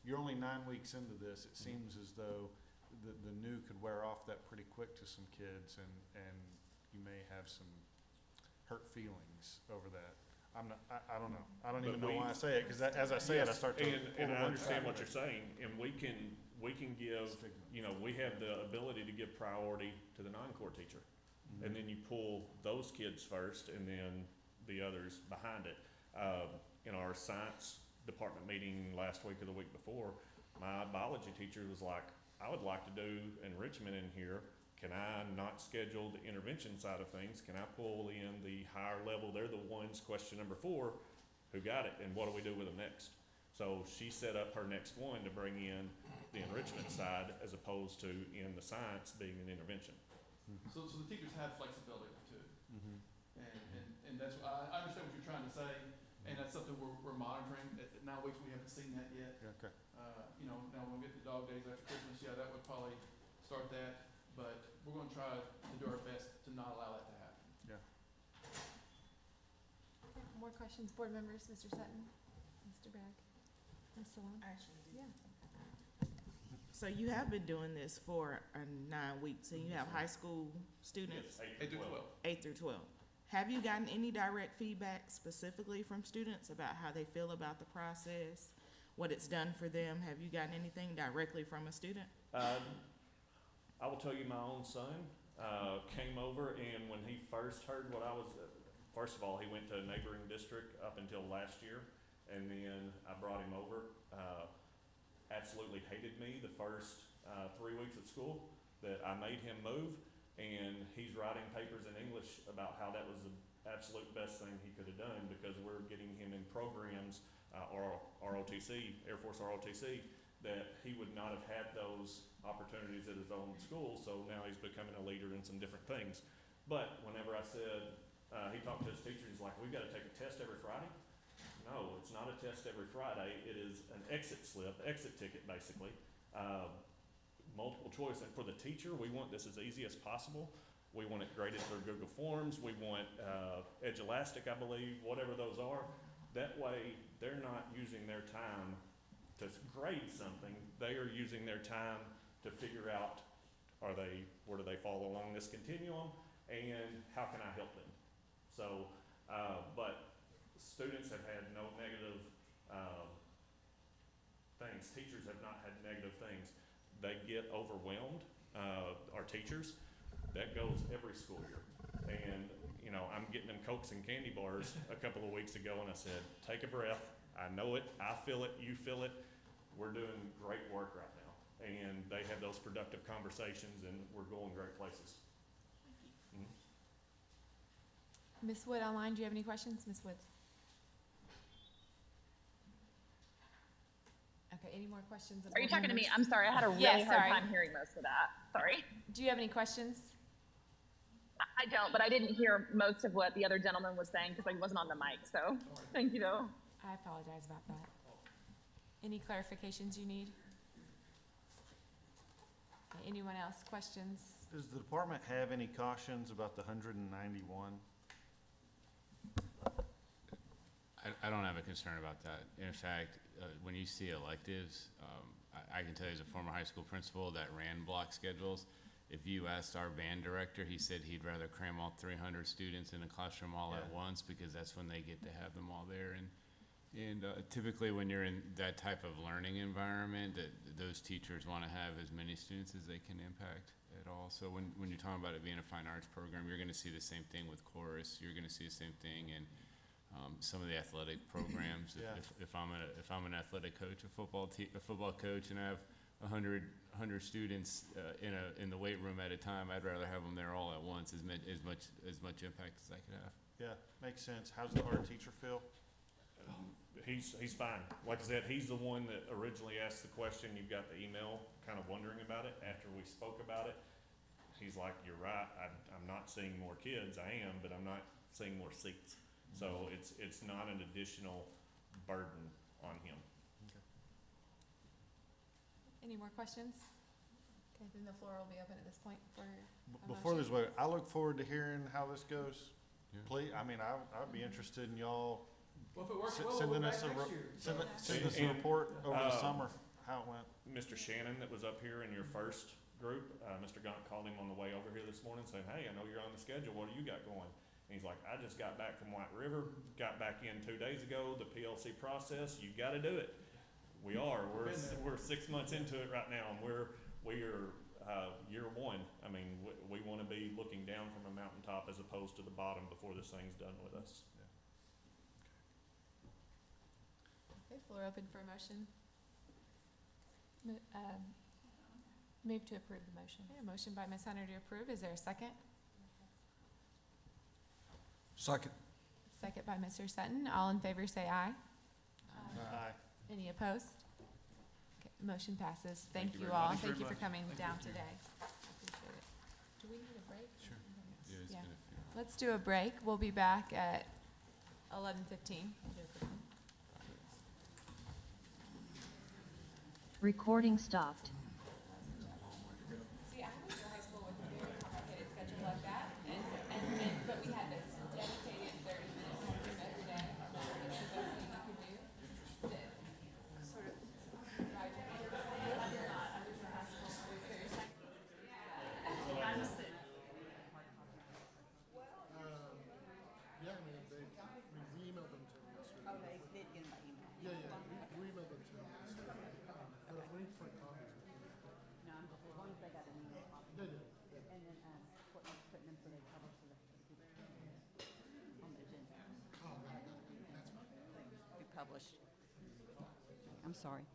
you're only 9 weeks into this. It seems as though the new could wear off that pretty quick to some kids, and you may have some hurt feelings over that. I don't know. I don't even know why I say it, because as I say it, I start to. And I understand what you're saying, and we can give, we have the ability to give priority to the non-core teacher. And then you pull those kids first, and then the others behind it. In our science department meeting last week or the week before, my biology teacher was like, I would like to do enrichment in here. Can I not schedule the intervention side of things? Can I pull in the higher level? They're the ones, question number 4, who got it, and what do we do with them next? So she set up her next one to bring in the enrichment side as opposed to in the science being an intervention. So the teachers have flexibility to it. Mhm. And that's, I understand what you're trying to say, and that's something we're monitoring. At 9 weeks, we haven't seen that yet. Yeah, okay. You know, now we'll get the dog days after Christmas, yeah, that would probably start that, but we're gonna try to do our best to not allow that to happen. Yeah. More questions, board members, Mr. Sutton, Mr. Bragg, Ms. Salon? Yeah. So you have been doing this for 9 weeks, and you have high school students? Yes, 8 through 12. 8 through 12. Have you gotten any direct feedback specifically from students about how they feel about the process, what it's done for them? Have you gotten anything directly from a student? I will tell you, my own son came over, and when he first heard what I was, first of all, he went to a neighboring district up until last year, and then I brought him over. Absolutely hated me the first 3 weeks at school, that I made him move, and he's writing papers in English about how that was the absolute best thing he could have done, because we're getting him in programs, ROTC, Air Force ROTC, that he would not have had those opportunities at his own school, so now he's becoming a leader in some different things. But whenever I said, he talked to his teacher, he's like, we've got to take a test every Friday? No, it's not a test every Friday. It is an exit slip, exit ticket, basically. Multiple choice. And for the teacher, we want this as easy as possible. We want it graded through Google Forms. We want Edulastic, I believe, whatever those are. That way, they're not using their time to grade something. They are using their time to figure out, where do they fall along this continuum, and how can I help them? So, but students have had no negative things. Teachers have not had negative things. They get overwhelmed, our teachers. That goes every school year. And, you know, I'm getting them Cokes and candy bars a couple of weeks ago, and I said, take a breath. I know it. I feel it. You feel it. We're doing great work right now. And they have those productive conversations, and we're going great places. Ms. Wood online, do you have any questions? Ms. Woods? Okay, any more questions? Are you talking to me? I'm sorry, I had a really hard time hearing most of that. Sorry. Do you have any questions? I don't, but I didn't hear most of what the other gentleman was saying because I wasn't on the mic, so thank you though. I apologize about that. Any clarifications you need? Okay, anyone else? Questions? Does the department have any cautions about the 191? I don't have a concern about that. In fact, when you see electives, I can tell you as a former high school principal that ran block schedules, if you asked our band director, he said he'd rather cram all 300 students in a classroom all at once, because that's when they get to have them all there. And typically when you're in that type of learning environment, those teachers want to have as many students as they can impact at all. So when you're talking about it being a fine arts program, you're going to see the same thing with chorus. You're going to see the same thing in some of the athletic programs. If I'm an athletic coach, a football coach, and I have 100 students in the weight room at a time, I'd rather have them there all at once, as much impact as I could have. Yeah, makes sense. How's the art teacher feel? He's fine. Like I said, he's the one that originally asked the question. You got the email kind of wondering about it. After we spoke about it, he's like, you're right, I'm not seeing more kids. I am, but I'm not seeing more seats. So it's not an additional burden on him. Okay. Any more questions? Okay, then the floor will be open at this point for a Before motion. this, I look forward to hearing how this goes. Please, I mean, I'd be interested in y'all Well, if it works well, we'll sending go us back a next year. send And- us a report over the and, summer, how it went. Mr. Shannon that was up here in your first group, Mr. Gaunt called him on the way over here this morning saying, hey, I know you're on the schedule. What do you got going? And he's like, I just got back from White River, got back in 2 days ago, the PLC process, you gotta do it. We are, we're 6 months into it right now, and we are year one. I mean, we wanna be looking down from a mountaintop as opposed to the bottom before this thing's done with us. Okay, floor open for a motion. Move to approve the motion. Okay, a motion by Ms. Hunter to approve. Is there a second? Second. Second by Mr. Sutton. All in favor say aye. Aye. Any opposed? Okay, motion passes. Thank you very all. much. Thank you for Thank you coming very much. down today. I appreciate it. Do we need a break? Sure. It's Yeah. been a few. Let's do a break. We'll be back at 11:15. Recording stopped. See, I went to high school with a very complicated schedule like that, but we had this dedicated 30 minutes homeroom every day. And that was the best thing you could do. To sort of ride your feet. I did not. I went to high school. It was very I'm sick. Yeah, I mean, we emailed them to them yesterday. Oh, they did get my email. Yeah, we emailed them to them yesterday. But we need to print copies. No, I'm just, as long as they got an email copy. Yeah. And then, putting them so they publish so that people on the agenda. Oh, right, that's fine. Be published. I'm sorry.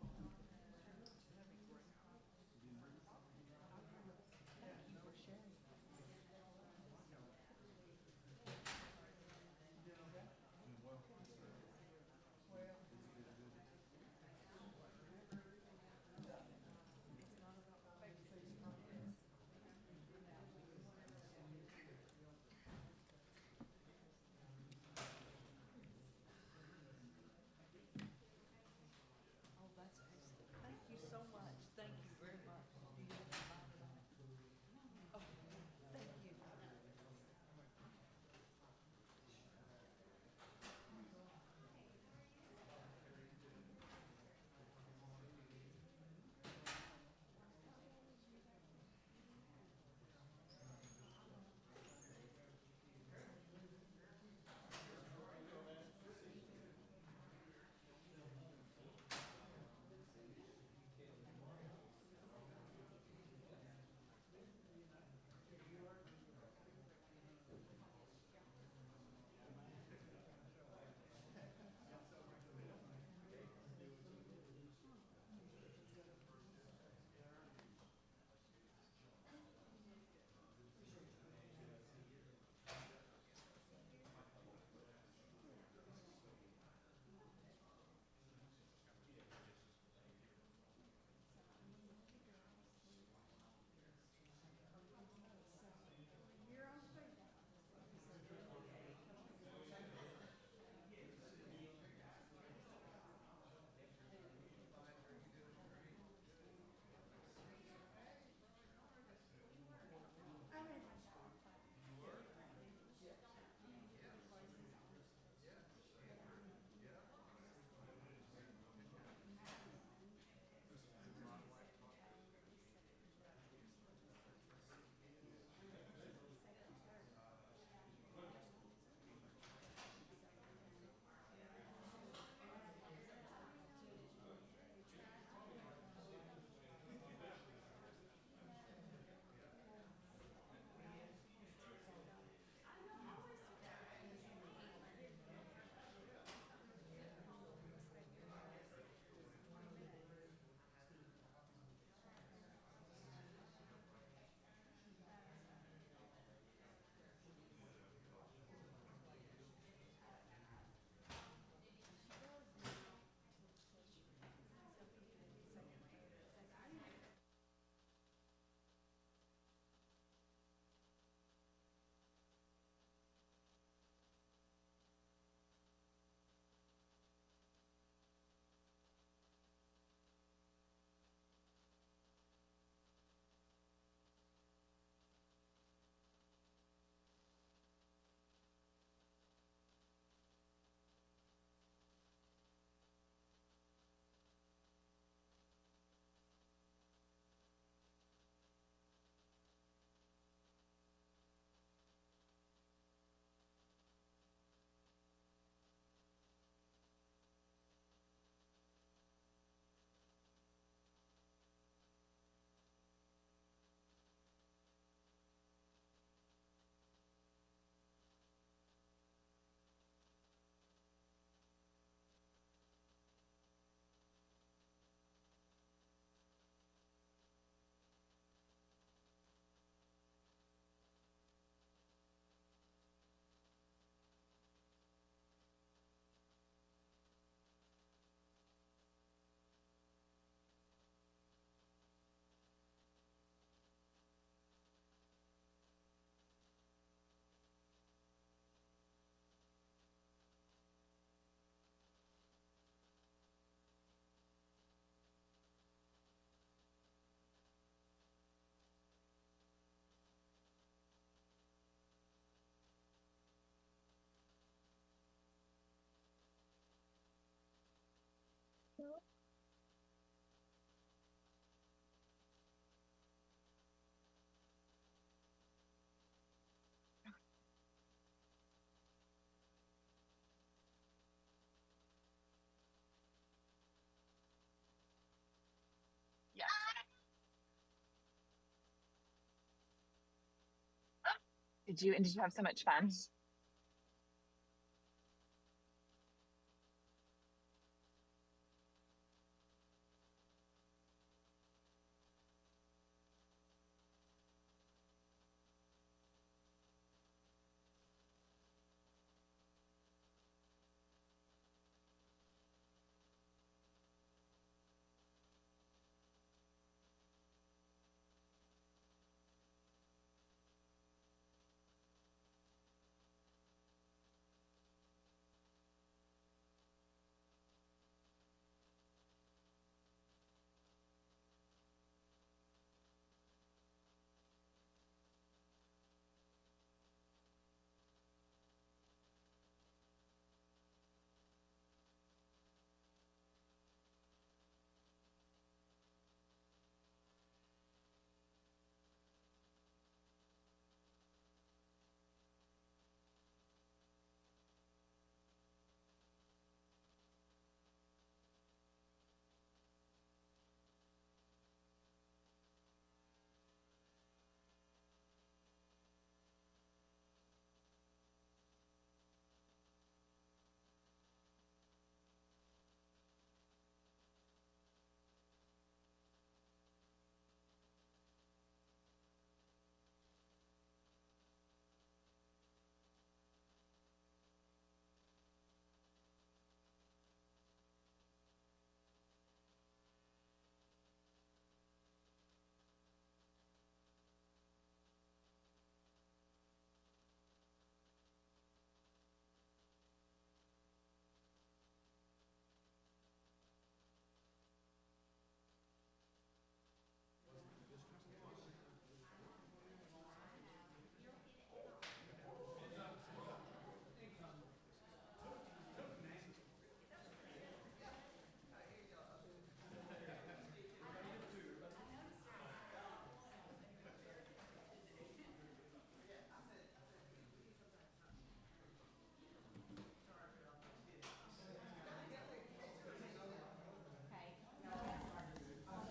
Did you have so much fun?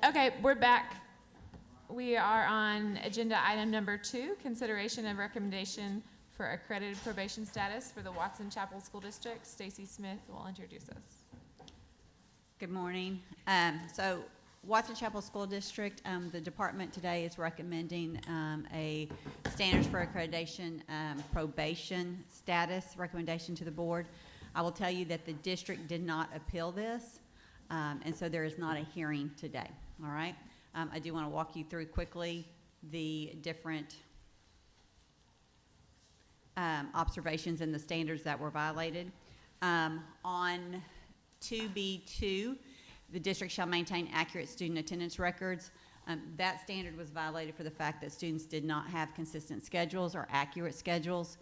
Okay, we're back. We are on agenda item number 2, consideration of recommendation for accredited probation status for the Watson Chapel School District. Stacy Smith will introduce us. Good morning. So Watson Chapel School District, the department today is recommending a standards for accreditation probation status recommendation to the board. I will tell you that the district did not appeal this, and so there is not a hearing today, all right? I do want to walk you through quickly the different observations and the standards that were violated. On 2B2, the district shall maintain accurate student attendance records. That standard was violated for the fact that students did not have consistent schedules or accurate schedules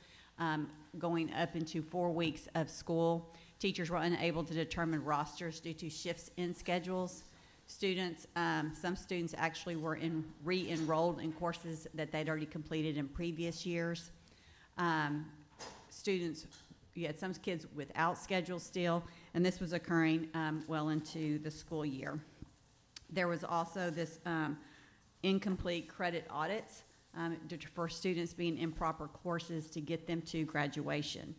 going up into 4 weeks of school. Teachers were unable to determine rosters due to shifts in schedules. Students, some students actually were re-enrolled in courses that they'd already completed in previous years. Students, you had some kids without schedules still, and this was occurring well into the school year. There was also this incomplete credit audits for students being in improper courses to get them to graduation.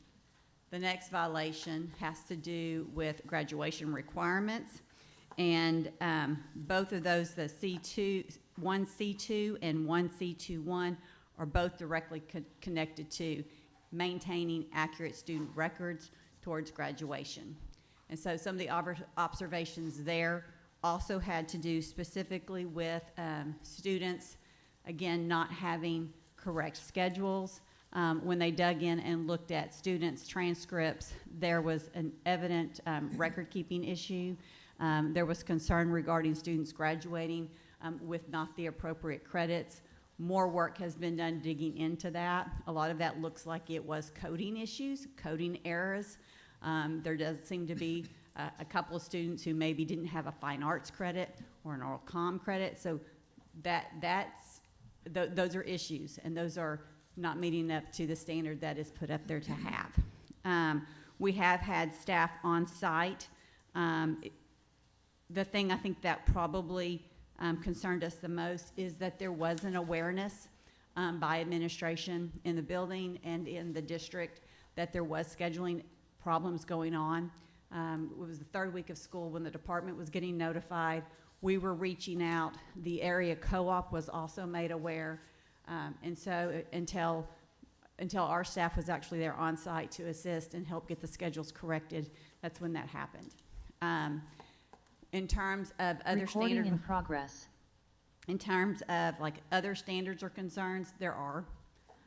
The next violation has to do with graduation requirements, and both of those, the C2, 1C2 and 1C21, are both directly connected to maintaining accurate student records towards graduation. And so some of the observations there also had to do specifically with students, again, not having correct schedules. When they dug in and looked at students' transcripts, there was an evident record-keeping issue. There was concern regarding students graduating with not the appropriate credits. More work has been done digging into that. A lot of that looks like it was coding issues, coding errors. There does seem to be a couple of students who maybe didn't have a fine arts credit or an oral comm credit. So those are issues, and those are not meeting up to the standard that is put up there to have. We have had staff on site. The thing I think that probably concerned us the most is that there was an awareness by administration in the building and in the district that there was scheduling problems going on. It was the third week of school when the department was getting notified. We were reaching out. The area co-op was also made aware. And so until our staff was actually there on site to assist and help get the schedules corrected, that's when that happened. In terms of other Recording standards, in progress. in terms of like other standards or concerns, there are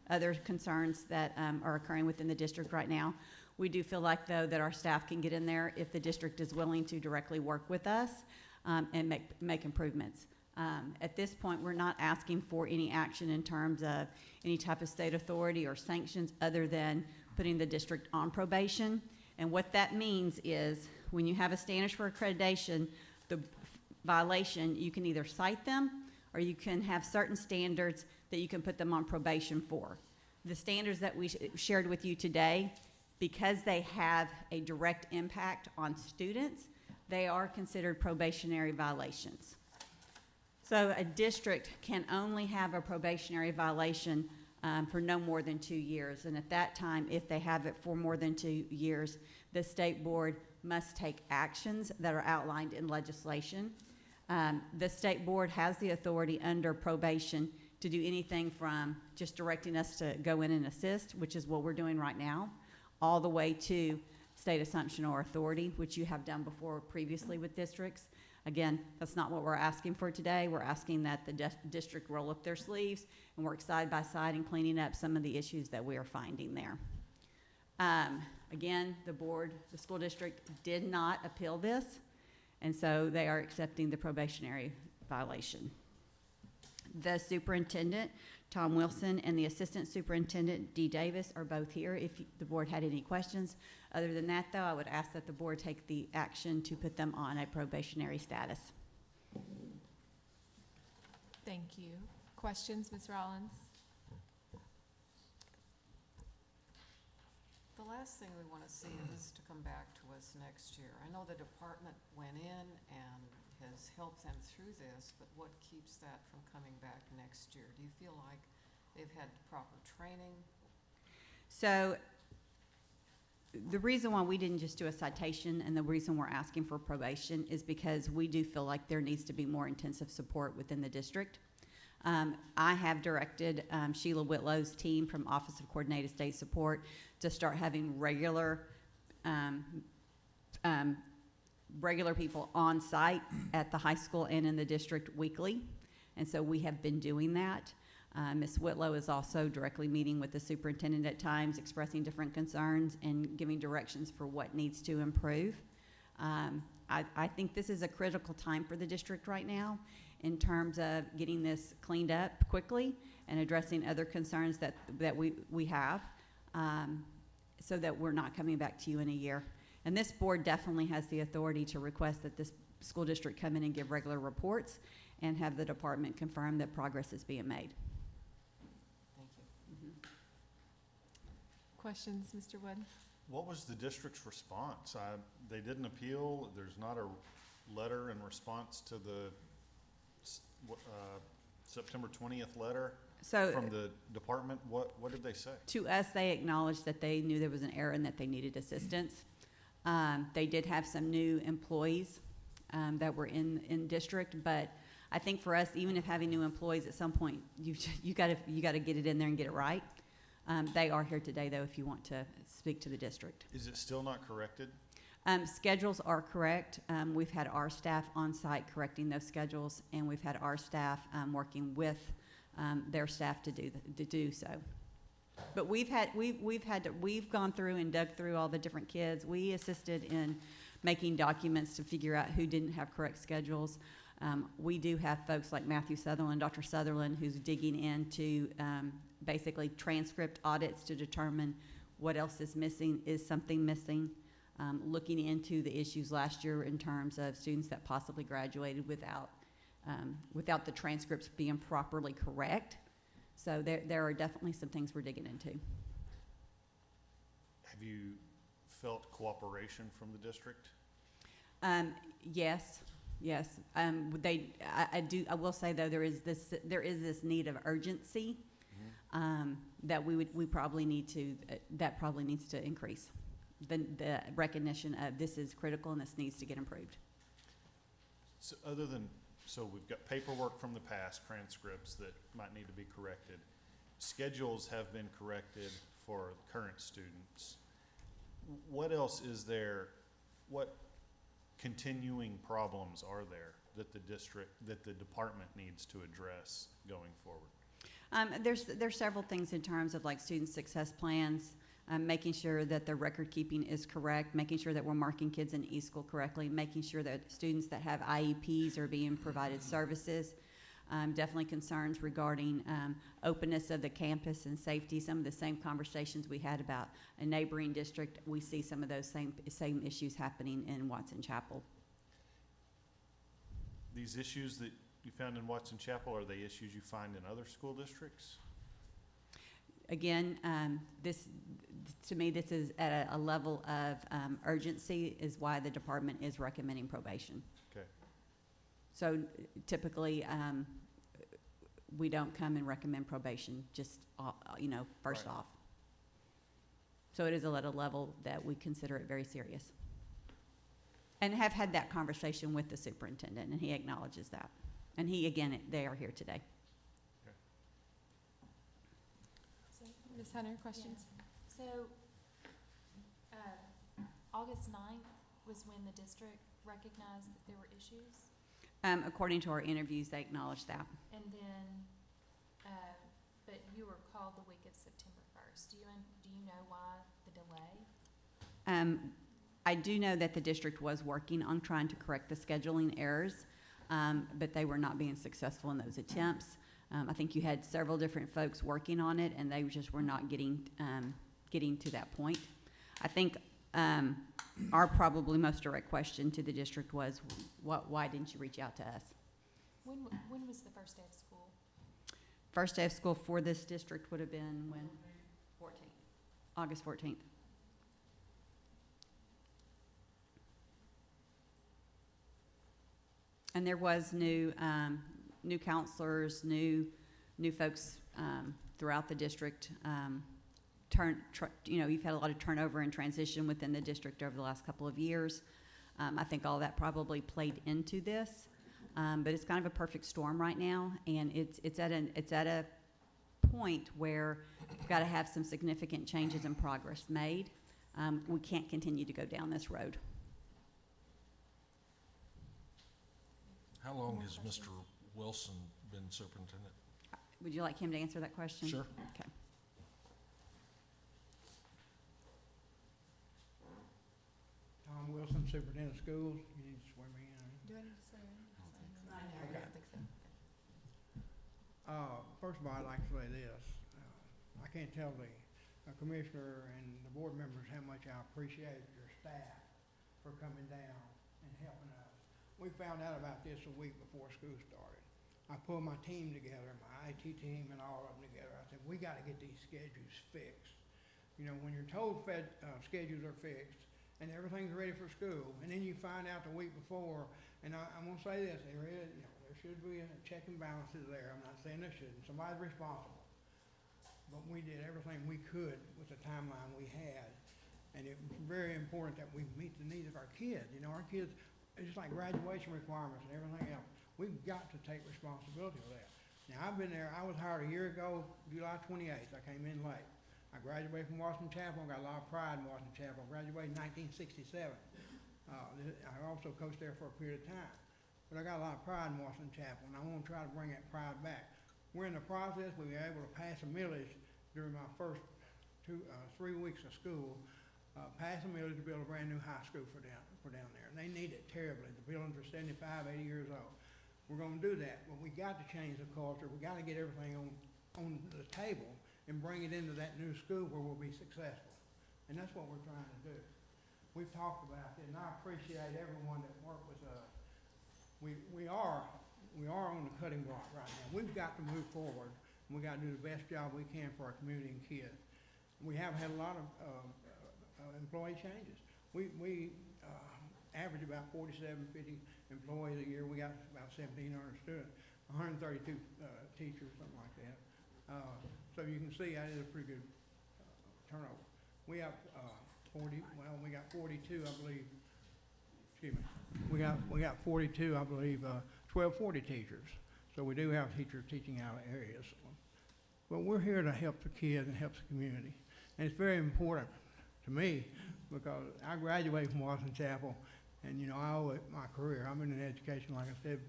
other concerns that are occurring within the district right now. We do feel like, though, that our staff can get in there if the district is willing to directly work with us and make improvements. At this point, we're not asking for any action in terms of any type of state authority or sanctions other than putting the district on probation. And what that means is when you have a standards for accreditation, the violation, you can either cite them or you can have certain standards that you can put them on probation for. The standards that we shared with you today, because they have a direct impact on students, they are considered probationary violations. So a district can only have a probationary violation for no more than 2 years. And at that time, if they have it for more than 2 years, the state board must take actions that are outlined in legislation. The state board has the authority under probation to do anything from just directing us to go in and assist, which is what we're doing right now, all the way to state assumption or authority, which you have done before previously with districts. Again, that's not what we're asking for today. We're asking that the district roll up their sleeves and work side by side in cleaning up some of the issues that we are finding there. Again, the school district did not appeal this, and so they are accepting the probationary violation. The superintendent, Tom Wilson, and the assistant superintendent, Dee Davis, are both here if the board had any questions. Other than that, though, I would ask that the board take the action to put them on a probationary status. Thank you. Questions, Ms. Rollins? The last thing we want to see is to come back to us next year. I know the department went in and has helped them through this, but what keeps that from coming back next year? Do you feel like they've had proper training? So the reason why we didn't just do a citation and the reason we're asking for probation is because we do feel like there needs to be more intensive support within the district. I have directed Sheila Whitlow's team from Office of Coordinated State Support to start having regular people on site at the high school and in the district weekly. And so we have been doing that. Ms. Whitlow is also directly meeting with the superintendent at times, expressing different concerns and giving directions for what needs to improve. I think this is a critical time for the district right now in terms of getting this cleaned up quickly and addressing other concerns that we have so that we're not coming back to you in a year. And this board definitely has the authority to request that this school district come in and give regular reports and have the department confirm that progress is being made. Thank you. Questions, Mr. Wood? What was the district's response? They didn't appeal. There's not a letter in response to the September 20th letter from the department. What did they say? To us, they acknowledged that they knew there was an error and that they needed assistance. They did have some new employees that were in district, but I think for us, even if having new employees at some point, you got to get it in there and get it right. They are here today, though, if you want to speak to the district. Is it still not corrected? Schedules are correct. We've had our staff on site correcting those schedules, and we've had our staff working with their staff to do so. But we've gone through and dug through all the different kids. We assisted in making documents to figure out who didn't have correct schedules. We do have folks like Matthew Sutherland, Dr. Sutherland, who's digging into basically transcript audits to determine what else is missing, is something missing, looking into the issues last year in terms of students that possibly graduated without the transcripts being properly correct. So there are definitely some things we're digging into. Have you felt cooperation from the district? Yes. I will say though there is this need of urgency that we probably need to, that probably needs to increase. The recognition of this is critical and this needs to get improved. So so we've got paperwork from the past, transcripts that might need to be corrected. Schedules have been corrected for current students. What else is there? What continuing problems are there that the department needs to address going forward? There's several things in terms of like student success plans, making sure that the record keeping is correct, making sure that we're marking kids in e-school correctly, making sure that students that have IEPs are being provided services. Definitely concerns regarding openness of the campus and safety. Some of the same conversations we had about a neighboring district, we see some of those same issues happening in Watson Chapel. These issues that you found in Watson Chapel, are they issues you find in other school districts? Again, to me, this is at a level of urgency is why the department is recommending probation. Okay. So typically, we don't come and recommend probation, just, first Right. off. So it is at a level that we consider it very serious. And have had that conversation with the superintendent, and he acknowledges that. And they are here today. So, Ms. Hunter, questions? So, August 9th was when the district recognized that there were issues? According to our interviews, they acknowledge that. And then, but you were called the week of September 1st. Do you know why the delay? I do know that the district was working on trying to correct the scheduling errors, but they were not being successful in those attempts. I think you had several different folks working on it, and they just were not getting to that point. I think our probably most direct question to the district was, why didn't you reach out to us? When was the first day of school? First day of school for this district would have been when? 14th. August 14th. And there was new counselors, new folks throughout the district. You've had a lot of turnover and transition within the district over the last couple of years. I think all that probably played into this, but it's kind of a perfect storm right now, and it's at a point where we've got to have some significant changes and progress made. We can't continue to go down this road. How long has Mr. Wilson been superintendent? Would you like him to answer that question? Sure. Okay. Tom Wilson, Superintendent of Schools. You need to swear me in. Do I need to swear in? Okay. I don't think so. First of all, I'd like to say this. I can't tell the commissioner and the board members how much I appreciate your staff for coming down and helping us. We found out about this a week before school started. I pulled my team together, my IT team and all of them together. I said, we got to get these schedules fixed. You know, when you're told schedules are fixed and everything's ready for school, and then you find out the week before, and I'm going to say this, there should be a check and balances there. I'm not saying there shouldn't. Somebody's responsible. But we did everything we could with the timeline we had. And it was very important that we meet the needs of our kids. You know, our kids, it's just like graduation requirements and everything else. We've got to take responsibility for that. Now, I've been there. I was hired a year ago, July 28th. I came in late. I graduated from Washington Chapel. I got a lot of pride in Washington Chapel. I graduated in 1967. I also coached there for a period of time. But I got a lot of pride in Washington Chapel, and I want to try to bring that pride back. We're in the process. We were able to pass a millage during my first 3 weeks of school. Pass a millage to build a brand new high school for down there. And they need it terribly. The buildings are 75, 80 years old. We're going to do that, but we got to change the culture. We got to get everything on the table and bring it into that new school where we'll be successful. And that's what we're trying to do. We've talked about it, and I appreciate everyone that worked with us. We are on the cutting block right now. We've got to move forward, and we got to do the best job we can for our community and kids. We have had a lot of employee changes. We average about 47, 50 employees a year. We got about 1,700 students, 132 teachers, something like that. So you can see that is a pretty good turnover. We have we got 42, I believe, excuse me. We got 42, I believe, 1240 teachers. So we do have teachers teaching out of areas. But we're here to help the kids and help the community. And it's very important to me because I graduated from Washington Chapel, and you know, I owe it my career. I've been in education, like I said,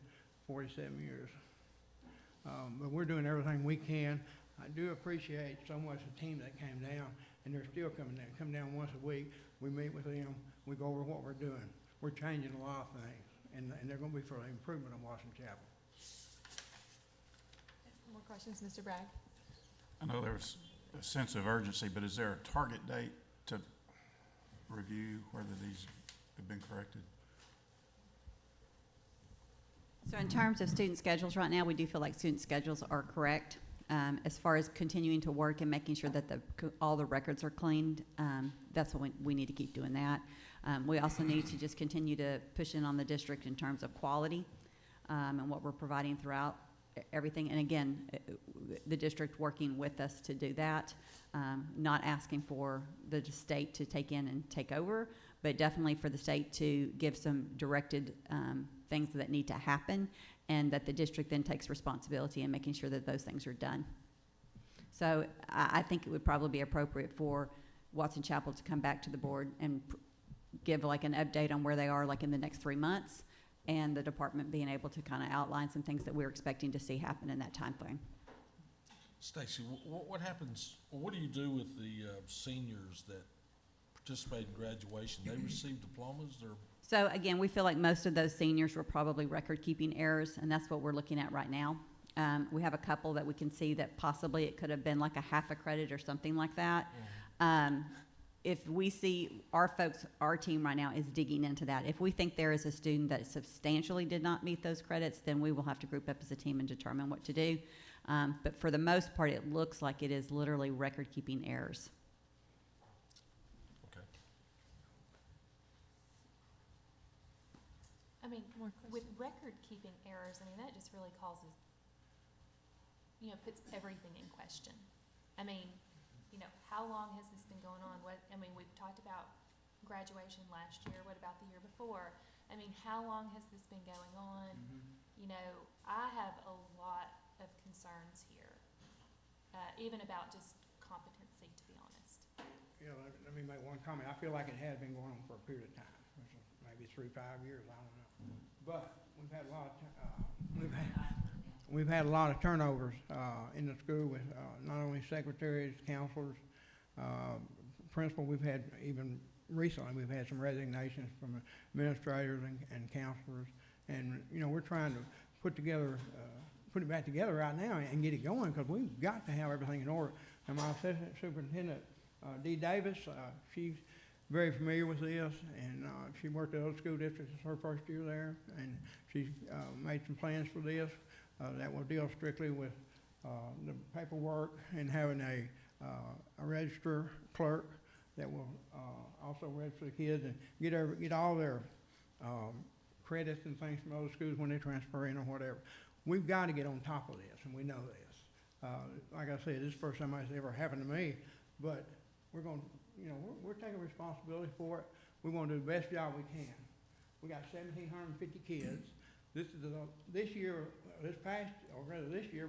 47 years. But we're doing everything we can. I do appreciate so much the team that came down, and they're still coming down. Come down once a week. We meet with them. We go over what we're doing. We're changing a lot of things, and they're going to be for the improvement of Washington Chapel. More questions, Mr. Bragg? I know there's a sense of urgency, but is there a target date to review whether these have been corrected? So in terms of student schedules right now, we do feel like student schedules are correct. As far as continuing to work and making sure that all the records are cleaned, that's what we need to keep doing that. We also need to just continue to push in on the district in terms of quality and what we're providing throughout everything. And again, the district working with us to do that, not asking for the state to take in and take over, but definitely for the state to give some directed things that need to happen, and that the district then takes responsibility in making sure that those things are done. So I think it would probably be appropriate for Watson Chapel to come back to the board and give like an update on where they are like in the next 3 months, and the department being able to kind of outline some things that we're expecting to see happen in that time frame. Stacy, what happens, or what do you do with the seniors that participate in graduation? They receive diplomas or? So again, we feel like most of those seniors were probably record-keeping errors, and that's what we're looking at right now. We have a couple that we can see that possibly it could have been like a half a credit or something like that. If we see our team right now is digging into that. If we think there is a student that substantially did not meet those credits, then we will have to group up as a team and determine what to do. But for the most part, it looks like it is literally record-keeping errors. Okay. I mean, with record-keeping errors, I mean, that just really causes, puts everything in question. I mean, how long has this been going on? We've talked about graduation last year. What about the year before? I mean, how long has this been going on? I have a lot of concerns here, even about just competency, to be honest. Let me make one comment. I feel like it has been going on for a period of time, maybe 3-5 years. I don't know. But we've had a lot of we've had a lot of turnovers in the school with not only secretaries, counselors, principal. We've had even recently we've had some resignations from administrators and counselors, and we're trying to put it back together right now and get it going, because we've got to have everything in order. And my assistant superintendent, Dee Davis, she's very familiar with this, and she worked at other school districts. It's her first year there, and she's made some plans for this that will deal strictly with the paperwork and having a register clerk that will also register the kids and get all their credits and things from other schools when they transfer in or whatever. We've got to get on top of this, and we know this. Like I said, this is the first time it's ever happened to me, but we're going to, we're taking responsibility for it. We're going to do the best job we can. We got 1,750 kids. This year, we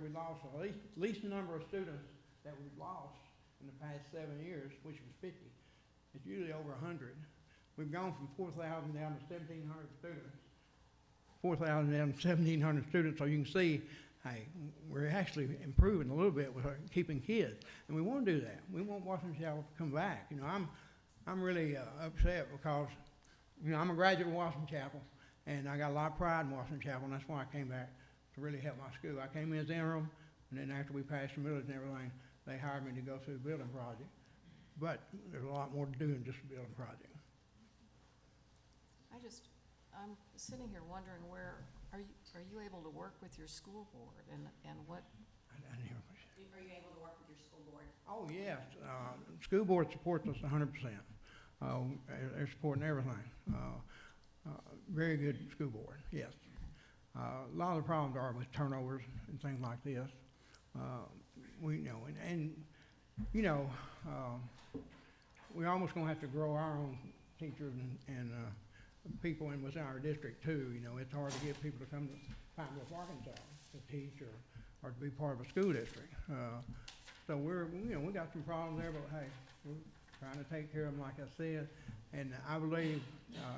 lost at least the number of students that we've lost in the past 7 years, which was 50. It's usually over 100. We've gone from 4,000 down to 1,700 students. 4,000 down to 1,700 students. So you can see, hey, we're actually improving a little bit with keeping kids, and we want to do that. We want Washington Chapel to come back. I'm really upset because I'm a graduate of Washington Chapel, and I got a lot of pride in Washington Chapel, and that's why I came back to really help my school. I came in as interim, and then after we passed the millage and everything, they hired me to go through the building project. But there's a lot more to do than just a building project. I'm sitting here wondering, are you able to work with your school board, and what? I didn't hear what you said. Are you able to work with your school board? Oh, yes. School board supports us 100%. They're supporting everything. Very good school board, yes. A lot of the problems are with turnovers and things like this. we know, we're almost gonna have to grow our own teachers and people within our district too. You know, it's hard to get people to come to Pineville, Arkansas to teach or to be part of a school district. So we got some problems there, but hey, we're trying to take care of them, like I said. And I believe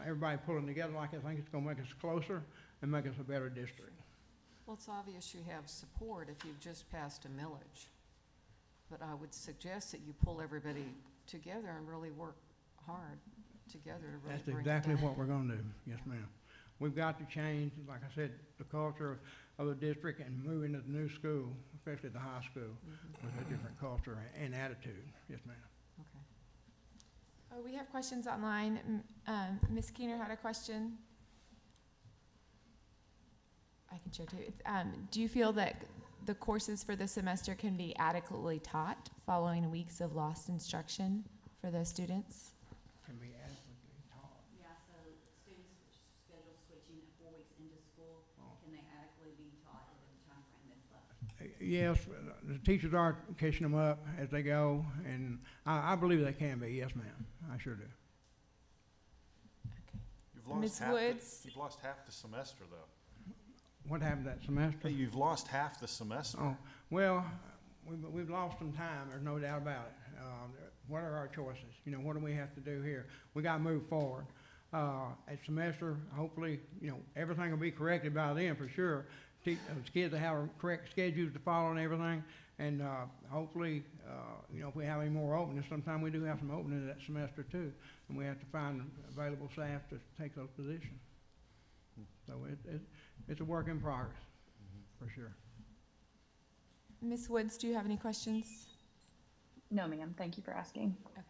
everybody pulling together like I think it's gonna make us closer and make us a better district. Well, it's obvious you have support if you've just passed a millage. But I would suggest that you pull everybody together and really work hard together to really That's bring it exactly down. what we're gonna do, yes, ma'am. We've got to change, like I said, the culture of the district and move into the new school, especially the high school, with a different culture and attitude, yes, ma'am. Oh, we have questions online. Ms. Keener had a question. I can share too. Do you feel that the courses for the semester can be adequately taught following weeks of lost instruction for those students? Can be adequately taught. Yeah, so students schedule switching 4 weeks into school, can they adequately be taught in the time frame that's left? Yes, the teachers are catching them up as they go, and I believe they can be, yes, ma'am. I sure do. Ms. Woods? You've lost half the semester, though. What happened that semester? You've lost half the semester. Oh, well, we've lost some time, there's no doubt about it. What are our choices? You know, what do we have to do here? We gotta move forward. A semester, hopefully, everything will be corrected by then for sure. Those kids will have correct schedules to follow and everything. And hopefully, if we have any more openings, sometime we do have some openings that semester too. And we have to find available staff to take those positions. So it's a work in progress, for sure. Ms. Woods, do you have any questions? No, ma'am. Thank you for asking. Okay.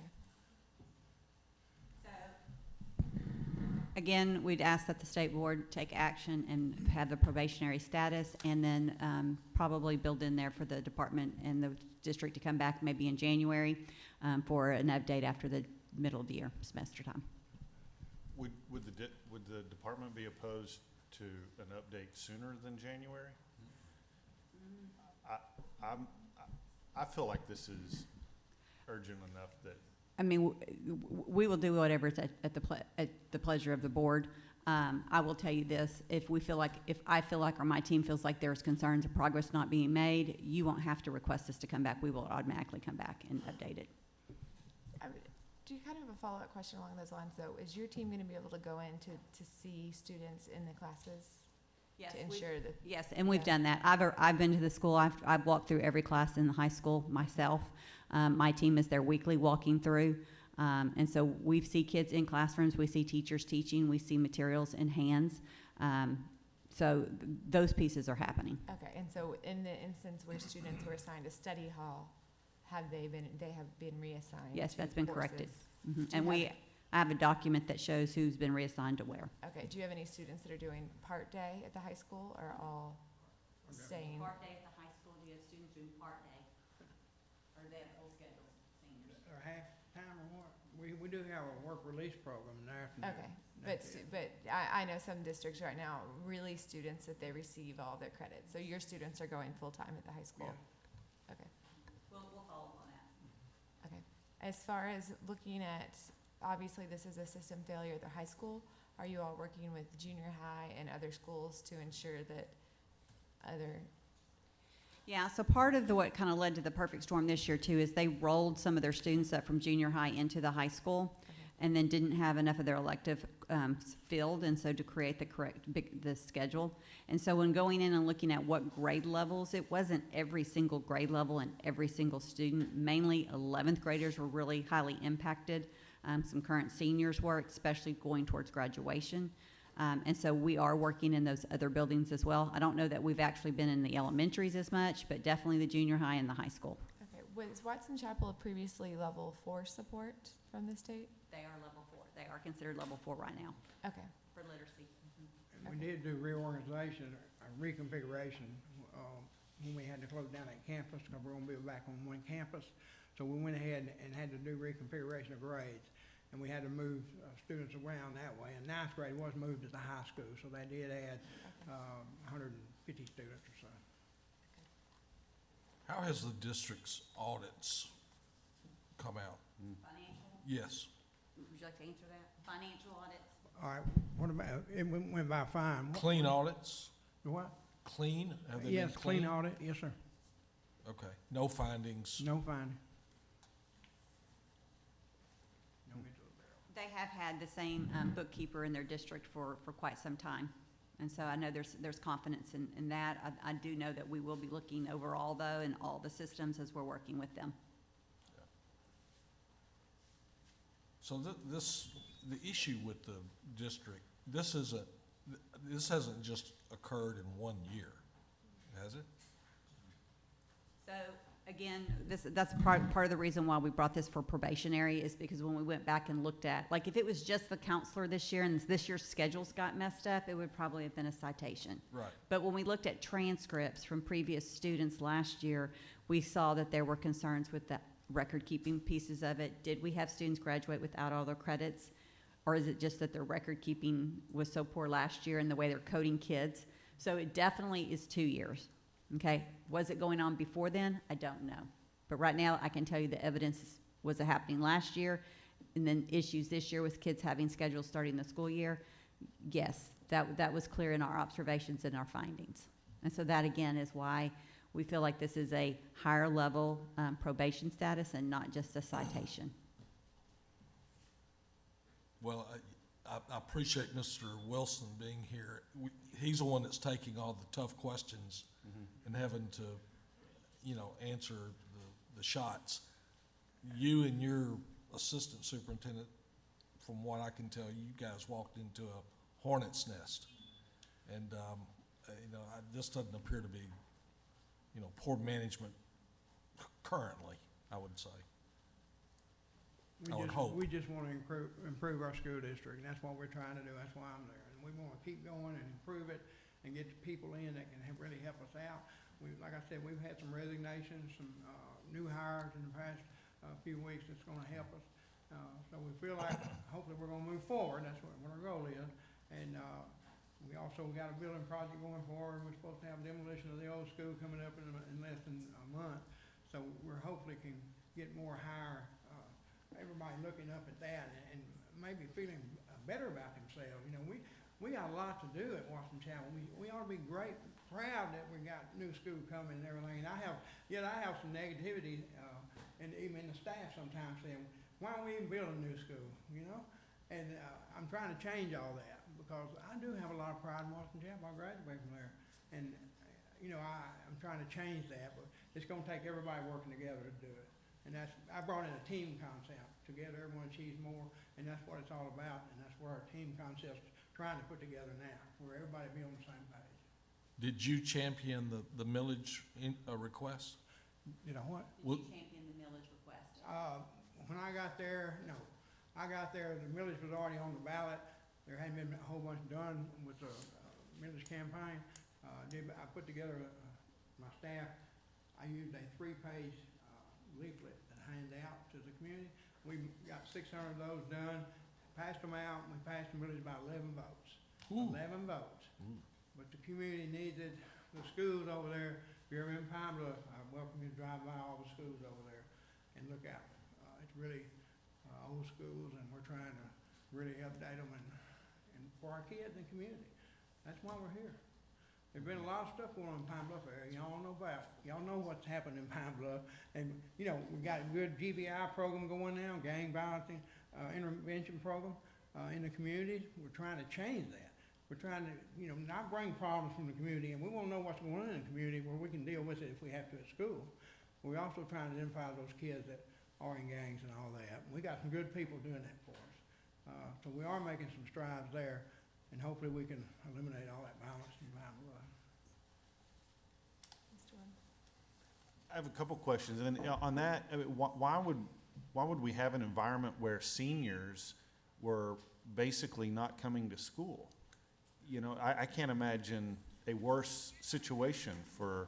Again, we'd ask that the state board take action and have the probationary status, and then probably build in there for the department and the district to come back maybe in January for an update after the middle of the year semester time. Would the department be opposed to an update sooner than January? I feel like this is urgent enough that. I mean, we will do whatever is at the pleasure of the board. I will tell you this, if I feel like or my team feels like there's concerns of progress not being made, you won't have to request us to come back. We will automatically come back and update it. Do you kind of have a follow-up question along those lines, though? Is your team going to be able to go in to see students in the classes? Yes, to ensure that? Yes, and we've done that. I've been to the school. I've walked through every class in the high school myself. My team is there weekly walking through. And so we see kids in classrooms. We see teachers teaching. We see materials in hands. So those pieces are happening. Okay, and so in the instance where students were assigned a study hall, they have been reassigned? Yes, to that's been courses? corrected. Do you And have- I have a document that shows who's been reassigned to where. Okay, do you have any students that are doing part day at the high school or all staying? Part day at the high school, do you have students doing part day? Or do they have full schedules, seniors? Or half-time or what? We do have a work release program in the afternoon. Okay, but I know some districts right now release students that they receive all their credits. So your students are going full-time at the high school? Okay. We'll follow up on that. Okay. As far as looking at, obviously this is a system failure at the high school, are you all working with junior high and other schools to ensure that other? Yeah, so part of what kind of led to the perfect storm this year too is they rolled some of their students up from junior high into the high school and then didn't have enough of their elective filled, and so to create the schedule. And so when going in and looking at what grade levels, it wasn't every single grade level and every single student. Mainly 11th graders were really highly impacted. Some current seniors were, especially going towards graduation. And so we are working in those other buildings as well. I don't know that we've actually been in the elementaries as much, but definitely the junior high and the high school. Okay, was Watson Chapel previously level 4 support from the state? They are level 4. They are considered level 4 right now. Okay. For literacy. And we did do reorganization, reconfiguration, when we had to close down that campus, because we're gonna be back on one campus. So we went ahead and had to do reconfiguration of grades, and we had to move students around that way. And ninth grade was moved to the high school, so they did add 150 students or so. How has the district's audits come out? Financial, Yes. would you like to answer that? Financial audits? All right, what about, it went by fine. Clean audits? What? Clean? Have they been Yes, clean audit, yes, sir. Okay, no findings? No finding. They have had the same bookkeeper in their district for quite some time. And so I know there's confidence in that. I do know that we will be looking overall though in all the systems as we're working with them. So the issue with the district, this hasn't just occurred in 1 year, has it? So again, that's part of the reason why we brought this for probationary is because when we went back and looked at, like if it was just the counselor this year and this year's schedules got messed up, it would probably have been a citation. Right. But when we looked at transcripts from previous students last year, we saw that there were concerns with the record-keeping pieces of it. Did we have students graduate without all their credits? Or is it just that their record-keeping was so poor last year and the way they're coding kids? So it definitely is 2 years, okay? Was it going on before then? I don't know. But right now, I can tell you the evidence was happening last year, and then issues this year with kids having schedules starting the school year. Yes, that was clear in our observations and our findings. And so that, again, is why we feel like this is a higher level probation status and not just a citation. Well, I appreciate Mr. Wilson being here. He's the one that's taking all the tough questions and having to, answer the shots. You and your assistant superintendent, from what I can tell, you guys walked into a hornet's nest. And, this doesn't appear to be, poor management currently, I would say. We just want to improve our school district, and that's what we're trying to do. That's why I'm there. And we want to keep going and improve it and get the people in that can really help us out. Like I said, we've had some resignations, some new hires in the past few weeks that's going to help us. So we feel like hopefully we're going to move forward. That's what our goal is. And we also got a building project going forward. We're supposed to have demolition of the old school coming up in less than a month. So we're hopefully can get more higher, everybody looking up at that and maybe feeling better about themselves. We got a lot to do at Washington Chapel. We ought to be proud that we got new school coming and everything. And I have some negativity, and even the staff sometimes saying, why don't we even build a new school, And I'm trying to change all that because I do have a lot of pride in Washington Chapel. I graduated from there. And, I'm trying to change that, but it's going to take everybody working together to do it. And I brought in a team concept. Together, everyone achieves more, and that's what it's all about. And that's where our team concept's trying to put together now, where everybody be on the same page. Did you champion the millage request? Did I what? Did you champion the millage request? When I got there, no. I got there, the millage was already on the ballot. There hadn't been a whole bunch done with the millage campaign. I put together my staff. I used a 3-page leaflet and handed out to the community. We got 600 of those done, passed them out, and we passed the millage by 11 votes. Ooh. 11 votes. Ooh. But the community needed the schools over there. If you're ever in Pine Bluff, I welcome you to drive by all the schools over there and look at them. It's really old schools, and we're trying to really update them and for our kids and community. That's why we're here. There's been a lot of stuff going on in Pine Bluff area. Y'all know about it. Y'all know what's happened in Pine Bluff. And, we got a good GBI program going now, gang violence intervention program in the community. We're trying to change that. We're trying to, not bring problems from the community, and we want to know what's going on in the community where we can deal with it if we have to at school. We're also trying to identify those kids that are in gangs and all that. We got some good people doing that for us. So we are making some strides there, and hopefully we can eliminate all that violence in Pine Bluff. I have a couple questions, and on that, why would we have an environment where seniors were basically not coming to school? I can't imagine a worse situation for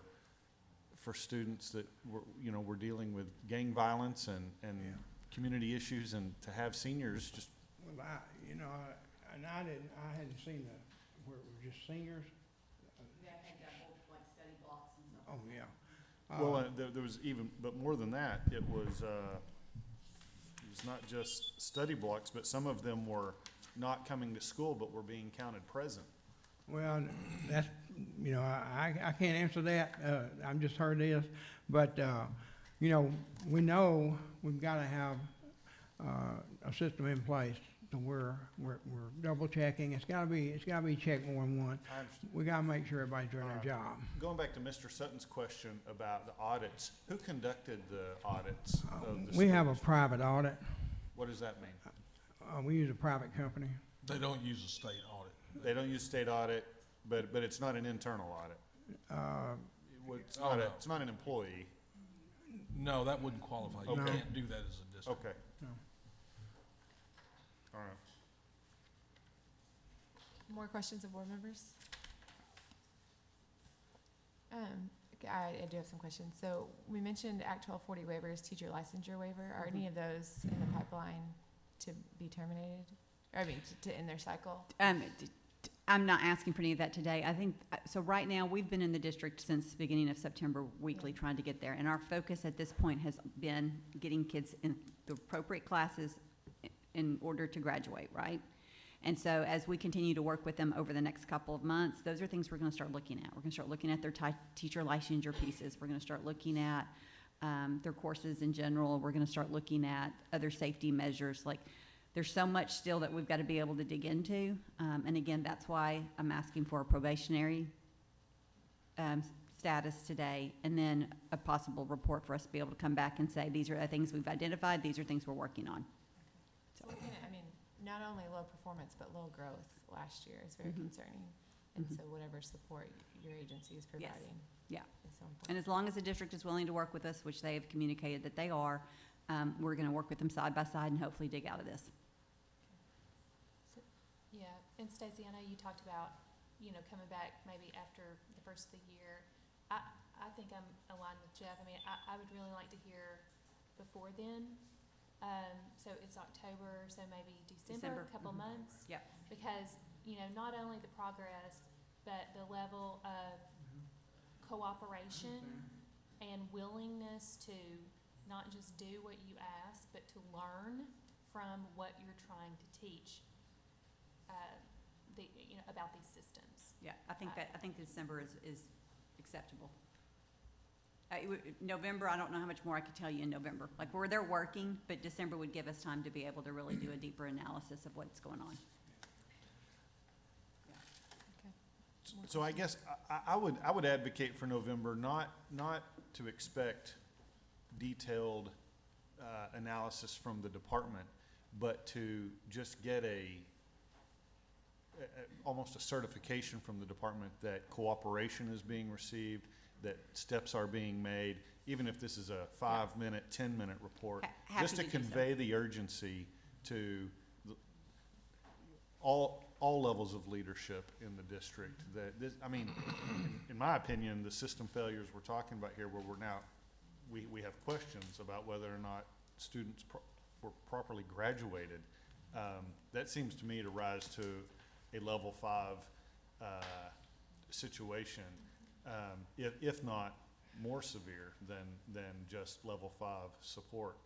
students that were dealing with gang violence and community issues, and to have seniors just. Well, I hadn't seen where it was just seniors. They had multiple study blocks and stuff. Oh, yeah. Well, there was even, but more than that, it was not just study blocks, but some of them were not coming to school, but were being counted present. Well, that's, you know, I can't answer that. I've just heard this. But, you know we've got to have a system in place to where we're double checking. It's got to be checked more than once. I understand. We got to make sure everybody's doing their job. Going back to Mr. Sutton's question about the audits, who conducted the audits of the We have a schools? private audit. What does that mean? We use a private company. They don't use a state audit. They don't use state audit, but it's not an internal audit. It's not an employee. No, that wouldn't qualify. You Okay. can't do that as a district. Okay. No. All right. More questions of board members? I do have some questions. So we mentioned Act 1240 waivers, teacher licensure waiver. Are any of those in the pipeline to be terminated? Or, I mean, to end their cycle? I'm not asking for any of that today. I think, so right now, we've been in the district since the beginning of September weekly trying to get there. And our focus at this point has been getting kids in the appropriate classes in order to graduate, right? And so as we continue to work with them over the next couple of months, those are things we're going to start looking at. We're going to start looking at their teacher licensure pieces. We're going to start looking at their courses in general. We're going to start looking at other safety measures. Like, there's so much still that we've got to be able to dig into. And again, that's why I'm asking for a probationary status today, and then a possible report for us to be able to come back and say, these are the things we've identified, these are things we're working on. So looking at, I mean, not only low performance, but low growth last year is very concerning. And so whatever support your agency is providing. Yeah. Is so important. And as long as the district is willing to work with us, which they have communicated that they are, we're going to work with them side by side and hopefully dig out of this. Yeah, and Stacy, I know you talked about, coming back maybe after the first of the year. I think I'm aligned with Jeff. I mean, I would really like to hear before then. So it's October, so maybe December, a couple months. Yep. Because, not only the progress, but the level of cooperation and willingness to not just do what you ask, but to learn from what you're trying to teach. About these systems. Yeah, I think December is acceptable. November, I don't know how much more I could tell you in November. Like, where they're working, but December would give us time to be able to really do a deeper analysis of what's going on. So I guess I would advocate for November, not to expect detailed analysis from the department, but to just get almost a certification from the department that cooperation is being received, that steps are being made, even if this is a 5-minute, 10-minute report, just to convey the urgency to all levels of leadership in the district. That this, I mean, in my opinion, the system failures we're talking about here, where we have questions about whether or not students were properly graduated. That seems to me to rise to a level 5 situation, if not more severe than just level 5 support.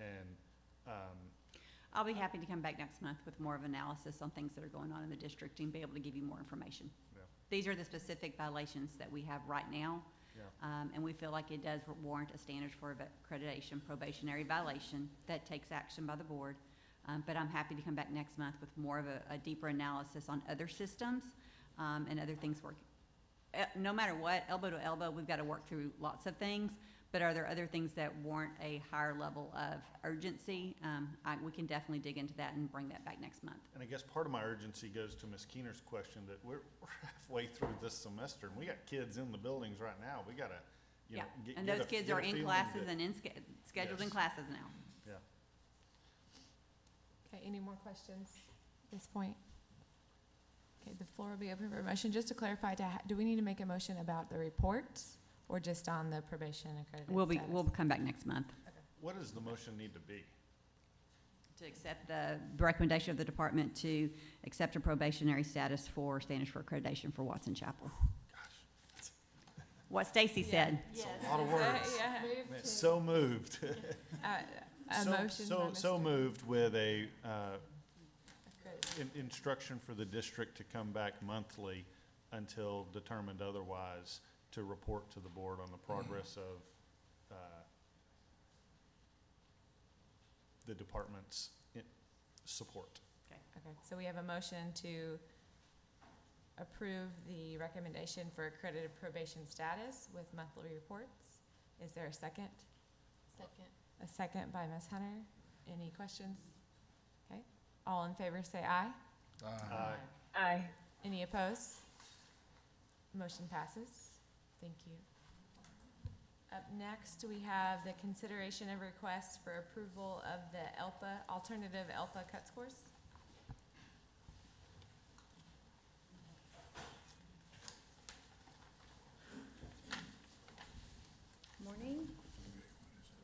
And I'll be happy to come back next month with more of analysis on things that are going on in the district and be able to give you more information. Yeah. These are the specific violations that we have right now. Yeah. And we feel like it does warrant a standards for accreditation probationary violation that takes action by the board. But I'm happy to come back next month with more of a deeper analysis on other systems and other things working. No matter what, elbow to elbow, we've got to work through lots of things. But are there other things that warrant a higher level of urgency? We can definitely dig into that and bring that back next month. I guess part of my urgency goes to Ms. Keener's question that we're halfway through this semester, and we got kids in the buildings right now. We got to, And those kids are in classes and scheduled in classes now. Yeah. Okay, any more questions at this point? Okay, the floor will be open for a motion. Just to clarify, do we need to make a motion about the reports or just on the probation accredited status? We'll come back next month. What does the motion need to be? To accept the recommendation of the department to accept a probationary status for standards for accreditation for Watson Chapel. what Stacy Yeah. said. Yes. A lot of words. Yeah. Move Man, to- so moved. A motion by So Mr. moved with a, Accredited. instruction for the district to come back monthly until determined otherwise to report to the board on the progress of, the department's support. Okay, so we have a motion to approve the recommendation for accredited probation status with monthly reports. Is there a second? Second. A second by Ms. Hunter. Any questions? Okay, all in favor say aye. Aye. Aye. Any opposed? Motion passes. Thank you. Up next, we have the consideration of request for approval of the ELPA, alternative ELPA cut scores. Morning.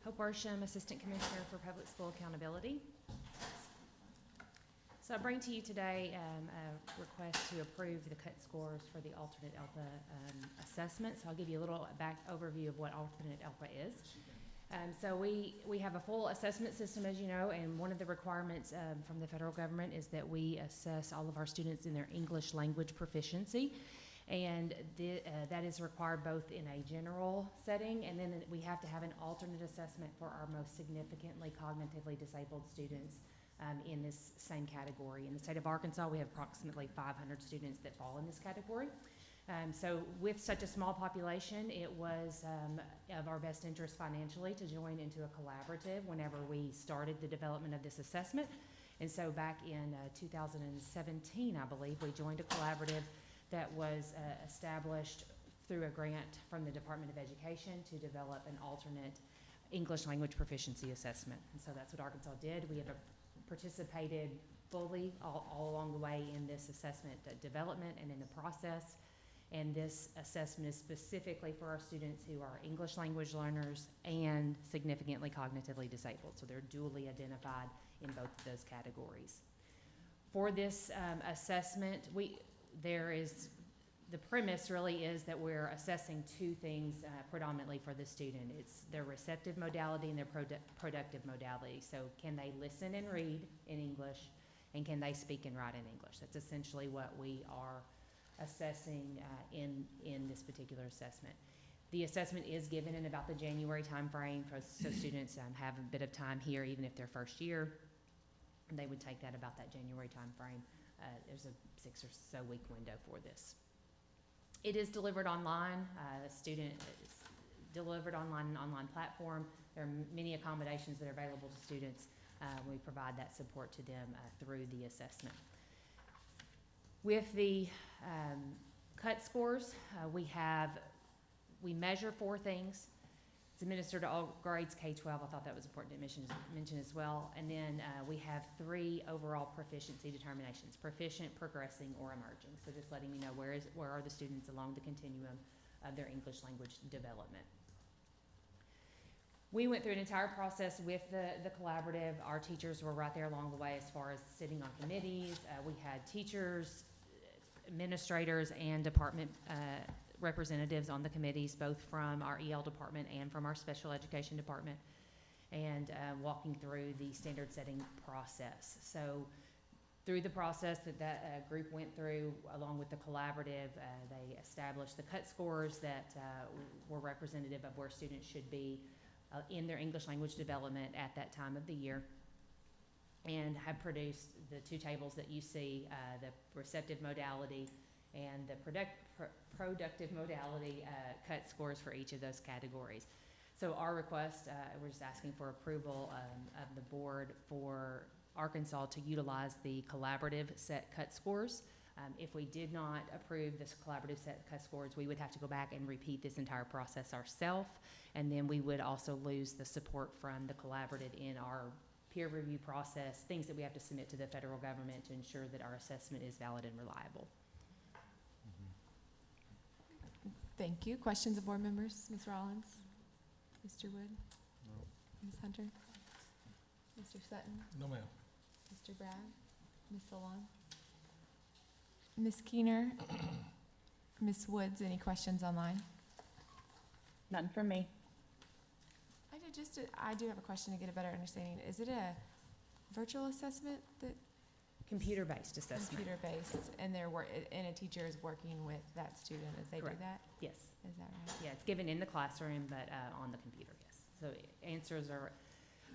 Hope Worsham, Assistant Commissioner for Public School Accountability. So I bring to you today a request to approve the cut scores for the alternate ELPA assessment. So I'll give you a little back overview of what alternate ELPA is. So we have a full assessment system, as you know, and one of the requirements from the federal government is that we assess all of our students in their English language proficiency. And that is required both in a general setting, and then we have to have an alternate assessment for our most significantly cognitively disabled students in this same category. In the state of Arkansas, we have approximately 500 students that fall in this category. So with such a small population, it was of our best interest financially to join into a collaborative whenever we started the development of this assessment. And so back in 2017, I believe, we joined a collaborative that was established through a grant from the Department of Education to develop an alternate English language proficiency assessment. And so that's what Arkansas did. We have participated fully all along the way in this assessment development and in the process. And this assessment is specifically for our students who are English language learners and significantly cognitively disabled. So they're duly identified in both of those categories. For this assessment, the premise really is that we're assessing two things predominantly for the student. It's their receptive modality and their productive modality. So can they listen and read in English, and can they speak and write in English? That's essentially what we are assessing in this particular assessment. The assessment is given in about the January timeframe, so students have a bit of time here, even if they're first year. And they would take that about that January timeframe. There's a 6 or so week window for this. It is delivered online. The student is delivered online, an online platform. There are many accommodations that are available to students. We provide that support to them through the assessment. With the cut scores, we measure 4 things. It's administered to all grades K-12. I thought that was important to mention as well. And then we have 3 overall proficiency determinations: proficient, progressing, or emerging. So just letting you know where are the students along the continuum of their English language development. We went through an entire process with the collaborative. Our teachers were right there along the way as far as sitting on committees. We had teachers, administrators, and department representatives on the committees, both from our EL department and from our special education department, and walking through the standard setting process. So through the process that group went through, along with the collaborative, they established the cut scores that were representative of where students should be in their English language development at that time of the year, and have produced the 2 tables that you see, the receptive modality and the productive modality cut scores for each of those categories. So our request, we're just asking for approval of the board for Arkansas to utilize the collaborative set cut scores. If we did not approve this collaborative set cut scores, we would have to go back and repeat this entire process ourselves, and then we would also lose the support from the collaborative in our peer review process, things that we have to submit to the federal government to ensure that our assessment is valid and reliable. Thank you. Questions of board members? Ms. Rollins? Mr. Wood? No. Ms. Hunter? Mr. Sutton? No, ma'am. Mr. Bragg? Ms. Salon? Ms. Keener? Ms. Woods, any questions online? None from me. I do have a question to get a better understanding. Is it a virtual assessment that Computer-based assessment. computer-based, and and a teacher is working with that student as they Correct. do that? Yes. Is that right? Yeah, it's given in the classroom, but on the computer, yes. So answers are,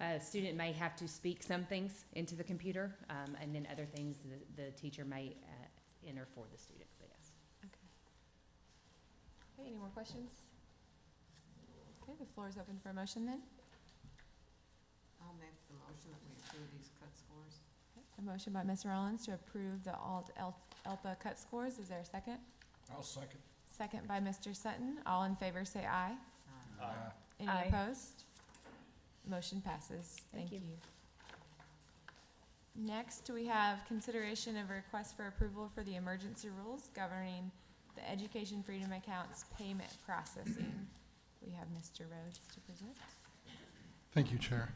a student may have to speak some things into the computer, and then other things the teacher may enter for the student, but yes. Okay, any more questions? Okay, the floor is open for a motion then. I'll make the motion that we approve these cut scores. A motion by Ms. Rollins to approve the ELPA cut scores. Is there a second? I'll second. Second by Mr. Sutton. All in favor say aye. Aye. Any Aye. opposed? Motion passes. Thank you. Next, we have consideration of a request for approval for the emergency rules governing the Education Freedom Accounts payment processing. We have Mr. Rhodes to present. Thank you, Chair.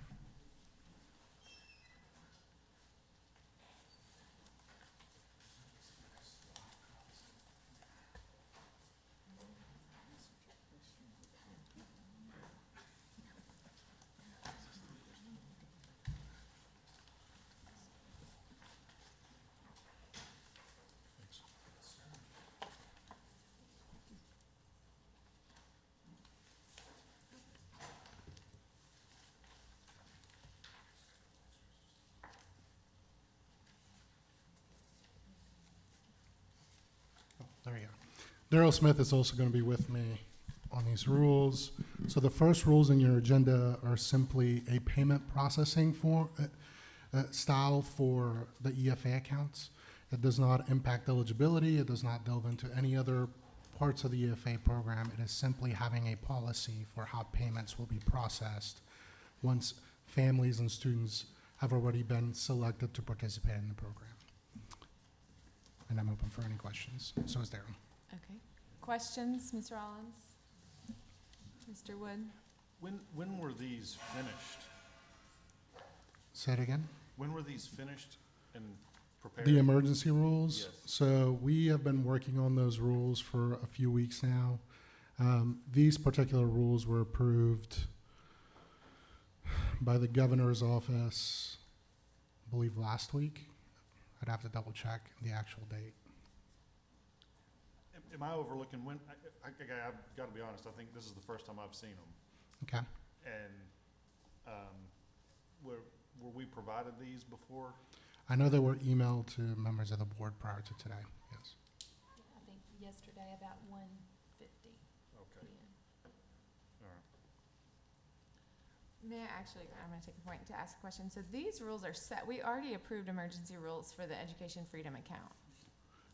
There you go. Daryl Smith is also going to be with me on these rules. So the first rules in your agenda are simply a payment processing style for the EFA accounts. It does not impact eligibility. It does not delve into any other parts of the EFA program. It is simply having a policy for how payments will be processed once families and students have already been selected to participate in the program. And I'm open for any questions. So is Daryl. Okay. Questions, Ms. Rollins? Mr. Wood? When were these finished? Say it again. When were these finished and prepared? The emergency rules. Yes. So we have been working on those rules for a few weeks now. These particular rules were approved by the governor's office, I believe last week. I'd have to double check the actual date. Am I overlooking when, I've got to be honest, I think this is the first time I've seen them. Okay. And were we provided these before? I know they were emailed to members of the board prior to today, yes. I think yesterday about 1:50 Okay, p.m. all right. May I actually, I'm going to take a point to ask a question. So these rules are set, we already approved emergency rules for the Education Freedom Account.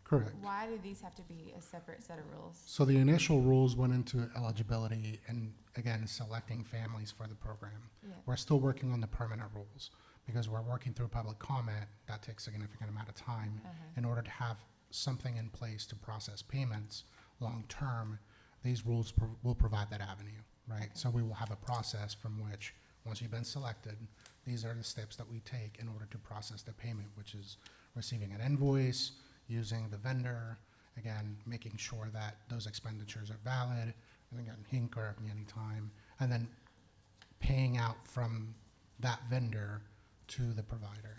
Correct. Why do these have to be a separate set of rules? So the initial rules went into eligibility and, again, selecting families for the program. Yeah. We're still working on the permanent rules because we're working through public comment. That takes a significant amount of time in order to have something in place to process payments long-term. These rules will provide that avenue, right? So we will have a process from which, once you've been selected, these are the steps that we take in order to process the payment, which is receiving an invoice, using the vendor, again, making sure that those expenditures are valid, and again, Hinker anytime, and then paying out from that vendor to the provider.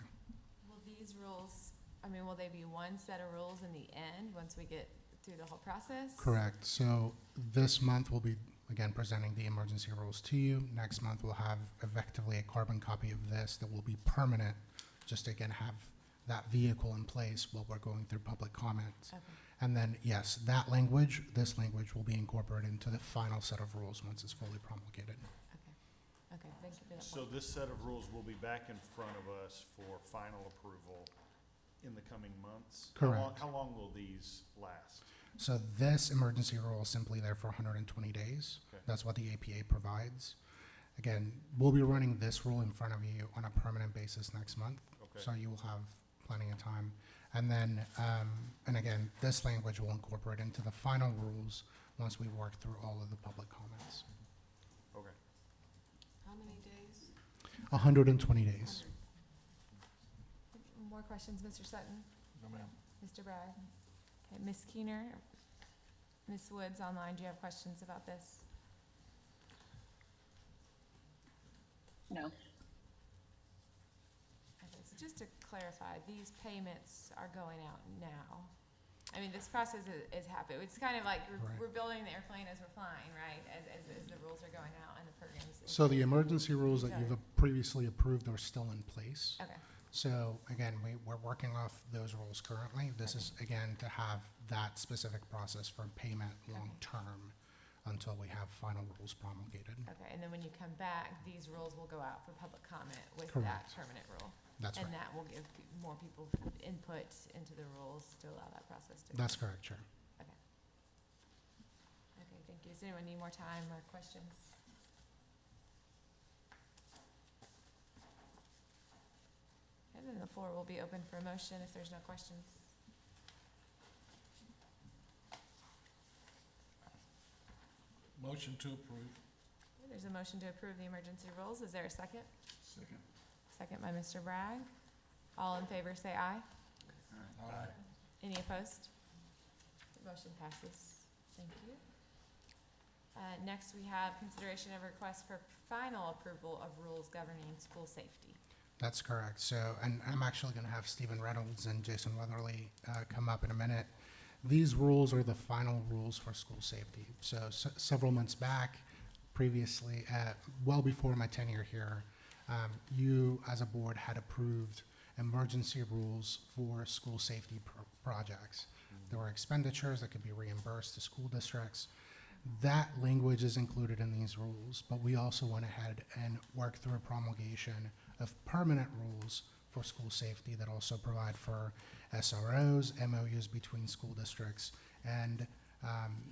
Will these rules, will they be one set of rules in the end, once we get through the whole process? Correct. So this month we'll be, again, presenting the emergency rules to you. Next month we'll have effectively a carbon copy of this that will be permanent, just to, again, have that vehicle in place while we're going through public comments. Okay. And then, yes, that language, this language will be incorporated into the final set of rules once it's fully promulgated. Okay, thank you for that. So this set of rules will be back in front of us for final approval in the coming months? Correct. How long will these last? So this emergency rule is simply there for 120 days. Okay. That's what the APA provides. Again, we'll be running this rule in front of you on a permanent basis next month. Okay. So you will have plenty of time. And then, and again, this language will incorporate into the final rules once we work through all of the public comments. Okay. How many days? 120 days. More questions, Mr. Sutton? No, ma'am. Mr. Bragg? Okay, Ms. Keener, Ms. Woods online, do you have questions about this? No. Okay, so just to clarify, these payments are going out now. I mean, this process is happening. It's kind of like we're building the airplane as we're flying, right? As the rules are going out and the programs. So the emergency rules that you've previously approved are still in place. Okay. So again, we're working off those rules currently. This is, again, to have that specific process for payment long-term until we have final rules promulgated. Okay, and then when you come back, these rules will go out for public comment with that Correct. permanent rule. That's And right. that will give more people input into the rules to allow that process to. That's correct, Chair. Okay. Okay, thank you. Does anyone need more time or questions? And then the floor will be open for a motion if there's no questions. Motion to approve. Okay, there's a motion to approve the emergency rules. Is there a second? Second. Second by Mr. Bragg. All in favor, say aye. Aye. Any opposed? The motion passes. Thank you. Next, we have consideration of request for final approval of rules governing school safety. That's correct. So, and I'm actually going to have Stephen Reynolds and Jason Weatherly come up in a minute. These rules are the final rules for school safety. So, several months back, previously, well before my tenure here, you as a board had approved emergency rules for school safety projects. There were expenditures that could be reimbursed to school districts. That language is included in these rules, but we also went ahead and worked through a promulgation of permanent rules for school safety that also provide for SROs, MOUs between school districts, and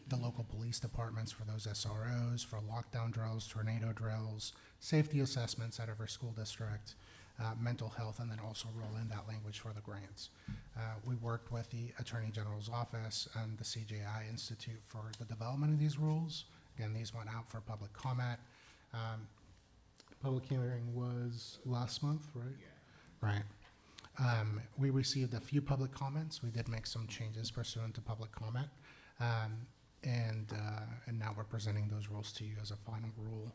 the local police departments for those SROs, for lockdown drills, tornado drills, safety assessments at every school district, mental health, and then also roll in that language for the grants. We worked with the Attorney General's office and the CJI Institute for the development of these rules. Again, these went out for public comment. Public hearing was last month, right? Yeah. Right. We received a few public comments. We did make some changes pursuant to public comment. And now we're presenting those rules to you as a final rule.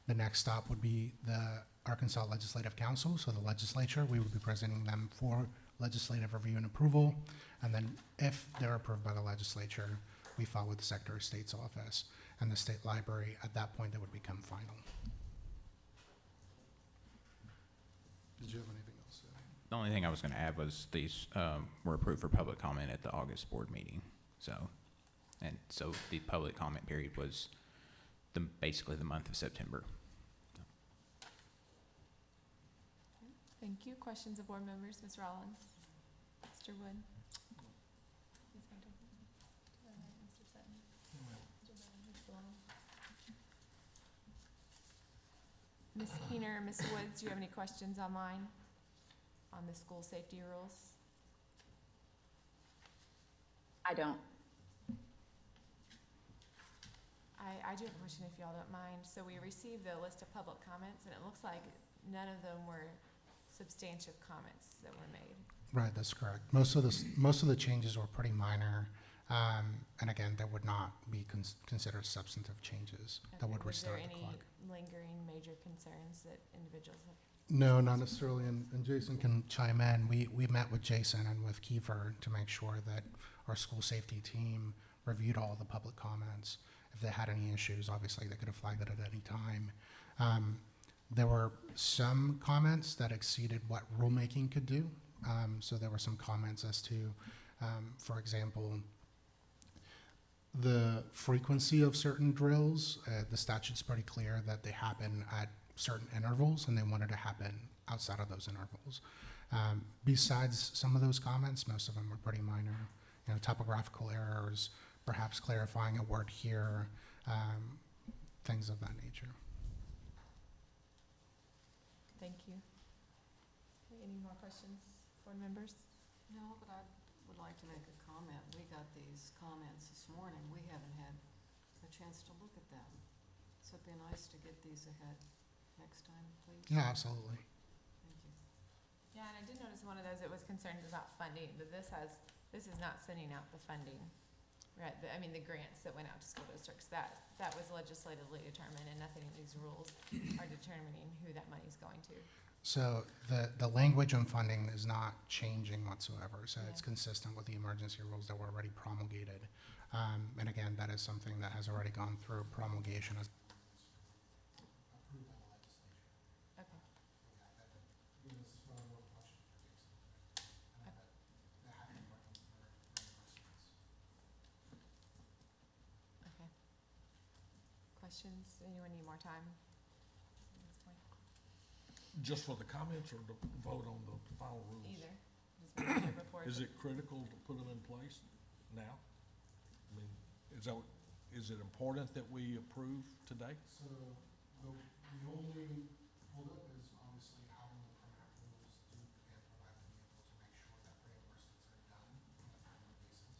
The next stop would be the Arkansas Legislative Council, so the legislature. We would be presenting them for legislative review and approval. And then if they're approved by the legislature, we file with the Secretary of State's office and the state library. At that point, they would become final. Did you have anything else? The only thing I was going to add was these were approved for public comment at the August board meeting. So the public comment period was basically the month of September. Thank you. Questions of board members? Ms. Rollins? Mr. Wood? Ms. Hunter? Mr. Sutton? Mr. Brown? Ms. Long? Ms. Keener, Ms. Woods, do you have any questions online on the school safety rules? I don't. I do have a question if y'all don't mind. So we received the list of public comments and it looks like none of them were substantive comments that were made. Right, that's correct. Most of the changes were pretty minor, and again, they would not be considered substantive changes that would restart the clock. Was there any lingering major concerns that individuals have? No, not necessarily, and Jason can chime in. We met with Jason and with Kiefer to make sure that our school safety team reviewed all the public comments. If they had any issues, obviously they could have flagged it at any time. There were some comments that exceeded what rulemaking could do. So there were some comments as to, for example, the frequency of certain drills. The statute's pretty clear that they happen at certain intervals and they wanted to happen outside of those intervals. Besides some of those comments, most of them were pretty minor. You know, typographical errors, perhaps clarifying a word here, things of that nature. Thank you. Okay, any more questions, board members? No, but I would like to make a comment. We got these comments this morning. We haven't had a chance to look at them. So it'd be nice to get these ahead next time, please. Yeah, absolutely. Thank you. Yeah, and I did notice one of those that was concerned about funding, but this is not sending out the funding. right, the grants that went out to school districts, that was legislatively determined, and nothing in these rules are determining who that money's going to. So the language on funding is not changing whatsoever, so it's Yeah. consistent with the emergency rules that were already promulgated. And again, that is something that has already gone through promulgation as Okay. Okay. Questions? Anyone need more time at this point? Just for the comments or to vote on the final rules? Either. Just make sure before. Is it critical to put them in place now? I mean, is it important that we approve today? So the only holdup is obviously having the permanent rules to get provide the vehicle to make sure that reimbursements are done on a timely basis.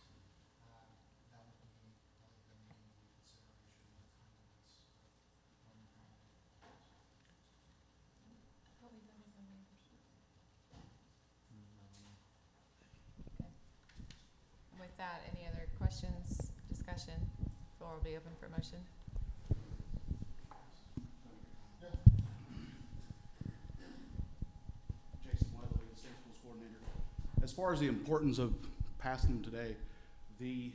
That would be really the main consideration, the timeliness of when the permanent With that, any other questions, discussion? Floor will be open for motion. Jason Weatherly, the State Schools Coordinator. As far as the importance of passing them today, the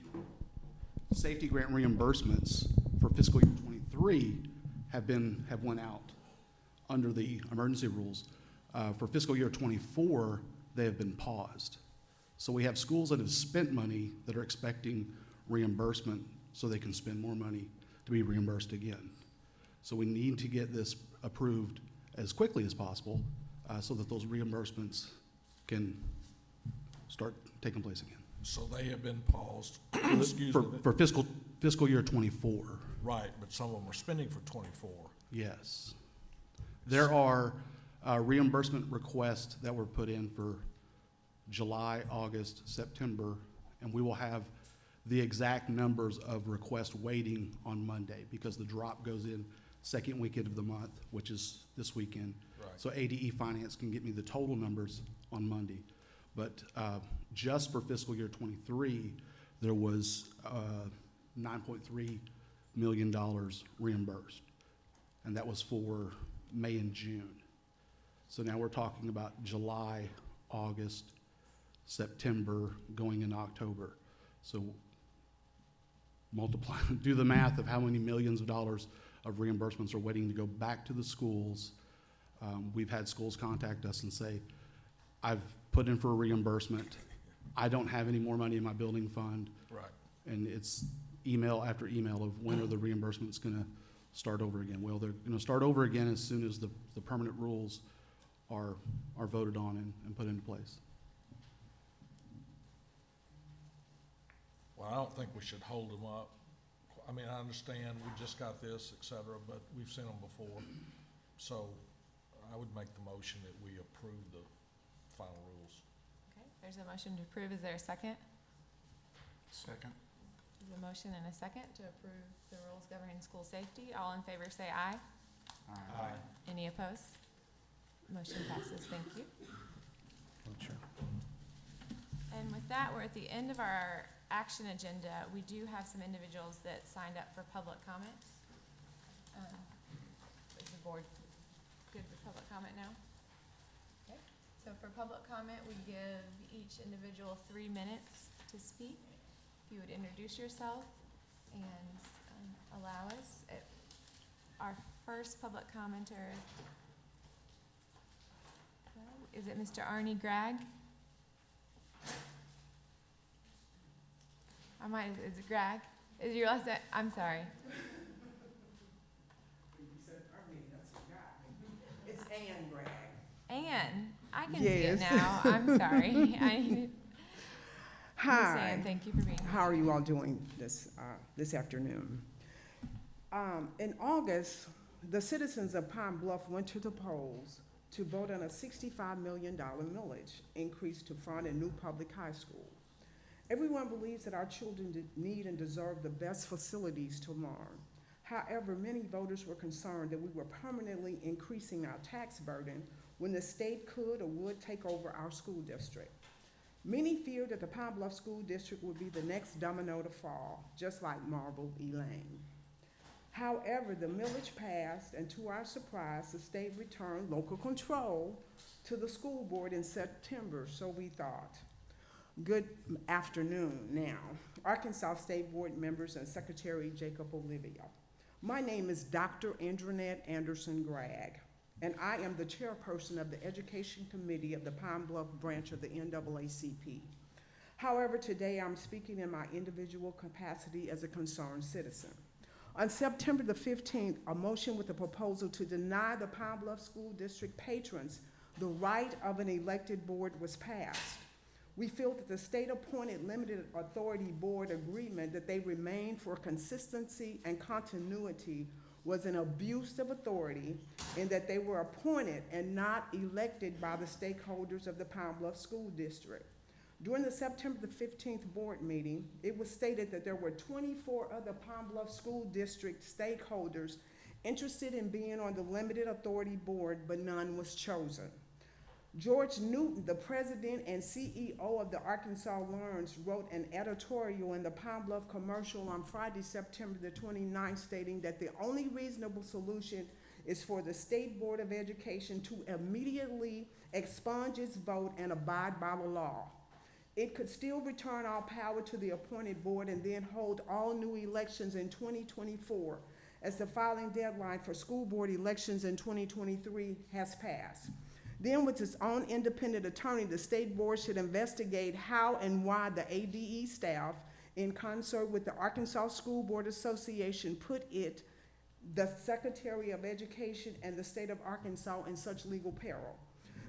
safety grant reimbursements for fiscal year '23 have went out under the emergency rules. For fiscal year '24, they have been paused. So we have schools that have spent money that are expecting reimbursement so they can spend more money to be reimbursed again. So we need to get this approved as quickly as possible so that those reimbursements can start taking place again. So they have been paused, excuse me. For fiscal year '24. Right, but some of them are spending for '24. Yes. There are reimbursement requests that were put in for July, August, September, and we will have the exact numbers of requests waiting on Monday because the drop goes in second weekend of the month, which is this weekend. Right. So ADE Finance can get me the total numbers on Monday. But just for fiscal year '23, there was $9.3 million reimbursed, and that was for May and June. So now we're talking about July, August, September, going into October. So multiply, do the math of how many millions of dollars of reimbursements are waiting to go back to the schools. We've had schools contact us and say, I've put in for a reimbursement. I don't have any more money in my building fund. Right. And it's email after email of when are the reimbursements gonna start over again? Well, they're gonna start over again as soon as the permanent rules are voted on and put into place. Well, I don't think we should hold them up. I mean, I understand we just got this, et cetera, but we've seen them before. So I would make the motion that we approve the final rules. Okay, there's a motion to approve. Is there a second? Second. There's a motion and a second to approve the rules governing school safety. All in favor say aye. Aye. Any opposed? Motion passes. Thank you. Sure. And with that, we're at the end of our action agenda. We do have some individuals that signed up for public comment. Is the board good with public comment now? Okay, so for public comment, we give each individual 3 minutes to speak. If you would introduce yourself and allow us. Our first public commenter, is it Mr. Arnie Gregg? Is it Greg? Is your last name? I'm sorry. It's Ann Bragg. Ann, I can see Yes. it now. I'm sorry. Hi. Miss Ann, thank you for being here. How are you all doing this afternoon? In August, the citizens of Pine Bluff went to the polls to vote on a $65 million millage increase to fund a new public high school. Everyone believes that our children need and deserve the best facilities to learn. However, many voters were concerned that we were permanently increasing our tax burden when the state could or would take over our school district. Many feared that the Pine Bluff School District would be the next domino to fall, just like Marble Elaine. However, the millage passed, and to our surprise, the state returned local control to the school board in September, so we thought. Good afternoon now, Arkansas State Board members and Secretary Jacob Olivia. My name is Dr. Andronette Anderson Gregg, and I am the chairperson of the Education Committee of the Pine Bluff branch of the NAACP. However, today I'm speaking in my individual capacity as a concerned citizen. On September the 15th, a motion with a proposal to deny the Pine Bluff School District patrons the right of an elected board was passed. We feel that the state-appointed limited authority board agreement that they remain for consistency and continuity was an abuse of authority in that they were appointed and not elected by the stakeholders of the Pine Bluff School District. During the September the 15th board meeting, it was stated that there were 24 other Pine Bluff School District stakeholders interested in being on the limited authority board, but none was chosen. George Newton, the president and CEO of the Arkansas Learns, wrote an editorial in the Pine Bluff Commercial on Friday, September the 29th, stating that the only reasonable solution is for the State Board of Education to immediately expunge its vote and abide by the law. It could still return all power to the appointed board and then hold all new elections in 2024, as the filing deadline for school board elections in 2023 has passed. Then, with its own independent attorney, the state board should investigate how and why the ADE staff, in concert with the Arkansas School Board Association, put it, the Secretary of Education, and the state of Arkansas in such legal peril.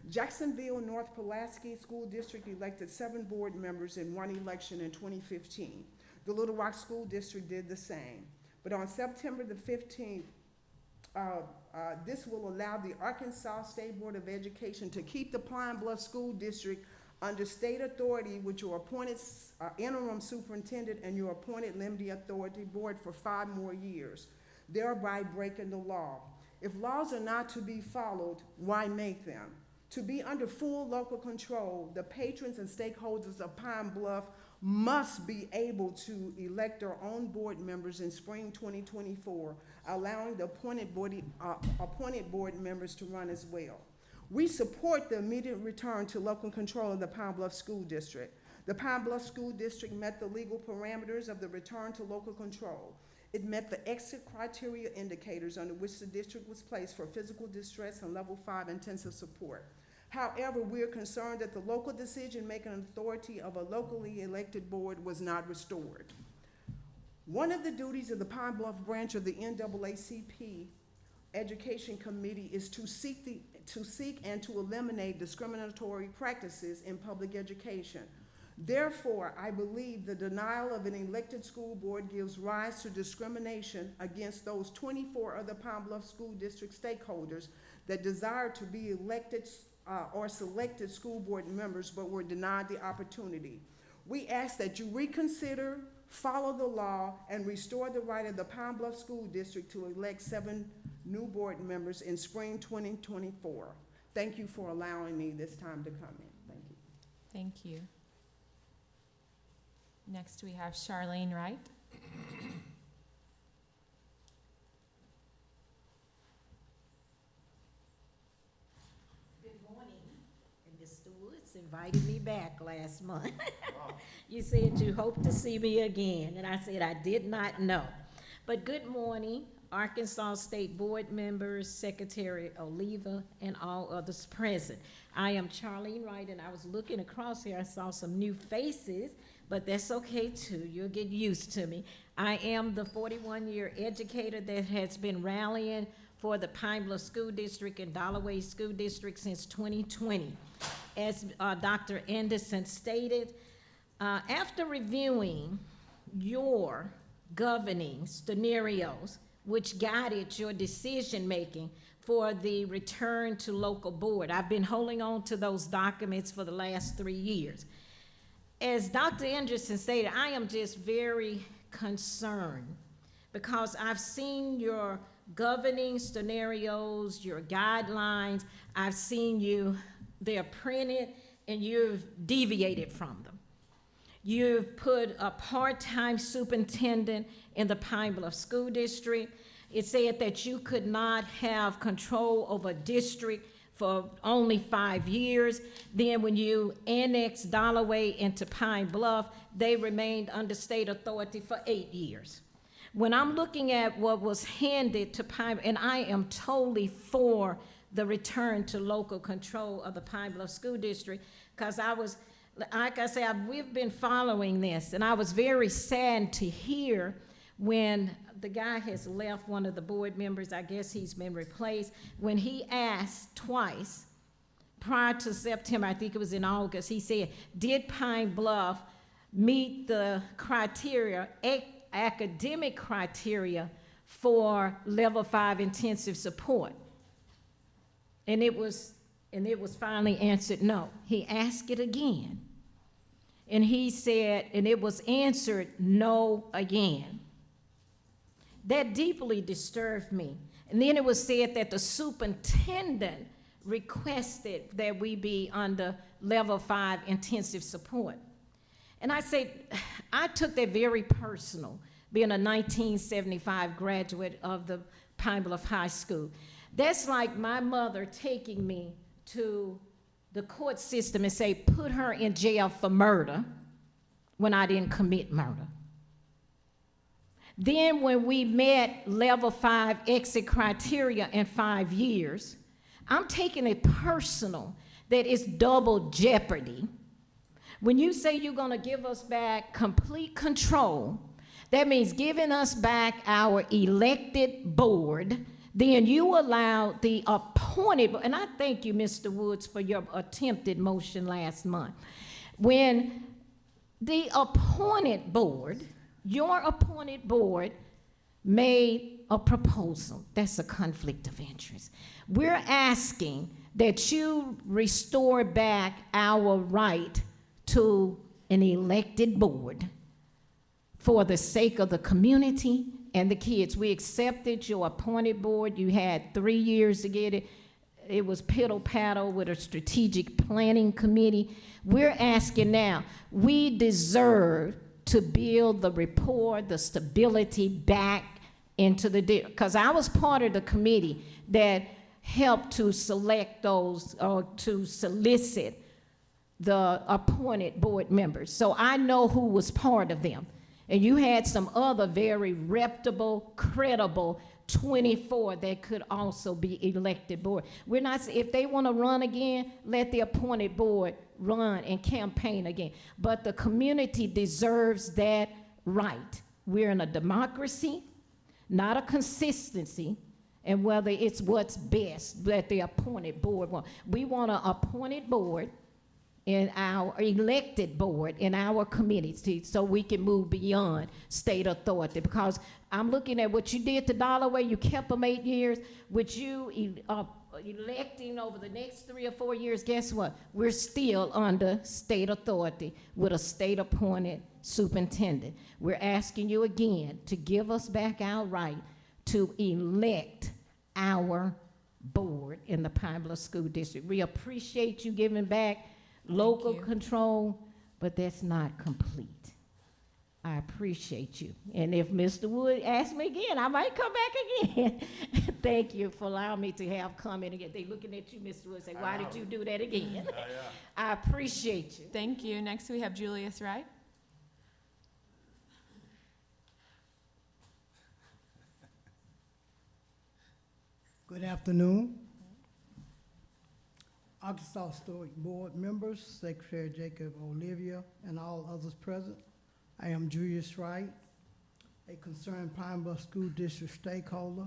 Jacksonville North Pulaski School District elected 7 board members in one election in 2015. The Little Rock School District did the same. But on September the 15th, this will allow the Arkansas State Board of Education to keep the Pine Bluff School District under state authority with your appointed interim superintendent and your appointed limited authority board for 5 more years, thereby breaking the law. If laws are not to be followed, why make them? To be under full local control, the patrons and stakeholders of Pine Bluff must be able to elect their own board members in spring 2024, allowing the appointed board members to run as well. We support the immediate return to local control of the Pine Bluff School District. The Pine Bluff School District met the legal parameters of the return to local control. It met the exit criteria indicators under which the district was placed for physical distress and level 5 intensive support. However, we are concerned that the local decision-making authority of a locally elected board was not restored. One of the duties of the Pine Bluff branch of the NAACP Education Committee is to seek and to eliminate discriminatory practices in public education. Therefore, I believe the denial of an elected school board gives rise to discrimination against those 24 other Pine Bluff School District stakeholders that desire to be elected or selected school board members but were denied the opportunity. We ask that you reconsider, follow the law, and restore the right of the Pine Bluff School District to elect 7 new board members in spring 2024. Thank you for allowing me this time to come in. Thank you. Thank you. Next, we have Charlene Wright. Mr. Woods invited me back last month. You said you hope to see me again, and I said I did not know. But good morning, Arkansas State Board members, Secretary Oliva, and all others present. I am Charlene Wright, and I was looking across here, I saw some new faces, but that's okay too, you'll get used to me. I am the 41-year educator that has been rallying for the Pine Bluff School District and Dollaway School District since 2020. As Dr. Anderson stated, after reviewing your governing scenarios, which guided your decision-making for the return to local board, I've been holding on to those documents for the last 3 years. As Dr. Anderson stated, I am just very concerned because I've seen your governing scenarios, your guidelines. I've seen they're printed and you've deviated from them. You've put a part-time superintendent in the Pine Bluff School District. It said that you could not have control over a district for only 5 years. Then when you annexed Dollaway into Pine Bluff, they remained under state authority for 8 years. When I'm looking at what was handed to Pine, and I am totally for the return to local control of the Pine Bluff School District, because like I said, we've been following this, and I was very saddened to hear when the guy has left, one of the board members, I guess he's been replaced, when he asked twice prior to September, I think it was in August, he said, did Pine Bluff meet the criteria, academic criteria for level 5 intensive support? And it was finally answered no. He asked it again. And he said, and it was answered no again. That deeply disturbed me. And then it was said that the superintendent requested that we be under level 5 intensive support. And I took that very personal, being a 1975 graduate of the Pine Bluff High School. That's like my mother taking me to the court system and say, put her in jail for murder when I didn't commit murder. Then when we met level 5 exit criteria in 5 years, I'm taking it personal that it's double jeopardy. When you say you're gonna give us back complete control, that means giving us back our elected board. Then you allow the appointed, and I thank you, Mr. Woods, for your attempted motion last month. When the appointed board, your appointed board, made a proposal, that's a conflict of interest. We're asking that you restore back our right to an elected board for the sake of the community and the kids. We accepted your appointed board. You had 3 years to get it. It was piddle-paddle with a strategic planning committee. We're asking now, we deserve to build the rapport, the stability back into the, because I was part of the committee that helped to select those, or to solicit the appointed board members. So I know who was part of them. And you had some other very reputable, credible 24 that could also be elected board. We're not, if they want to run again, let the appointed board run and campaign again. But the community deserves that right. We're in a democracy, not a consistency, and whether it's what's best that the appointed board wants. We want an appointed board in our elected board, in our community, so we can move beyond state authority. Because I'm looking at what you did to Dollaway, you kept them 8 years. With you electing over the next 3 or 4 years, guess what? We're still under state authority with a state-appointed superintendent. We're asking you again to give us back our right to elect our board in the Pine Bluff School District. We appreciate you giving back local control, but that's not complete. I appreciate you. And if Mr. Wood asks me again, I might come back again. Thank you for allowing me to have comment again. They looking at you, Mr. Wood, say, why did you do that again? I appreciate you. Thank you. Next we have Julius Wright. Good afternoon. Arkansas Historic Board members, Secretary Jacob Olivia, and all others present. I am Julius Wright, a concerned Pine Bluff School District stakeholder,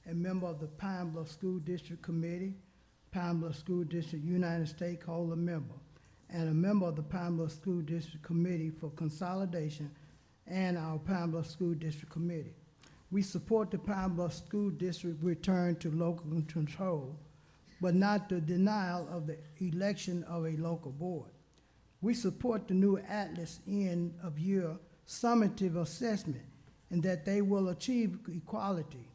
a member of the Pine Bluff School District Committee, Pine Bluff School District United Stakeholder member, and a member of the Pine Bluff School District Committee for Consolidation and our Pine Bluff School District Committee. We support the Pine Bluff School District return to local control, but not the denial of the election of a local board. We support the new Atlas end of year summative assessment and that they will achieve equality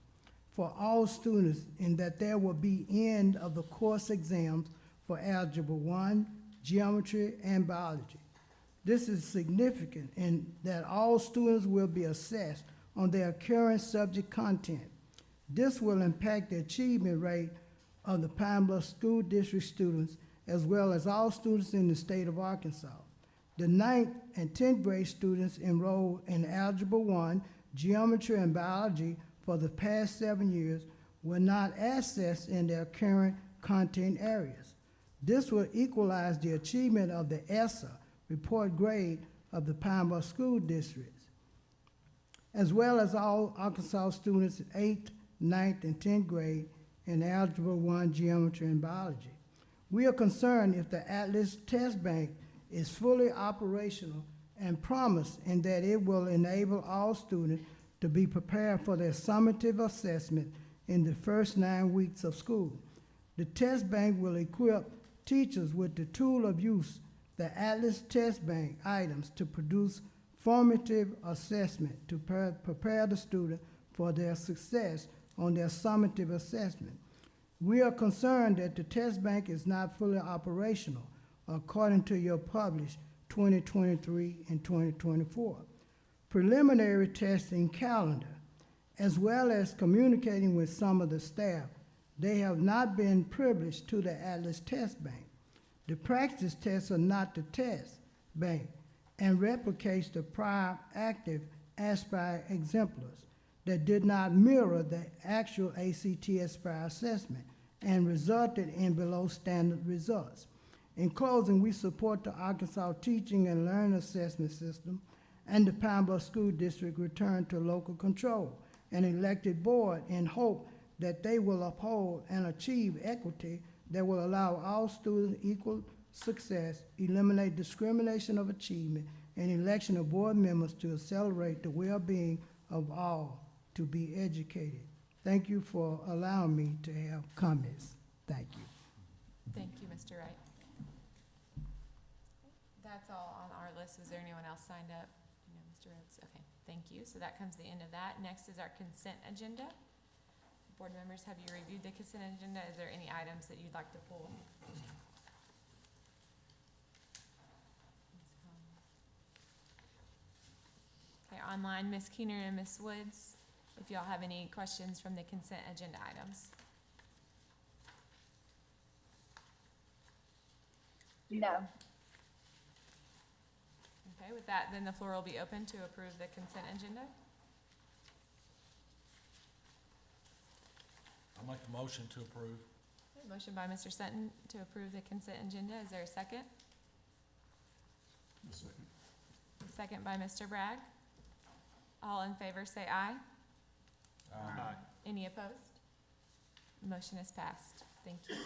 for all students and that there will be end of the course exams for Algebra 1, geometry, and biology. This is significant in that all students will be assessed on their current subject content. This will impact the achievement rate of the Pine Bluff School District students as well as all students in the state of Arkansas. The 9th and 10th grade students enrolled in Algebra 1, Geometry, and Biology for the past 7 years were not assessed in their current content areas. This will equalize the achievement of the ESSA report grade of the Pine Bluff School Districts, as well as all Arkansas students in 8th, 9th, and 10th grade in Algebra 1, Geometry, and Biology. We are concerned if the Atlas Test Bank is fully operational and promise in that it will enable all students to be prepared for their summative assessment in the first 9 weeks of school. The test bank will equip teachers with the tool of use, the Atlas Test Bank items, to produce formative assessment to prepare the student for their success on their summative assessment. We are concerned that the test bank is not fully operational according to your published 2023 and 2024 preliminary testing calendar, as well as communicating with some of the staff. They have not been privileged to the Atlas Test Bank. The practice tests are not the test bank and replicates the prior active Aspire exemplars that did not mirror the actual ACT Aspire assessment and resulted in below standard results. In closing, we support the Arkansas Teaching and Learning Assessment System and the Pine Bluff School District return to local control and elected board in hope that they will uphold and achieve equity that will allow all students equal success, eliminate discrimination of achievement, and election of board members to accelerate the well-being of all to be educated. Thank you for allowing me to have comments. Thank you. Thank you, Mr. Wright. That's all on our list. Was there anyone else signed up? No, Mr. Rhodes. Okay, thank you. So that comes to the end of that. Next is our consent agenda. Board members, have you reviewed the consent agenda? Is there any items that you'd like to pull? Okay, online, Ms. Keener and Ms. Woods, if y'all have any questions from the consent agenda items. No. Okay, with that, then the floor will be open to approve the consent agenda. I'll make a motion to approve. Okay, motion by Mr. Sutton to approve the consent agenda. Is there a second? A second. A second by Mr. Bragg. All in favor say aye. Aye. Any opposed? Motion is passed. Thank you.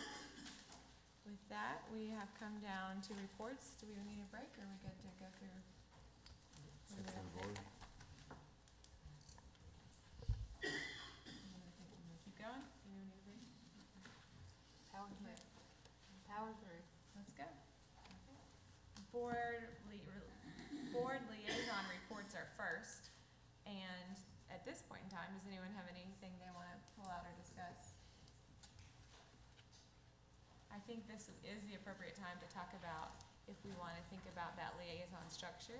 With that, we have come down to reports. Do we need a break, or are we good to go through? What do we have to do? Keep going? Do we need a break? Power through. Power through. Let's go. Board liaison reports are first. And at this point in time, does anyone have anything they want to pull out or discuss? I think this is the appropriate time to talk about if we want to think about that liaison structure,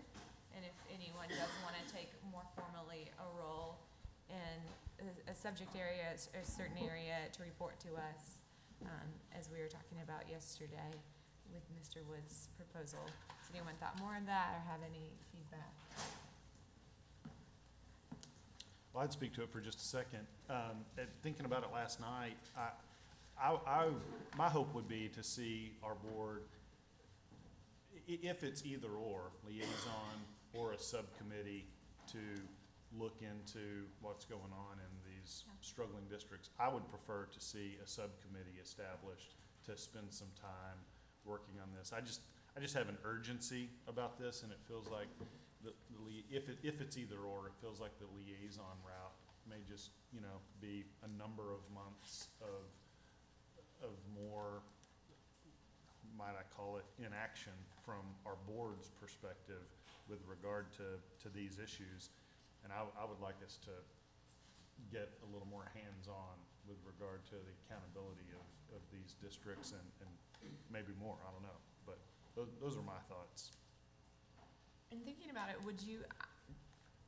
and if anyone does want to take more formally a role in a subject area, a certain area to report to us, as we were talking about yesterday with Mr. Wood's proposal. Has anyone thought more of that or have any feedback? Well, I'd speak to it for just a second. Thinking about it last night, my hope would be to see our board, if it's either or, liaison or a subcommittee, to look into what's going on in these struggling districts. I would prefer to see a subcommittee established to spend some time working on this. I just have an urgency about this, and it feels like if it's either or, it feels like the liaison route may just, be a number of months of more, might I call it, inaction from our board's perspective with regard to these issues. And I would like us to get a little more hands-on with regard to the accountability of these districts and maybe more, I don't know. But Those are my thoughts. And thinking about it,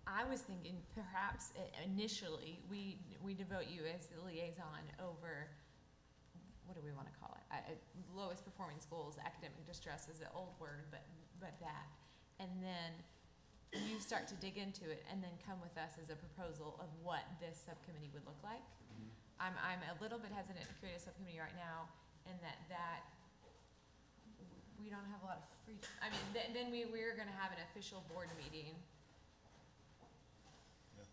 I was thinking perhaps initially, we devote you as the liaison over, what do we want to call it? Lowest performing schools, academic distress is an old word, but that. And then you start to dig into it and then come with us as a proposal of what this subcommittee would look like. I'm a little bit hesitant to create a subcommittee right now, and that we don't have a lot of free, I mean, then we're gonna have an official board meeting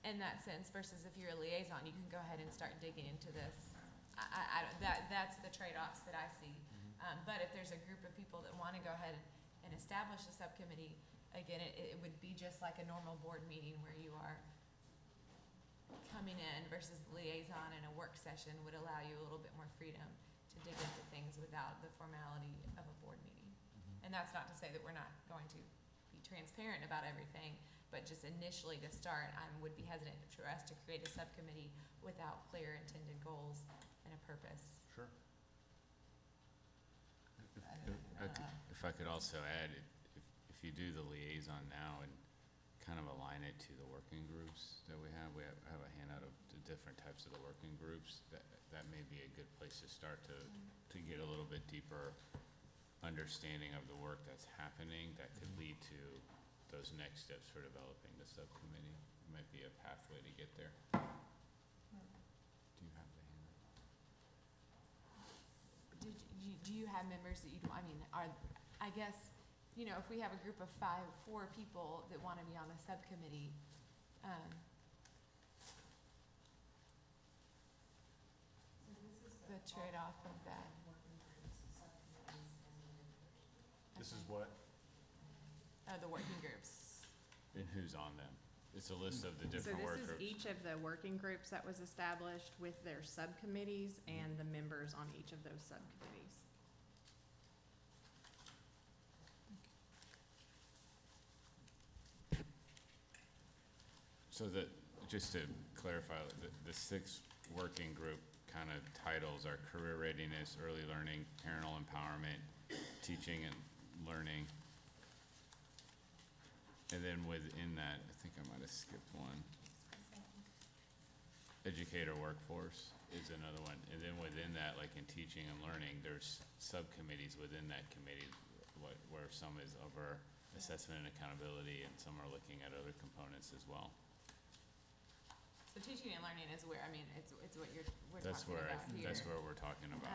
in that sense, versus if you're a liaison, you can go ahead and start digging into this. I don't, that's the trade-offs that I see. But if there's a group of people that wanna go ahead and establish a subcommittee, again, it would be just like a normal board meeting where you are coming in, versus the liaison in a work session would allow you a little bit more freedom to dig into things without the formality of a board meeting. And that's not to say that we're not going to be transparent about everything, but just initially to start, I would be hesitant for us to create a subcommittee without clear intended goals and a purpose. Sure. If I could also add, if you do the liaison now and kind of align it to the working groups that we have a handout of the different types of the working groups, that may be a good place to start to get a little bit deeper understanding of the work that's happening that could lead to those next steps for developing the subcommittee. It might be a pathway to get there. Do you have the handout? Do you have members that I mean, I guess, you know, if we have a group of 4 people that want to be on the subcommittee, the trade-off of that. This is what? The working groups. And who's on them? It's a list of the different work groups. So this is each of the working groups that was established with their subcommittees and the members on each of those subcommittees. So just to clarify, the 6 working group kind of titles are career readiness, early learning, parental empowerment, teaching and learning. And then within that, I think I might have skipped one. Educator workforce is another one. And then within that, like in teaching and learning, there's subcommittees within that committee where some is over assessment and accountability and some are looking at other components as well. So teaching and learning is where, I mean, it's what we're That's talking where about here. That's where we're talking about.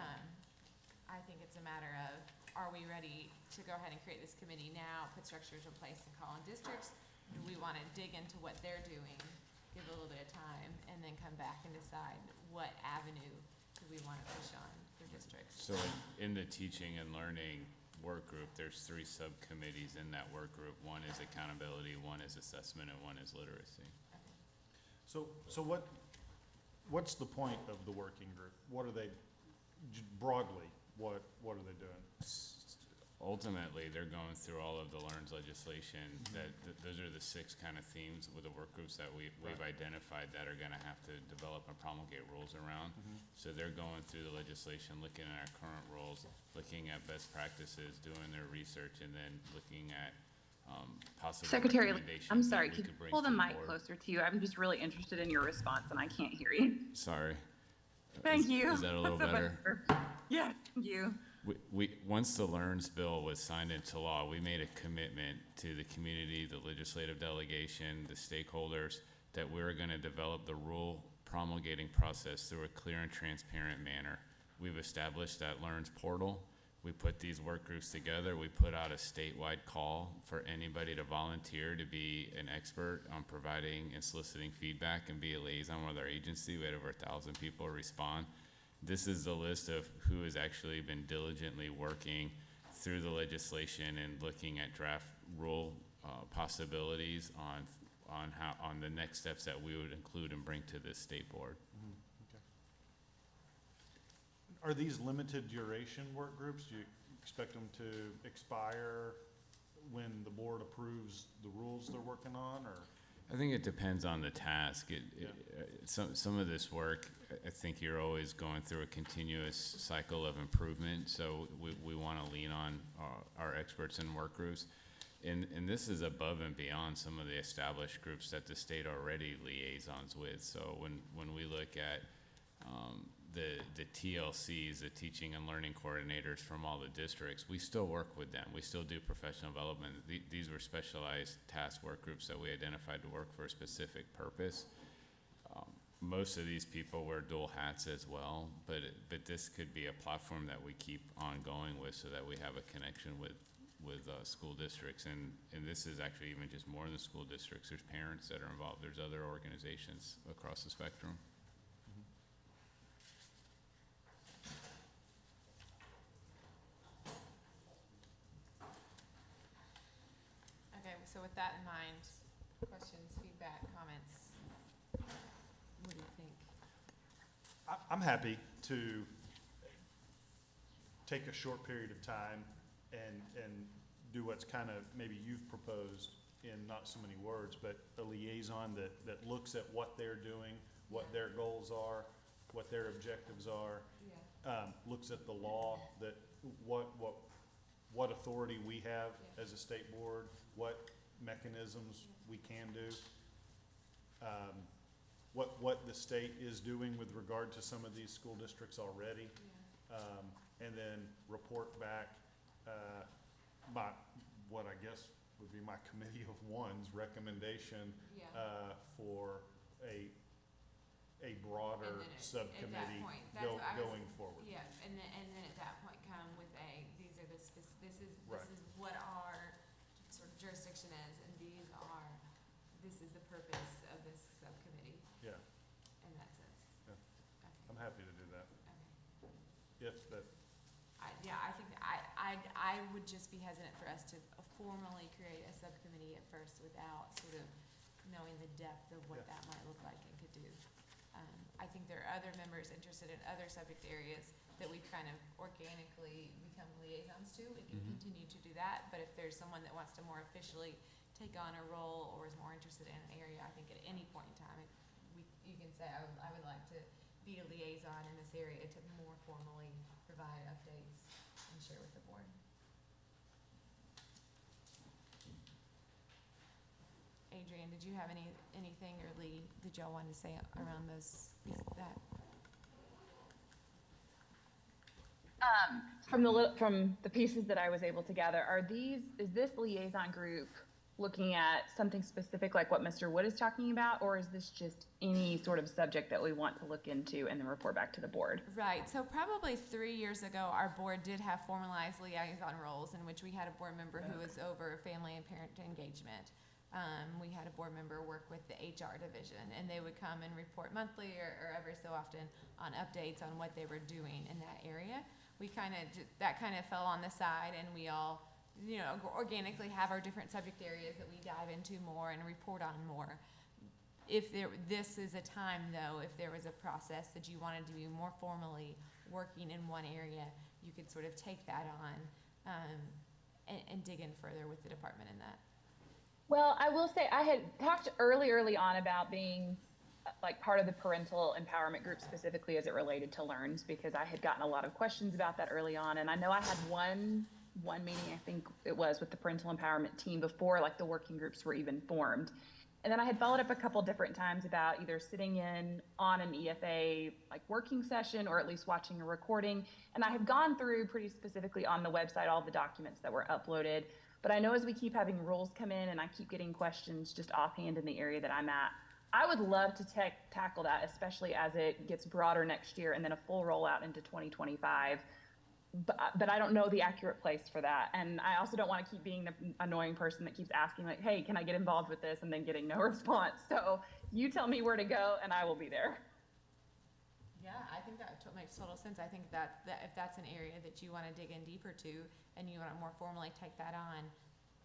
I think it's a matter of, are we ready to go ahead and create this committee now, put structures in place and call on districts? Do we want to dig into what they're doing, give a little bit of time, and then come back and decide what avenue do we want to push on for districts? So in the teaching and learning work group, there's 3 subcommittees in that work group. One is accountability, one is assessment, and one is literacy. So what's the point of the working group? What are they, broadly, what are they doing? Ultimately, they're going through all of the LEARNS legislation. Those are the 6 kind of themes with the work groups that we've identified that are gonna have to develop and promulgate rules around. So they're going through the legislation, looking at our current rules, looking at best practices, doing their research, and then looking at possible Secretary, recommendations. I'm sorry, that we could you could bring pull the to mic board. closer to you? I'm just really interested in your response and I can't hear you. Sorry. Thank you. Is that a little That's better? Yeah, thank you. Once the LEARNS bill was signed into law, we made a commitment to the community, the legislative delegation, the stakeholders, that we were gonna develop the rule promulgating process through a clear and transparent manner. We've established that LEARNS portal. We put these work groups together. We put out a statewide call for anybody to volunteer to be an expert on providing and soliciting feedback and be a liaison with our agency. We had over 1,000 people respond. This is the list of who has actually been diligently working through the legislation and looking at draft rule possibilities on the next steps that we would include and bring to this state board. Are these limited duration work groups? Do you expect them to expire when the board approves the rules they're working on, or? I think it depends on the task. Some of this work, I think you're always going through a continuous cycle of improvement. So we want to lean on our experts and work groups. And this is above and beyond some of the established groups that the state already liaisons with. So when we look at the TLCs, the teaching and learning coordinators from all the districts, we still work with them. We still do professional development. These were specialized task work groups that we identified to work for a specific purpose. Most of these people wear dual hats as well, but this could be a platform that we keep ongoing with so that we have a connection with school districts. And this is actually even just more than the school districts. There's parents that are involved. There's other organizations across the spectrum. Okay, so with that in mind, questions, feedback, comments? What do you think? I'm happy to take a short period of time and do what's kind of maybe you've proposed in not so many words, but a liaison that looks at what they're doing, what their goals are, what their objectives are, looks at the law, that what authority we have as a state board, what mechanisms we can do, what the state is doing with regard to some of these school districts already, and then report back what I guess would be my committee of one's recommendation for a broader subcommittee going forward. Yeah, and then at that point come with these are this is what our sort of jurisdiction is, and this is the purpose of this subcommittee. Yeah. And that's it. Yeah. Okay. I'm happy to do that. Okay. If that, I think that I would just be hesitant for us to formally create a subcommittee at first without sort of knowing the depth of what that might look like and could do. I think there are other members interested in other subject areas that we've kind of organically become liaisons to. We can continue to do that, but if there's someone that wants to more officially take on a role or is more interested in an area, I think at any point in time, you can say, I would like to be a liaison in this area to more formally provide updates and share with the board. Adrian, did you have anything, or Lee, did y'all want to say around that? From the pieces that I was able to gather, is this liaison group looking at something specific like what Mr. Wood is talking about, or is this just any sort of subject that we want to look into and then report back to the board? Right, so probably 3 years ago, our board did have formalized liaison roles in which we had a board member who was over family and parent engagement. We had a board member work with the HR division, and they would come and report monthly or every so often on updates on what they were doing in that area. That kind of fell on the side, and we all, organically have our different subject areas that we dive into more and report on more. This is a time, though, if there was a process that you wanted to be more formally working in one area, you could sort of take that on and dig in further with the department in that. Well, I will say I had talked early on about being like part of the parental empowerment group specifically as it related to LEARNS, because I had gotten a lot of questions about that early on. And I know I had one meeting, I think it was, with the parental empowerment team before like the working groups were even formed. And then I had followed up a couple different times about either sitting in on an EFA like working session or at least watching a recording. And I have gone through pretty specifically on the website all the documents that were uploaded. But I know as we keep having rules come in and I keep getting questions just offhand in the area that I'm at, I would love to tackle that, especially as it gets broader next year and then a full rollout into 2025. But I don't know the accurate place for that. And I also don't want to keep being the annoying person that keeps asking like, hey, can I get involved with this? And then getting no response. So you tell me where to go and I will be there. Yeah, I think that makes total sense. I think that if that's an area that you want to dig in deeper to and you want to more formally take that on,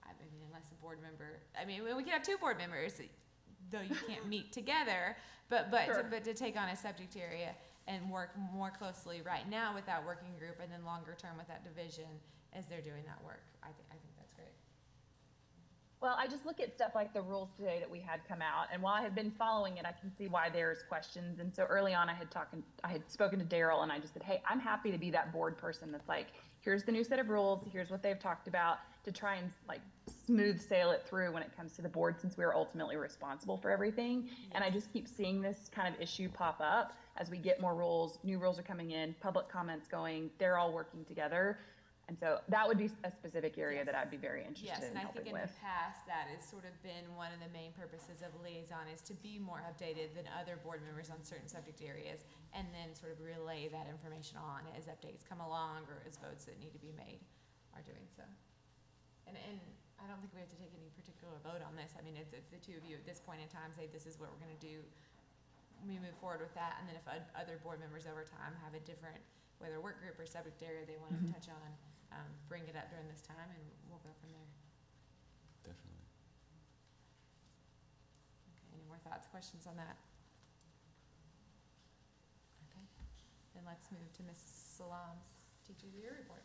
I mean, unless a board member, we can have two board members, though you can't meet together, but Sure. to take on a subject area and work more closely right now with that working group and then longer term with that division as they're doing that work. I think that's great. Well, I just look at stuff like the rules today that we had come out, and while I have been following it, I can see why there's questions. And so early on, I had spoken to Daryl, and I just said, hey, I'm happy to be that board person that's like, here's the new set of rules, here's what they've talked about, to try and like smooth sail it through when it comes to the board, since we are ultimately responsible for everything. Yes. And I just keep seeing this kind of issue pop up as we get more rules, new rules are coming in, public comments going, they're all working together. And so that would be a specific area that I'd be very interested in helping with. Yes, and I think in the past, that has sort of been one of the main purposes of liaison, is to be more updated than other board members on certain subject areas, and then sort of relay that information on as updates come along or as votes that need to be made are doing so. And I don't think we have to take any particular vote on this. I mean, if the two of you at this point in time say this is what we're going to do, we move forward with that, and then if other board members over time have a different, whether work group or subject area they want to touch on, bring it up during this time, and we'll go from there. Definitely. Okay, any more thoughts, questions on that? Okay, then let's move to Ms. Salam's Teacher of the Year report.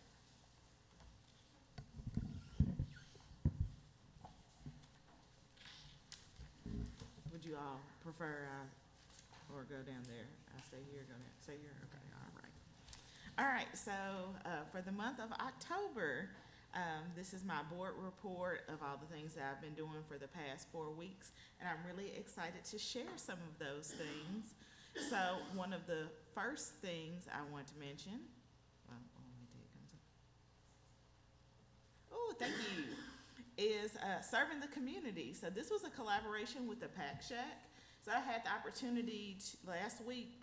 Would you all prefer or go down there? I stay here, go down, stay here, okay, all right. All right, so for the month of October, this is my board report of all the things that I've been doing for the past 4 weeks, and I'm really excited to share some of those things. So one of the first things I want to mention, oh, thank you, is serving the community. So this was a collaboration with the Pack Shack. So I had the opportunity last week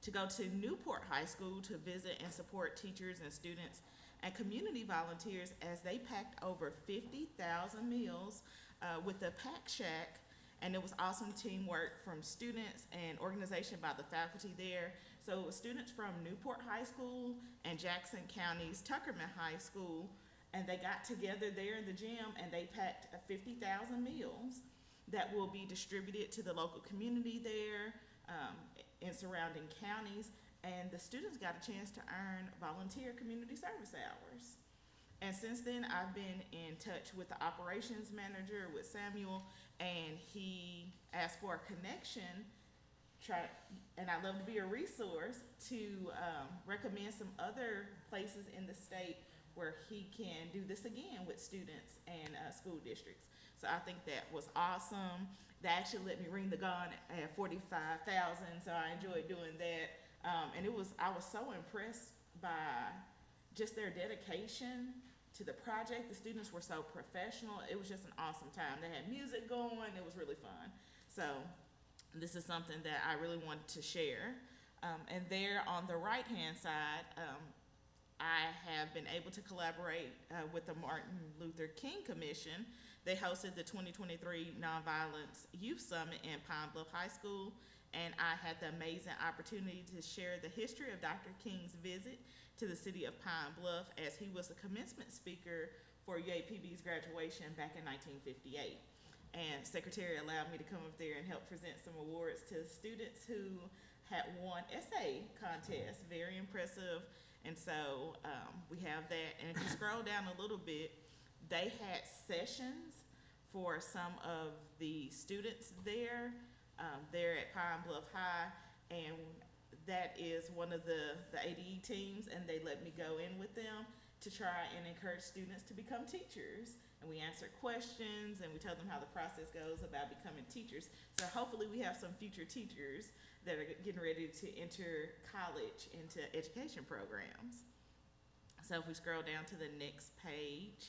to go to Newport High School to visit and support teachers and students and community volunteers as they packed over 50,000 meals with the Pack Shack. And it was awesome teamwork from students and organization by the faculty there. So it was students from Newport High School and Jackson County's Tuckerman High School, and they got together there in the gym and they packed 50,000 meals that will be distributed to the local community there, in surrounding counties, and the students got a chance to earn volunteer community service hours. And since then, I've been in touch with the operations manager, with Samuel, and he asked for a connection, and I'd love to be a resource to recommend some other places in the state where he can do this again with students and school districts. So I think that was awesome. They actually let me ring the gong at 45,000, so I enjoyed doing that. And I was so impressed by just their dedication to the project. The students were so professional. It was just an awesome time. They had music going. It was really fun. So this is something that I really wanted to share. And there on the right-hand side, I have been able to collaborate with the Martin Luther King Commission. They hosted the 2023 Nonviolence Youth Summit in Pine Bluff High School, and I had the amazing opportunity to share the history of Dr. King's visit to the city of Pine Bluff, as he was the commencement speaker for UAPB's graduation back in 1958. And Secretary allowed me to come up there and help present some awards to students who had won essay contests. Very impressive. And so we have that. And if you scroll down a little bit, they had sessions for some of the students there. They're at Pine Bluff High, and that is one of the ADE teams, and they let me go in with them to try and encourage students to become teachers. And we answer questions, and we tell them how the process goes about becoming teachers. So hopefully we have some future teachers that are getting ready to enter college into education programs. So if we scroll down to the next page,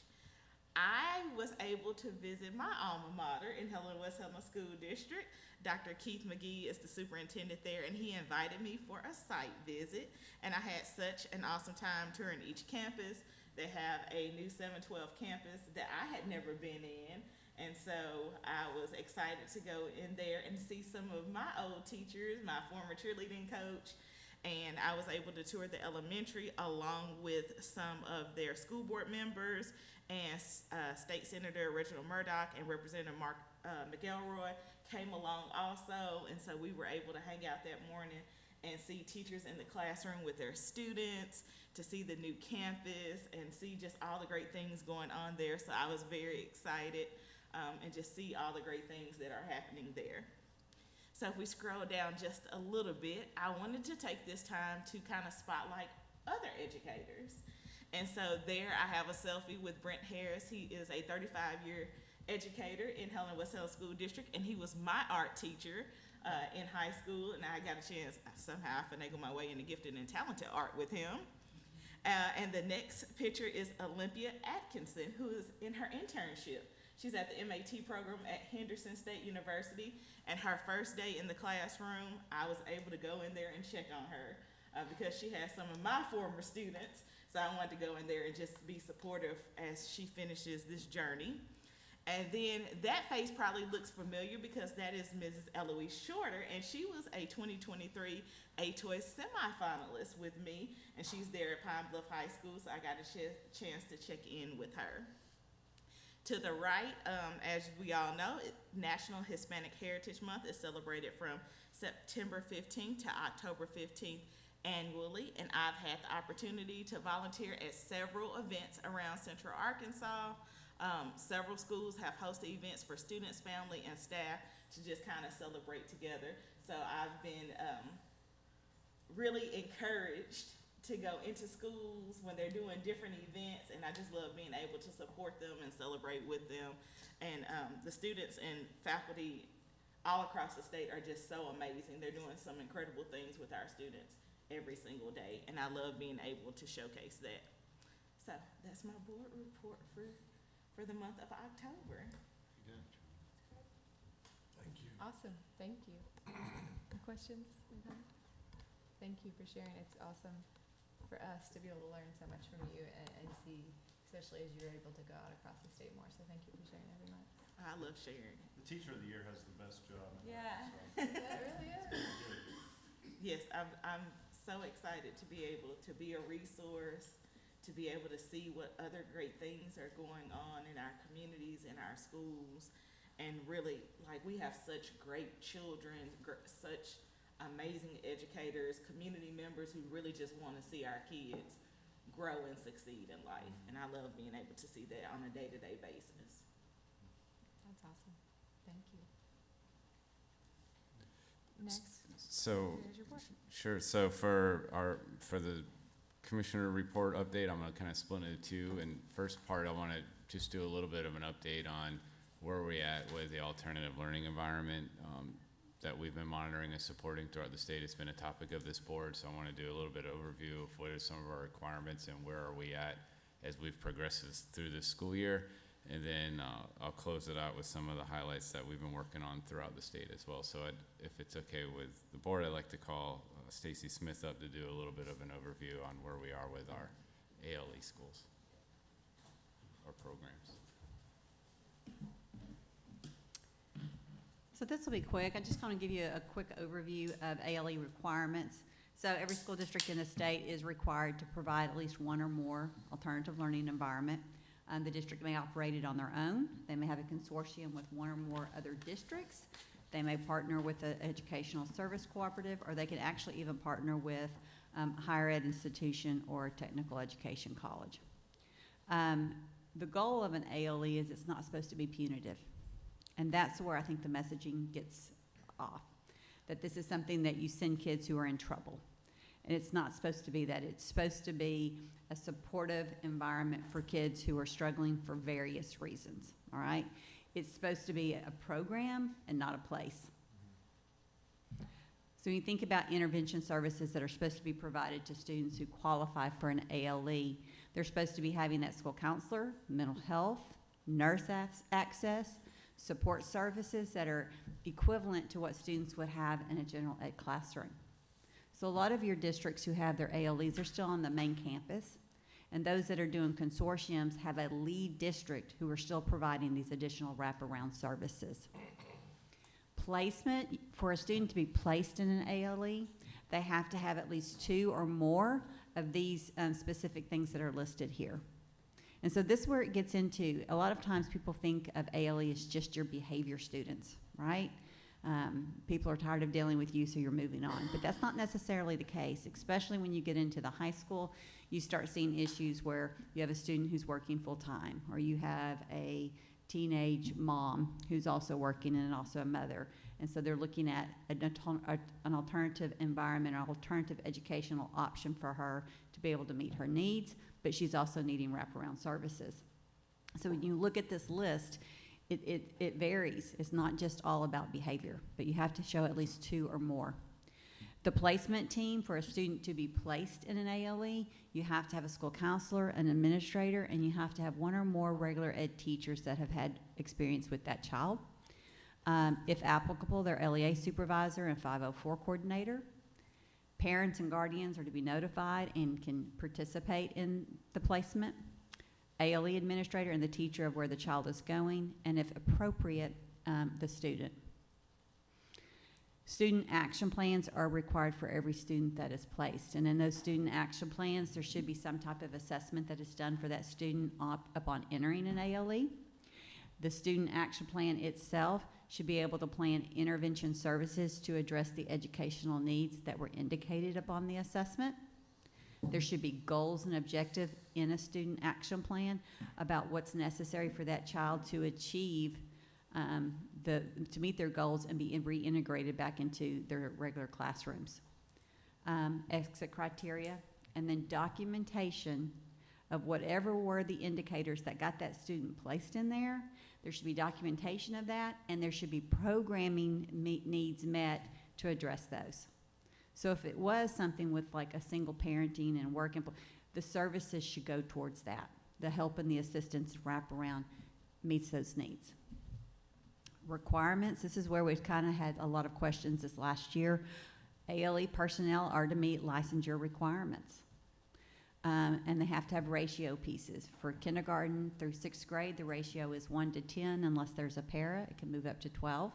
I was able to visit my alma mater in West Helena School District. Dr. Keith McGee is the superintendent there, and he invited me for a site visit. And I had such an awesome time touring each campus. They have a new 712 campus that I had never been in. And so I was excited to go in there and see some of my old teachers, my former cheerleading coach. And I was able to tour the elementary along with some of their school board members, and State Senator Reginald Murdoch and Representative Mark McElroy came along also. And so we were able to hang out that morning and see teachers in the classroom with their students, to see the new campus and see just all the great things going on there. So I was very excited, and just see all the great things that are happening there. So if we scroll down just a little bit, I wanted to take this time to kind of spotlight other educators. And so there I have a selfie with Brent Harris. He is a 35-year educator in Helen-West Helen School District, and he was my art teacher in high school, and I got a chance, somehow I finagled my way into gifted and talented art with him. And the next picture is Olympia Atkinson, who is in her internship. She's at the MAT program at Henderson State University, and her first day in the classroom, I was able to go in there and check on her because she has some of my former students, so I wanted to go in there and just be supportive as she finishes this journey. And then that face probably looks familiar because that is Mrs. Eloise Shorter, and she was a 2023 A-Toys semifinalist with me, and she's there at Pine Bluff High School, so I got a chance to check in with her. To the right, as we all know, National Hispanic Heritage Month is celebrated from September 15th to October 15th annually, and I've had the opportunity to volunteer at several events around Central Arkansas. Several schools have hosted events for students, family, and staff to just kind of celebrate together. So I've been really encouraged to go into schools when they're doing different events, and I just love being able to support them and celebrate with them. And the students and faculty all across the state are just so amazing. They're doing some incredible things with our students every single day, and I love being able to showcase that. So that's my board report for the month of October. Thank you. Awesome, thank you. Questions? Thank you for sharing. It's awesome for us to be able to learn so much from you and see, especially as you're able to go out across the state more. So thank you for sharing every month. I love sharing. The Teacher of the Year has the best job. Yeah, that really is. Yes, I'm so excited to be able to be a resource, to be able to see what other great things are going on in our communities, in our schools, and really, like, we have such great children, such amazing educators, community members who really just want to see our kids grow and succeed in life, and I love being able to see that on a day-to-day basis. That's awesome. Thank you. Next. So, Here's your board. sure, so for the commissioner report update, I'm gonna kind of split it into two, and first part, I wanna just do a little bit of an update on where we're at with the alternative learning environment, that we've been monitoring and supporting throughout the state. It's been a topic of this board, so I wanna do a little bit of overview of what are some of our requirements and where are we at as we've progressed through this school year. And then I'll close it out with some of the highlights that we've been working on throughout the state as well. So if it's okay with the board, I'd like to call Stacy Smith up to do a little bit of an overview on where we are with our ALE schools, our programs. So this will be quick. I just want to give you a quick overview of ALE requirements. So every school district in the state is required to provide at least one or more alternative learning environment. The district may operate it on their own. They may have a consortium with one or more other districts. They may partner with an educational service cooperative, or they can actually even partner with a higher ed institution or a technical education college. The goal of an ALE is it's not supposed to be punitive. And that's where I think the messaging gets off, that this is something that you send kids who are in trouble. And it's not supposed to be that. It's supposed to be a supportive environment for kids who are struggling for various reasons, all right? It's supposed to be a program and not a place. So when you think about intervention services that are supposed to be provided to students who qualify for an ALE, they're supposed to be having that school counselor, mental health, nurse access, support services that are equivalent to what students would have in a general ed classroom. So a lot of your districts who have their ALEs are still on the main campus, and those that are doing consortiums have a lead district who are still providing these additional wraparound services. Placement, for a student to be placed in an ALE, they have to have at least 2 or more of these specific things that are listed here. And so this is where it gets into, a lot of times people think of ALE as just your behavior students, right? People are tired of dealing with you, so you're moving on. But that's not necessarily the case, especially when you get into the high school. You start seeing issues where you have a student who's working full-time, or you have a teenage mom who's also working and also a mother. And so they're looking at an alternative environment, an alternative educational option for her to be able to meet her needs, but she's also needing wraparound services. So when you look at this list, it varies. It's not just all about behavior, but you have to show at least 2 or more. The placement team, for a student to be placed in an ALE, you have to have a school counselor, an administrator, and you have to have 1 or more regular ed teachers that have had experience with that child. If applicable, their LEA supervisor and 504 coordinator. Parents and guardians are to be notified and can participate in the placement. ALE administrator and the teacher of where the child is going, and if appropriate, the student. Student action plans are required for every student that is placed, and in those student action plans, there should be some type of assessment that is done for that student upon entering an ALE. The student action plan itself should be able to plan intervention services to address the educational needs that were indicated upon the assessment. There should be goals and objectives in a student action plan about what's necessary for that child to achieve to meet their goals and be reintegrated back into their regular classrooms. Exit criteria, and then documentation of whatever were the indicators that got that student placed in there. There should be documentation of that, and there should be programming needs met to address those. So if it was something with like a single parenting and work, the services should go towards that. The help and the assistance wrap around meets those needs. Requirements, this is where we've kind of had a lot of questions this last year. ALE personnel are to meet licensure requirements. And they have to have ratio pieces. For kindergarten through 6th grade, the ratio is 1 to 10 unless there's a para. It can move up to 12.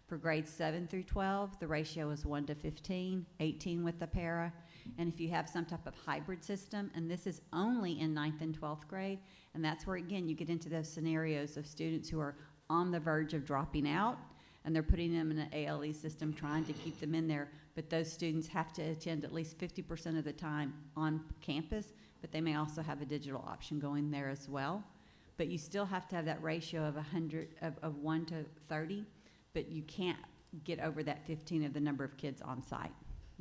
For grades 7 through 12, the ratio is 1 to 15, 18 with the para. And if you have some type of hybrid system, and this is only in 9th and 12th grade, and that's where, again, you get into those scenarios of students who are on the verge of dropping out, and they're putting them in an ALE system trying to keep them in there. But those students have to attend at least 50% of the time on campus, but they may also have a digital option going there as well. But you still have to have that ratio of 1 to 30, but you can't get over that 15 of the number of kids on site,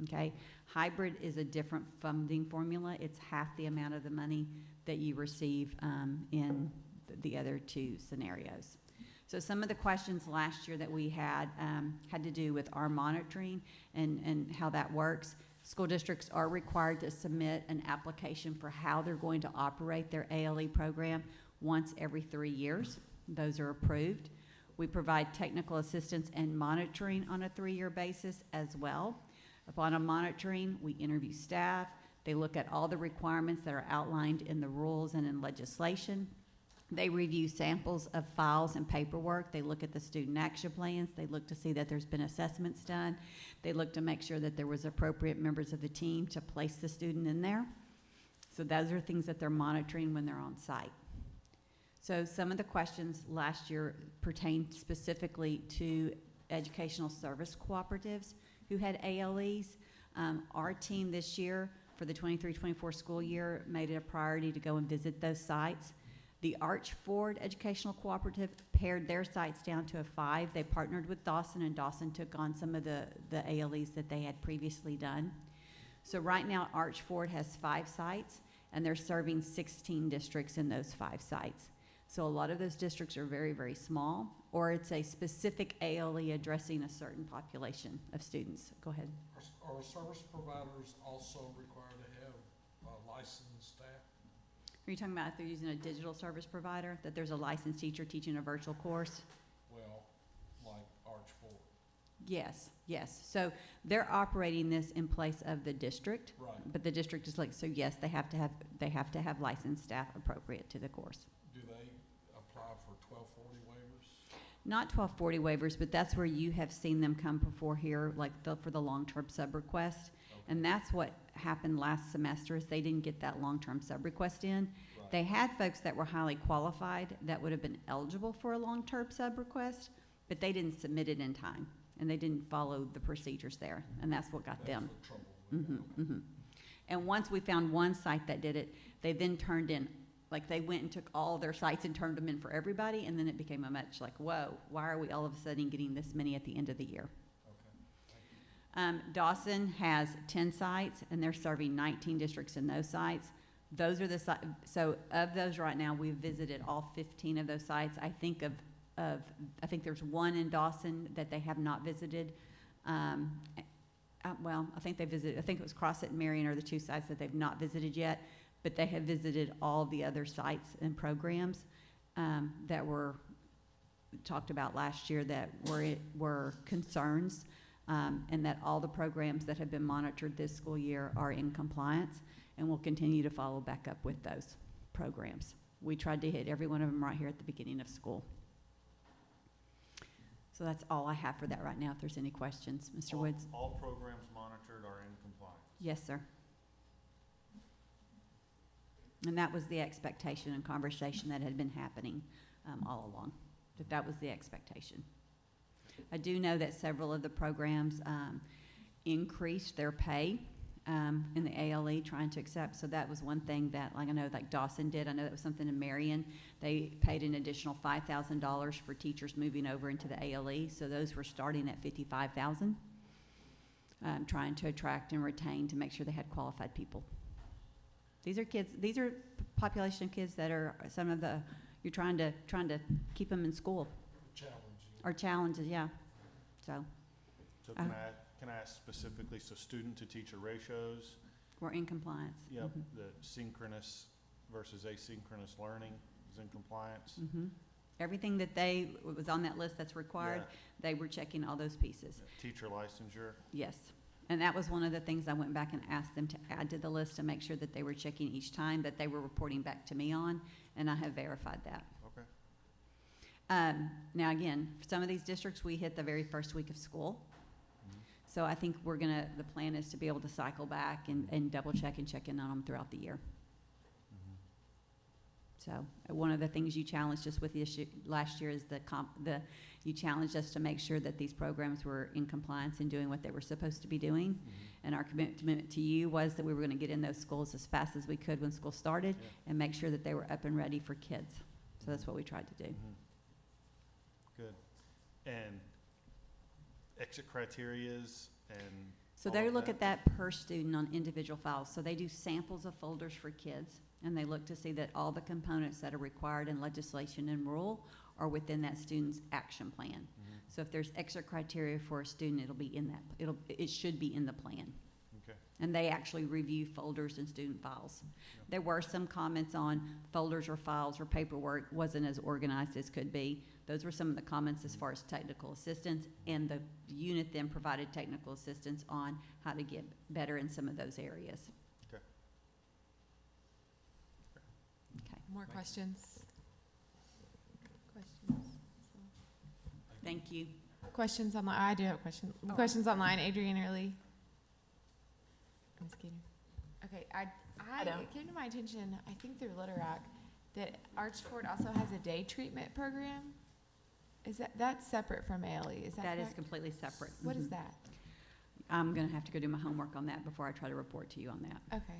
okay? Hybrid is a different funding formula. It's half the amount of the money that you receive in the other 2 scenarios. So some of the questions last year that we had to do with our monitoring and how that works. School districts are required to submit an application for how they're going to operate their ALE program once every 3 years. Those are approved. We provide technical assistance and monitoring on a 3-year basis as well. Upon a monitoring, we interview staff. They look at all the requirements that are outlined in the rules and in legislation. They review samples of files and paperwork. They look at the student action plans. They look to see that there's been assessments done. They look to make sure that there was appropriate members of the team to place the student in there. So those are things that they're monitoring when they're on site. So some of the questions last year pertained specifically to educational service cooperatives who had ALEs. Our team this year for the 23-24 school year made it a priority to go and visit those sites. The Archford Educational Cooperative pared their sites down to a 5. They partnered with Dawson, and Dawson took on some of the ALEs that they had previously done. So right now, Archford has 5 sites, and they're serving 16 districts in those 5 sites. So a lot of those districts are very, very small, or it's a specific ALE addressing a certain population of students. Go ahead. Are service providers also required to have licensed staff? Are you talking about if they're using a digital service provider, that there's a licensed teacher teaching a virtual course? Well, like Archford. Yes, yes. So they're operating this in place of the district. Right. But the district is like, so yes, they have to have licensed staff appropriate to the course. Do they apply for 1240 waivers? Not 1240 waivers, but that's where you have seen them come before here, like for the long-term sub-request. Okay. And that's what happened last semester, is they didn't get that long-term sub-request in. Right. They had folks that were highly qualified that would have been eligible for a long-term sub-request, but they didn't submit it in time. and they didn't follow the procedures there, and that's what got them. And once we found one site that did it, they then turned in, like they went and took all their sites and turned them in for everybody, and then it became a much like, whoa, why are we all of a sudden getting this many at the end of the year? Dawson has 10 sites, and they're serving 19 districts in those sites. Those are the so of those right now, we've visited all 15 of those sites. I think I think there's one in Dawson that they have not visited. Well, I think they visited, I think it was Crossett and Marion are the two sites that they've not visited yet, but they have visited all the other sites and programs that were talked about last year that were concerns, and that all the programs that have been monitored this school year are in compliance, and we'll continue to follow back up with those programs. We tried to hit every one of them right here at the beginning of school. So that's all I have for that right now, if there's any questions. Mr. Woods? All programs monitored are in compliance? Yes, sir. And that was the expectation and conversation that had been happening all along, that was the expectation. I do know that several of the programs increased their pay in the ALE, trying to accept. So that was one thing that, like I know, like Dawson did. I know that was something in Marion. They paid an additional $5,000 for teachers moving over into the ALE. So those were starting at $55,000, trying to attract and retain to make sure they had qualified people. These are kids. These are population kids that are some of the you're trying to keep them in school. Or challenges, yeah. So can I ask specifically, so student to teacher ratios? We're in compliance. Yep, the synchronous versus asynchronous learning is in compliance? Everything that was on that list that's required, they were checking all those pieces. Teacher licensure? Yes. And that was one of the things I went back and asked them to add to the list to make sure that they were checking each time, that they were reporting back to me on, and I have verified that. Okay. Now again, for some of these districts, we hit the very first week of school. So I think the plan is to be able to cycle back and double check and check in on them throughout the year. So one of the things you challenged us with the issue last year is you challenged us to make sure that these programs were in compliance and doing what they were supposed to be doing. And our commitment to you was that we were going to get in those schools as fast as we could when school started and make sure that they were up and ready for kids. So that's what we tried to do. Good. And exit criterias and so they look at that per student on individual files. So they do samples of folders for kids, and they look to see that all the components that are required in legislation and rule are within that student's action plan. So if there's exit criteria for a student, it'll be in that. It should be in the plan. Okay. And they actually review folders and student files. There were some comments on folders or files or paperwork wasn't as organized as could be. Those were some of the comments as far as technical assistance, and the unit then provided technical assistance on how to get better in some of those areas. Okay. Okay. More questions? Thank you. Questions online? I do have a question. Questions online, Adrienne or Lee? Ms. Keating. Okay, it came to my attention, I think through Little Rock, that Archford also has a day treatment program. Is that's separate from ALE? Is that That is correct? completely separate. What is that? I'm going to have to go do my homework on that before I try to report to you on that. Okay.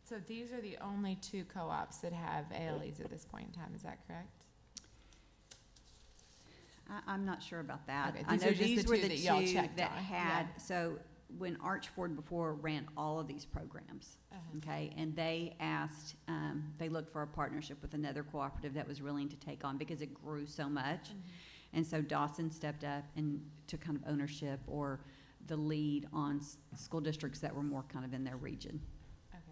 So these are the only two co-ops that have ALEs at this point in time, is that correct? I'm not sure about that. Okay, I know these are just these the were two the that y'all two checked that on, had, yeah. so when Archford before ran all of these programs, okay, and they asked, they looked for a partnership with another cooperative that was willing to take on because it grew so much. And so Dawson stepped up and took kind of ownership or the lead on school districts that were more kind of in their region. Okay.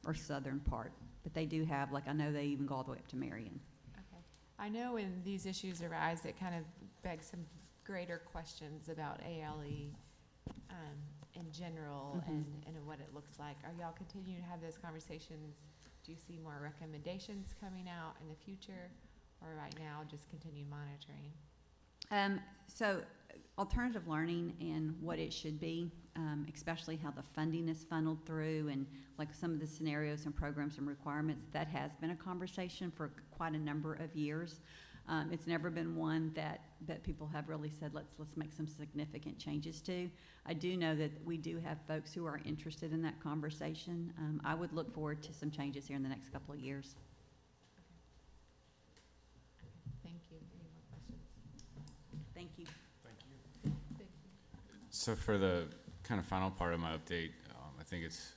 Or southern part. But they do have, like, I know they even go all the way up to Marion. Okay. I know when these issues arise, it kind of begs some greater questions about ALE in general and what it looks like. Are y'all continuing to have those conversations? Do you see more recommendations coming out in the future? Or right now, just continue monitoring? So alternative learning and what it should be, especially how the funding is funneled through and like some of the scenarios and programs and requirements, that has been a conversation for quite a number of years. It's never been one that people have really said, let's make some significant changes to. I do know that we do have folks who are interested in that conversation. I would look forward to some changes here in the next couple of years. Thank you. Any more questions? Thank you. So for the kind of final part of my update, I think it's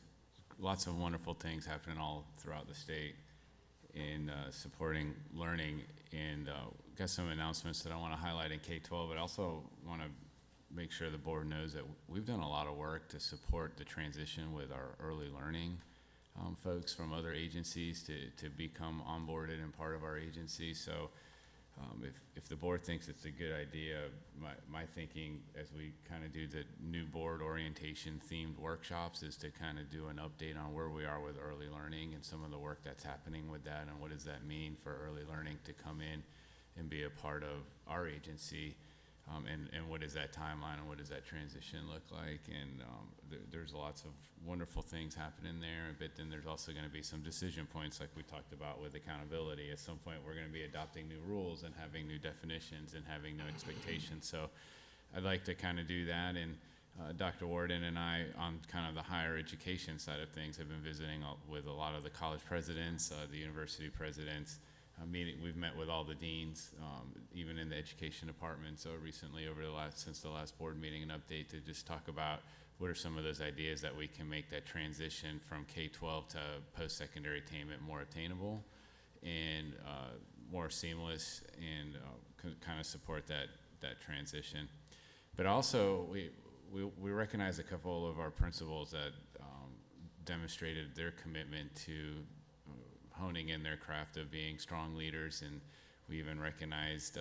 lots of wonderful things happening all throughout the state in supporting learning, and got some announcements that I want to highlight in K-12, but I also want to make sure the board knows that we've done a lot of work to support the transition with our early learning folks from other agencies to become onboarded and part of our agency. So if the board thinks it's a good idea, my thinking as we kind of do the new board orientation themed workshops is to kind of do an update on where we are with early learning and some of the work that's happening with that, and what does that mean for early learning to come in and be a part of our agency, and what is that timeline and what does that transition look like. And there's lots of wonderful things happening there, but then there's also going to be some decision points like we talked about with accountability. At some point we're going to be adopting new rules and having new definitions and having new expectations. So I'd like to kind of do that, and Dr. Warden and I on kind of the higher education side of things have been visiting with a lot of the college presidents, the university presidents. We've met with all the deans, even in the education department. So recently, since the last board meeting, an update to just talk about what are some of those ideas that we can make that transition from K-12 to post-secondary attainment more attainable and more seamless, and kind of support that transition. But also, we recognize a couple of our principals that demonstrated their commitment to honing in their craft of being strong leaders, and we even recognized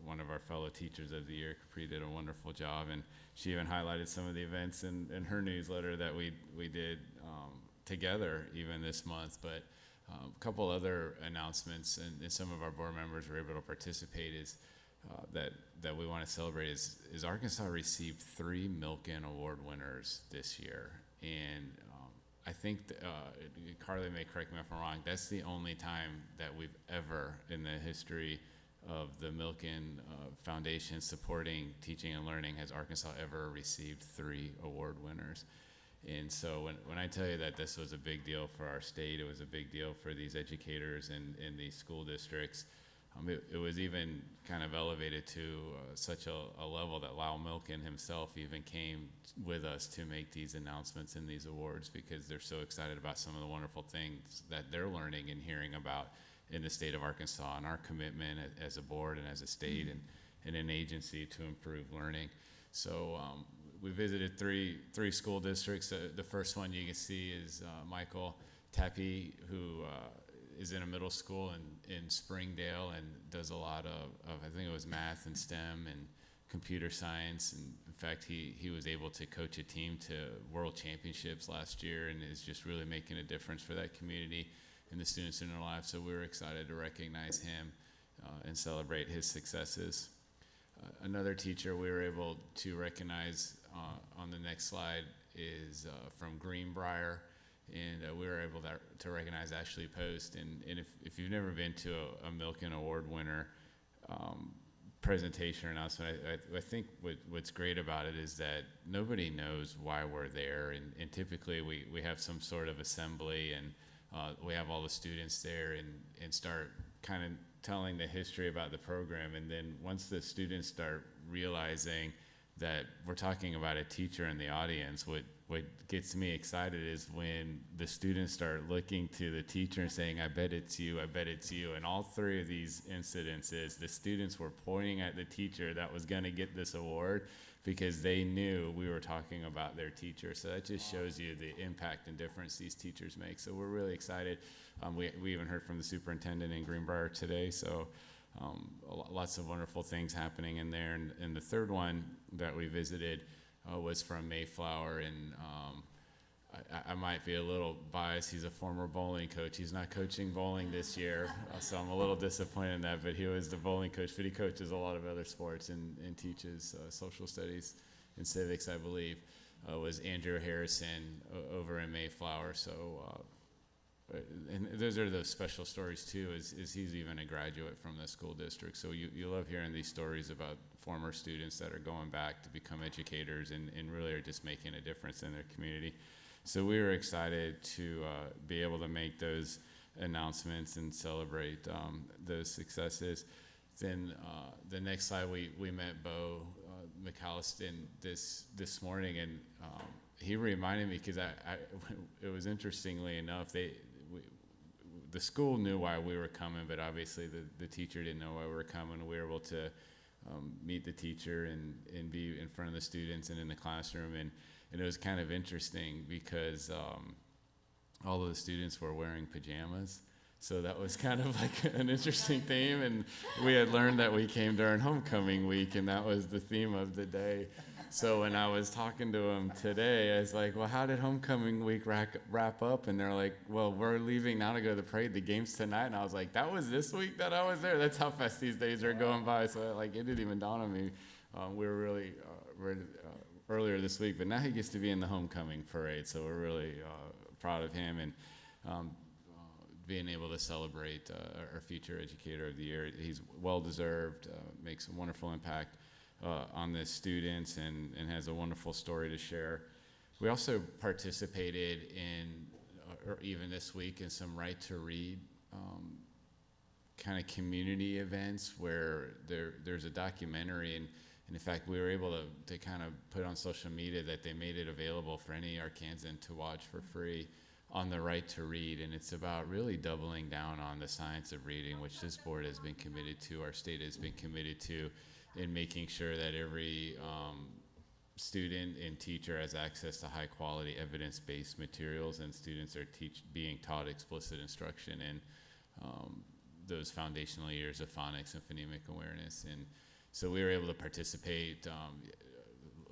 one of our fellow teachers of the year. Capri did a wonderful job, and she even highlighted some of the events in her newsletter that we did together even this month. But a couple other announcements, and some of our board members were able to participate, is that we want to celebrate is Arkansas received 3 Milken Award winners this year, and I think, Carly may correct me if I'm wrong, that's the only time that we've ever, in the history of the Milken Foundation supporting teaching and learning, has Arkansas ever received 3 award winners. And so when I tell you that this was a big deal for our state, it was a big deal for these educators and these school districts. It was even kind of elevated to such a level that Lyle Milken himself even came with us to make these announcements and these awards, because they're so excited about some of the wonderful things that they're learning and hearing about in the state of Arkansas, and our commitment as a board and as a state and an agency to improve learning. So we visited three school districts. The first one you can see is Michael Tappy, who is in a middle school in Springdale and does a lot of I think it was math and STEM and computer science. And in fact, he was able to coach a team to world championships last year, and is just really making a difference for that community and the students in their lives. So we were excited to recognize him and celebrate his successes. Another teacher we were able to recognize on the next slide is from Greenbrier. And we were able to recognize Ashley Post. And if you've never been to a Milken Award winner presentation or announcement, I think what's great about it is that nobody knows why we're there. And typically we have some sort of assembly, and we have all the students there and start kind of telling the history about the program. And then once the students start realizing that we're talking about a teacher in the audience, what gets me excited is when the students start looking to the teacher and saying, I bet it's you, I bet it's you. And all 3 of these incidences, the students were pointing at the teacher that was going to get this award, because they knew we were talking about their teacher. So that just shows you the impact and difference these teachers make. So we're really excited. We even heard from the superintendent in Greenbrier today. So lots of wonderful things happening in there. And the third one that we visited was from Mayflower, and I might be a little biased. He's a former bowling coach. He's not coaching bowling this year, so I'm a little disappointed in that, but he was the bowling coach, but he coaches a lot of other sports and teaches social studies and civics, I believe, was Andrew Harrison over in Mayflower. So and those are those special stories too, is he's even a graduate from the school district. So you love hearing these stories about former students that are going back to become educators and really are just making a difference in their community. So we were excited to be able to make those announcements and celebrate those successes. Then the next slide, we met Bo McAllister this morning, and he reminded me, because it was interestingly enough, the school knew why we were coming, but obviously the teacher didn't know why we were coming. We were able to meet the teacher and be in front of the students and in the classroom, and it was kind of interesting because all of the students were wearing pajamas. So that was kind of like an interesting theme, and we had learned that we came during homecoming week, and that was the theme of the day. So when I was talking to them today, I was like, well, how did homecoming week wrap up? And they're like, well, we're leaving now to go to the parade. The game's tonight. And I was like, that was this week that I was there? That's how fast these days are going by. So like, it didn't even dawn on me. We were really ready, earlier this week, but now he gets to be in the homecoming parade. So we're really proud of him, and being able to celebrate our future educator of the year. He's well-deserved, makes a wonderful impact on the students, and has a wonderful story to share. We also participated in, or even this week, in some Right to Read kind of community events where there's a documentary, and in fact, we were able to kind of put on social media that they made it available for any Arkansan to watch for free on the Right to Read, and it's about really doubling down on the science of reading, which this board has been committed to, our state has been committed to, in making sure that every student and teacher has access to high quality evidence-based materials, and students are being taught explicit instruction in those foundational years of phonics and phonemic awareness. And so we were able to participate.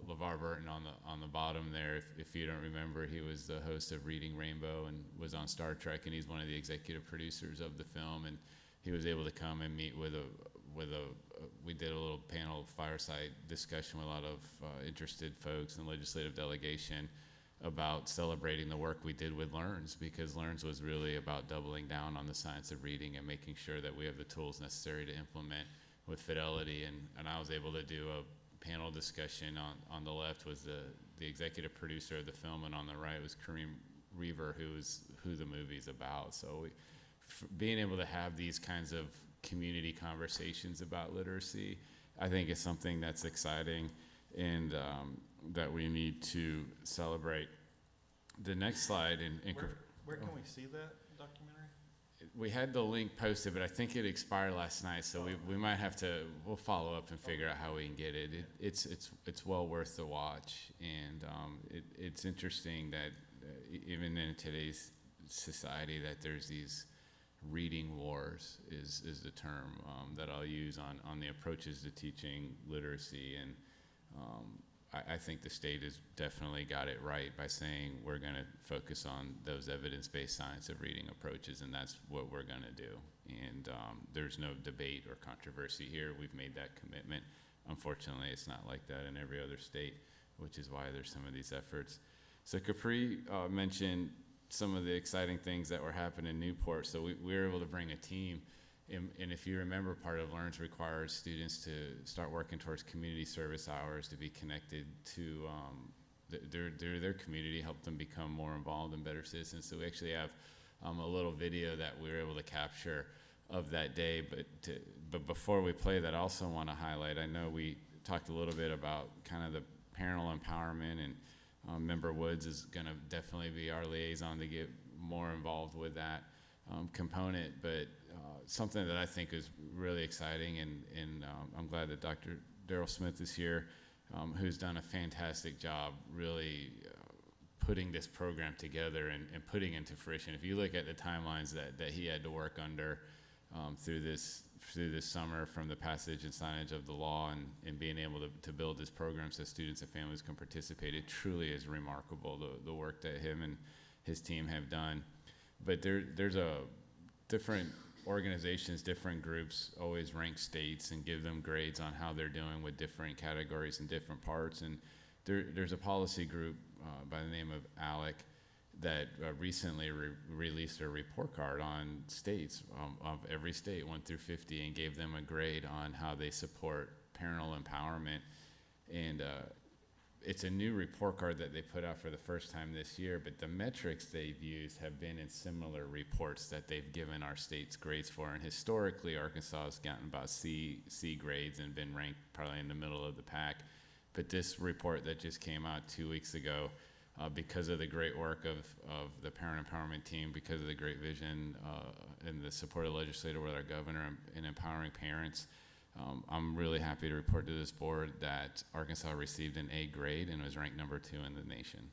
LeVar Burton on the bottom there, if you don't remember, he was the host of Reading Rainbow and was on Star Trek, and he's one of the executive producers of the film, and he was able to come and meet with we did a little panel fireside discussion with a lot of interested folks and legislative delegation about celebrating the work we did with LEARNS, because LEARNS was really about doubling down on the science of reading and making sure that we have the tools necessary to implement with fidelity, and I was able to do a panel discussion. On the left was the executive producer of the film, and on the right was Kareem Reaver, who the movie's about. So being able to have these kinds of community conversations about literacy, I think is something that's exciting, and that we need to celebrate. The next slide. Where can we see that documentary? We had the link posted, but I think it expired last night, so we might have to, we'll follow up and figure out how we can get it. It's well worth the watch, and it's interesting that even in today's society that there's these reading wars is the term that I'll use on the approaches to teaching literacy, and I think the state has definitely got it right by saying we're going to focus on those evidence-based science of reading approaches, and that's what we're going to do. And there's no debate or controversy here. We've made that commitment. Unfortunately, it's not like that in every other state, which is why there's some of these efforts. So Capri mentioned some of the exciting things that were happening in Newport. So we were able to bring a team. And if you remember, part of LEARNS requires students to start working towards community service hours, to be connected to their community, help them become more involved and better citizens. So we actually have a little video that we were able to capture of that day. But before we play that, I also want to highlight, I know we talked a little bit about kind of the parental empowerment, and Member Woods is going to definitely be our liaison to get more involved with that component. But something that I think is really exciting, and I'm glad that Dr. Daryl Smith is here, who's done a fantastic job really putting this program together and putting into fruition. If you look at the timelines that he had to work under through this summer, from the passage and signage of the law and being able to build this program so students and families can participate, it truly is remarkable, the work that him and his team have done. But there's a different organizations, different groups always rank states and give them grades on how they're doing with different categories and different parts. And there's a policy group by the name of ALEC that recently released a report card on states of every state 1 through 50 and gave them a grade on how they support parental empowerment. And it's a new report card that they put out for the first time this year, but the metrics they've used have been in similar reports that they've given our states grades for. And historically, Arkansas has gotten about C grades and been ranked probably in the middle of the pack. But this report that just came out 2 weeks ago, because of the great work of the parent empowerment team, because of the great vision and the support of the legislator with our governor in empowering parents, I'm really happy to report to this board that Arkansas received an A grade and was ranked number 2 in the nation.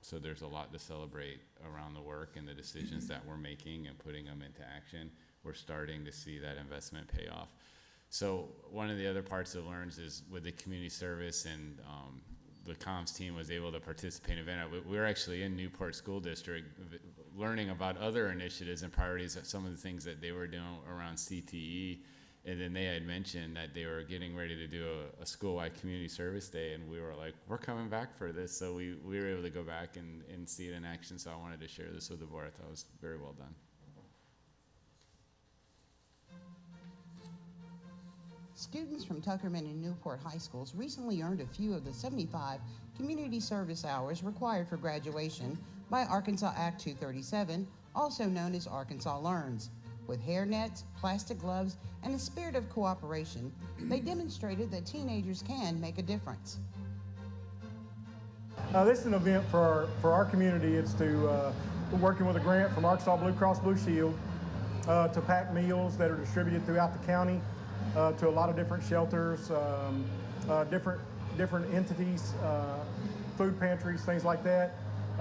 So there's a lot to celebrate around the work and the decisions that we're making and putting them into action. We're starting to see that investment pay off. So one of the other parts of LEARNS is with the community service, and the comms team was able to participate in an event. We were actually in Newport School District learning about other initiatives and priorities, some of the things that they were doing around CTE. And then they had mentioned that they were getting ready to do a school-wide community service day, and we were like, we're coming back for this. So we were able to go back and see it in action, so I wanted to share this with the board. I thought it was very well done. Students from Tuckerman and Newport High Schools recently earned a few of the 75 community service hours required for graduation by Arkansas Act 237, also known as Arkansas LEARNS. With hairnets, plastic gloves, and a spirit of cooperation, they demonstrated that teenagers can make a difference. This is an event for our community. It's we're working with a grant from Arkansas Blue Cross Blue Shield to pack meals that are distributed throughout the county to a lot of different shelters, different entities, food pantries, things like that.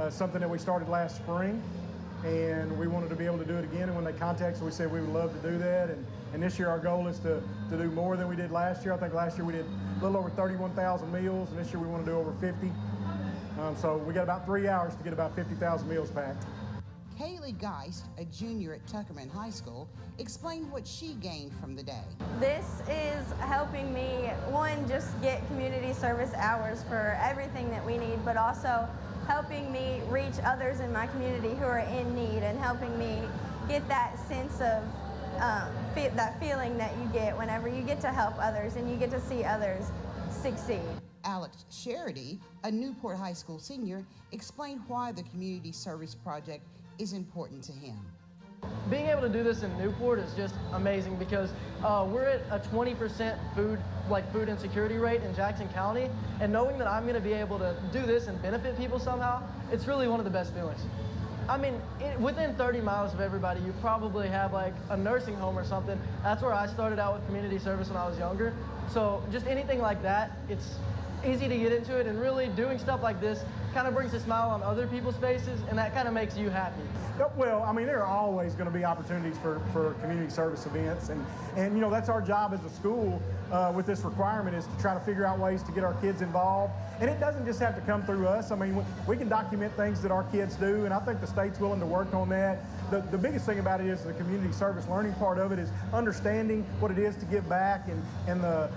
Something that we started last spring, and we wanted to be able to do it again. And when they contacted us, we said we would love to do that. And this year our goal is to do more than we did last year. I think last year we did a little over 31,000 meals, and this year we want to do over 50. So we got about 3 hours to get about 50,000 meals packed. Kaylee Geist, a junior at Tuckerman High School, explained what she gained from the day. This is helping me, one, just get community service hours for everything that we need, but also helping me reach others in my community who are in need, and helping me get that sense of that feeling that you get whenever you get to help others and you get to see others succeed. Alex Charity, a Newport High School senior, explained why the community service project is important to him. Being able to do this in Newport is just amazing because we're at a 20% food insecurity rate in Jackson County, and knowing that I'm going to be able to do this and benefit people somehow, it's really one of the best feelings. I mean, within 30 miles of everybody, you probably have like a nursing home or something. That's where I started out with community service when I was younger. So just anything like that, it's easy to get into it, and really doing stuff like this kind of brings a smile on other people's faces, and that kind of makes you happy. Well, I mean, there are always going to be opportunities for community service events, and you know, that's our job as a school with this requirement, is to try to figure out ways to get our kids involved. And it doesn't just have to come through us. I mean, we can document things that our kids do, and I think the state's willing to work on that. The biggest thing about it is the community service learning part of it is understanding what it is to give back, and the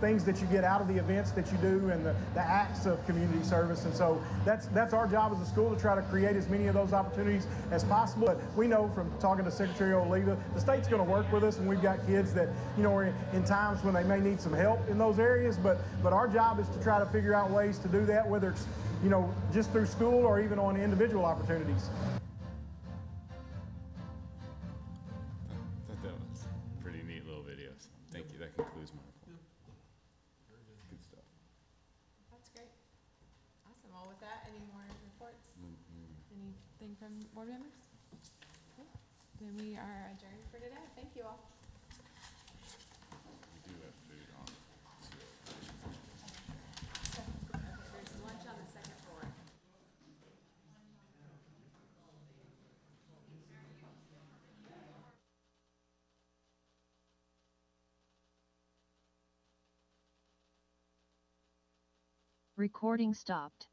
things that you get out of the events that you do, and the acts of community service. And so that's our job as a school, to try to create as many of those opportunities as possible. But we know from talking to Secretary Oliva, the state's going to work with us, and we've got kids that, you know, are in times when they may need some help in those areas. But our job is to try to figure out ways to do that, whether it's, you know, just through school or even on individual opportunities. I thought that was a pretty neat little video. So thank you. That concludes my report. Good stuff. That's great. Awesome. Well, with that, any more reports? Anything from board members? Okay. Then we are adjourned for today. Thank you all. We do have food on. There's lunch on the second floor. Recording stopped.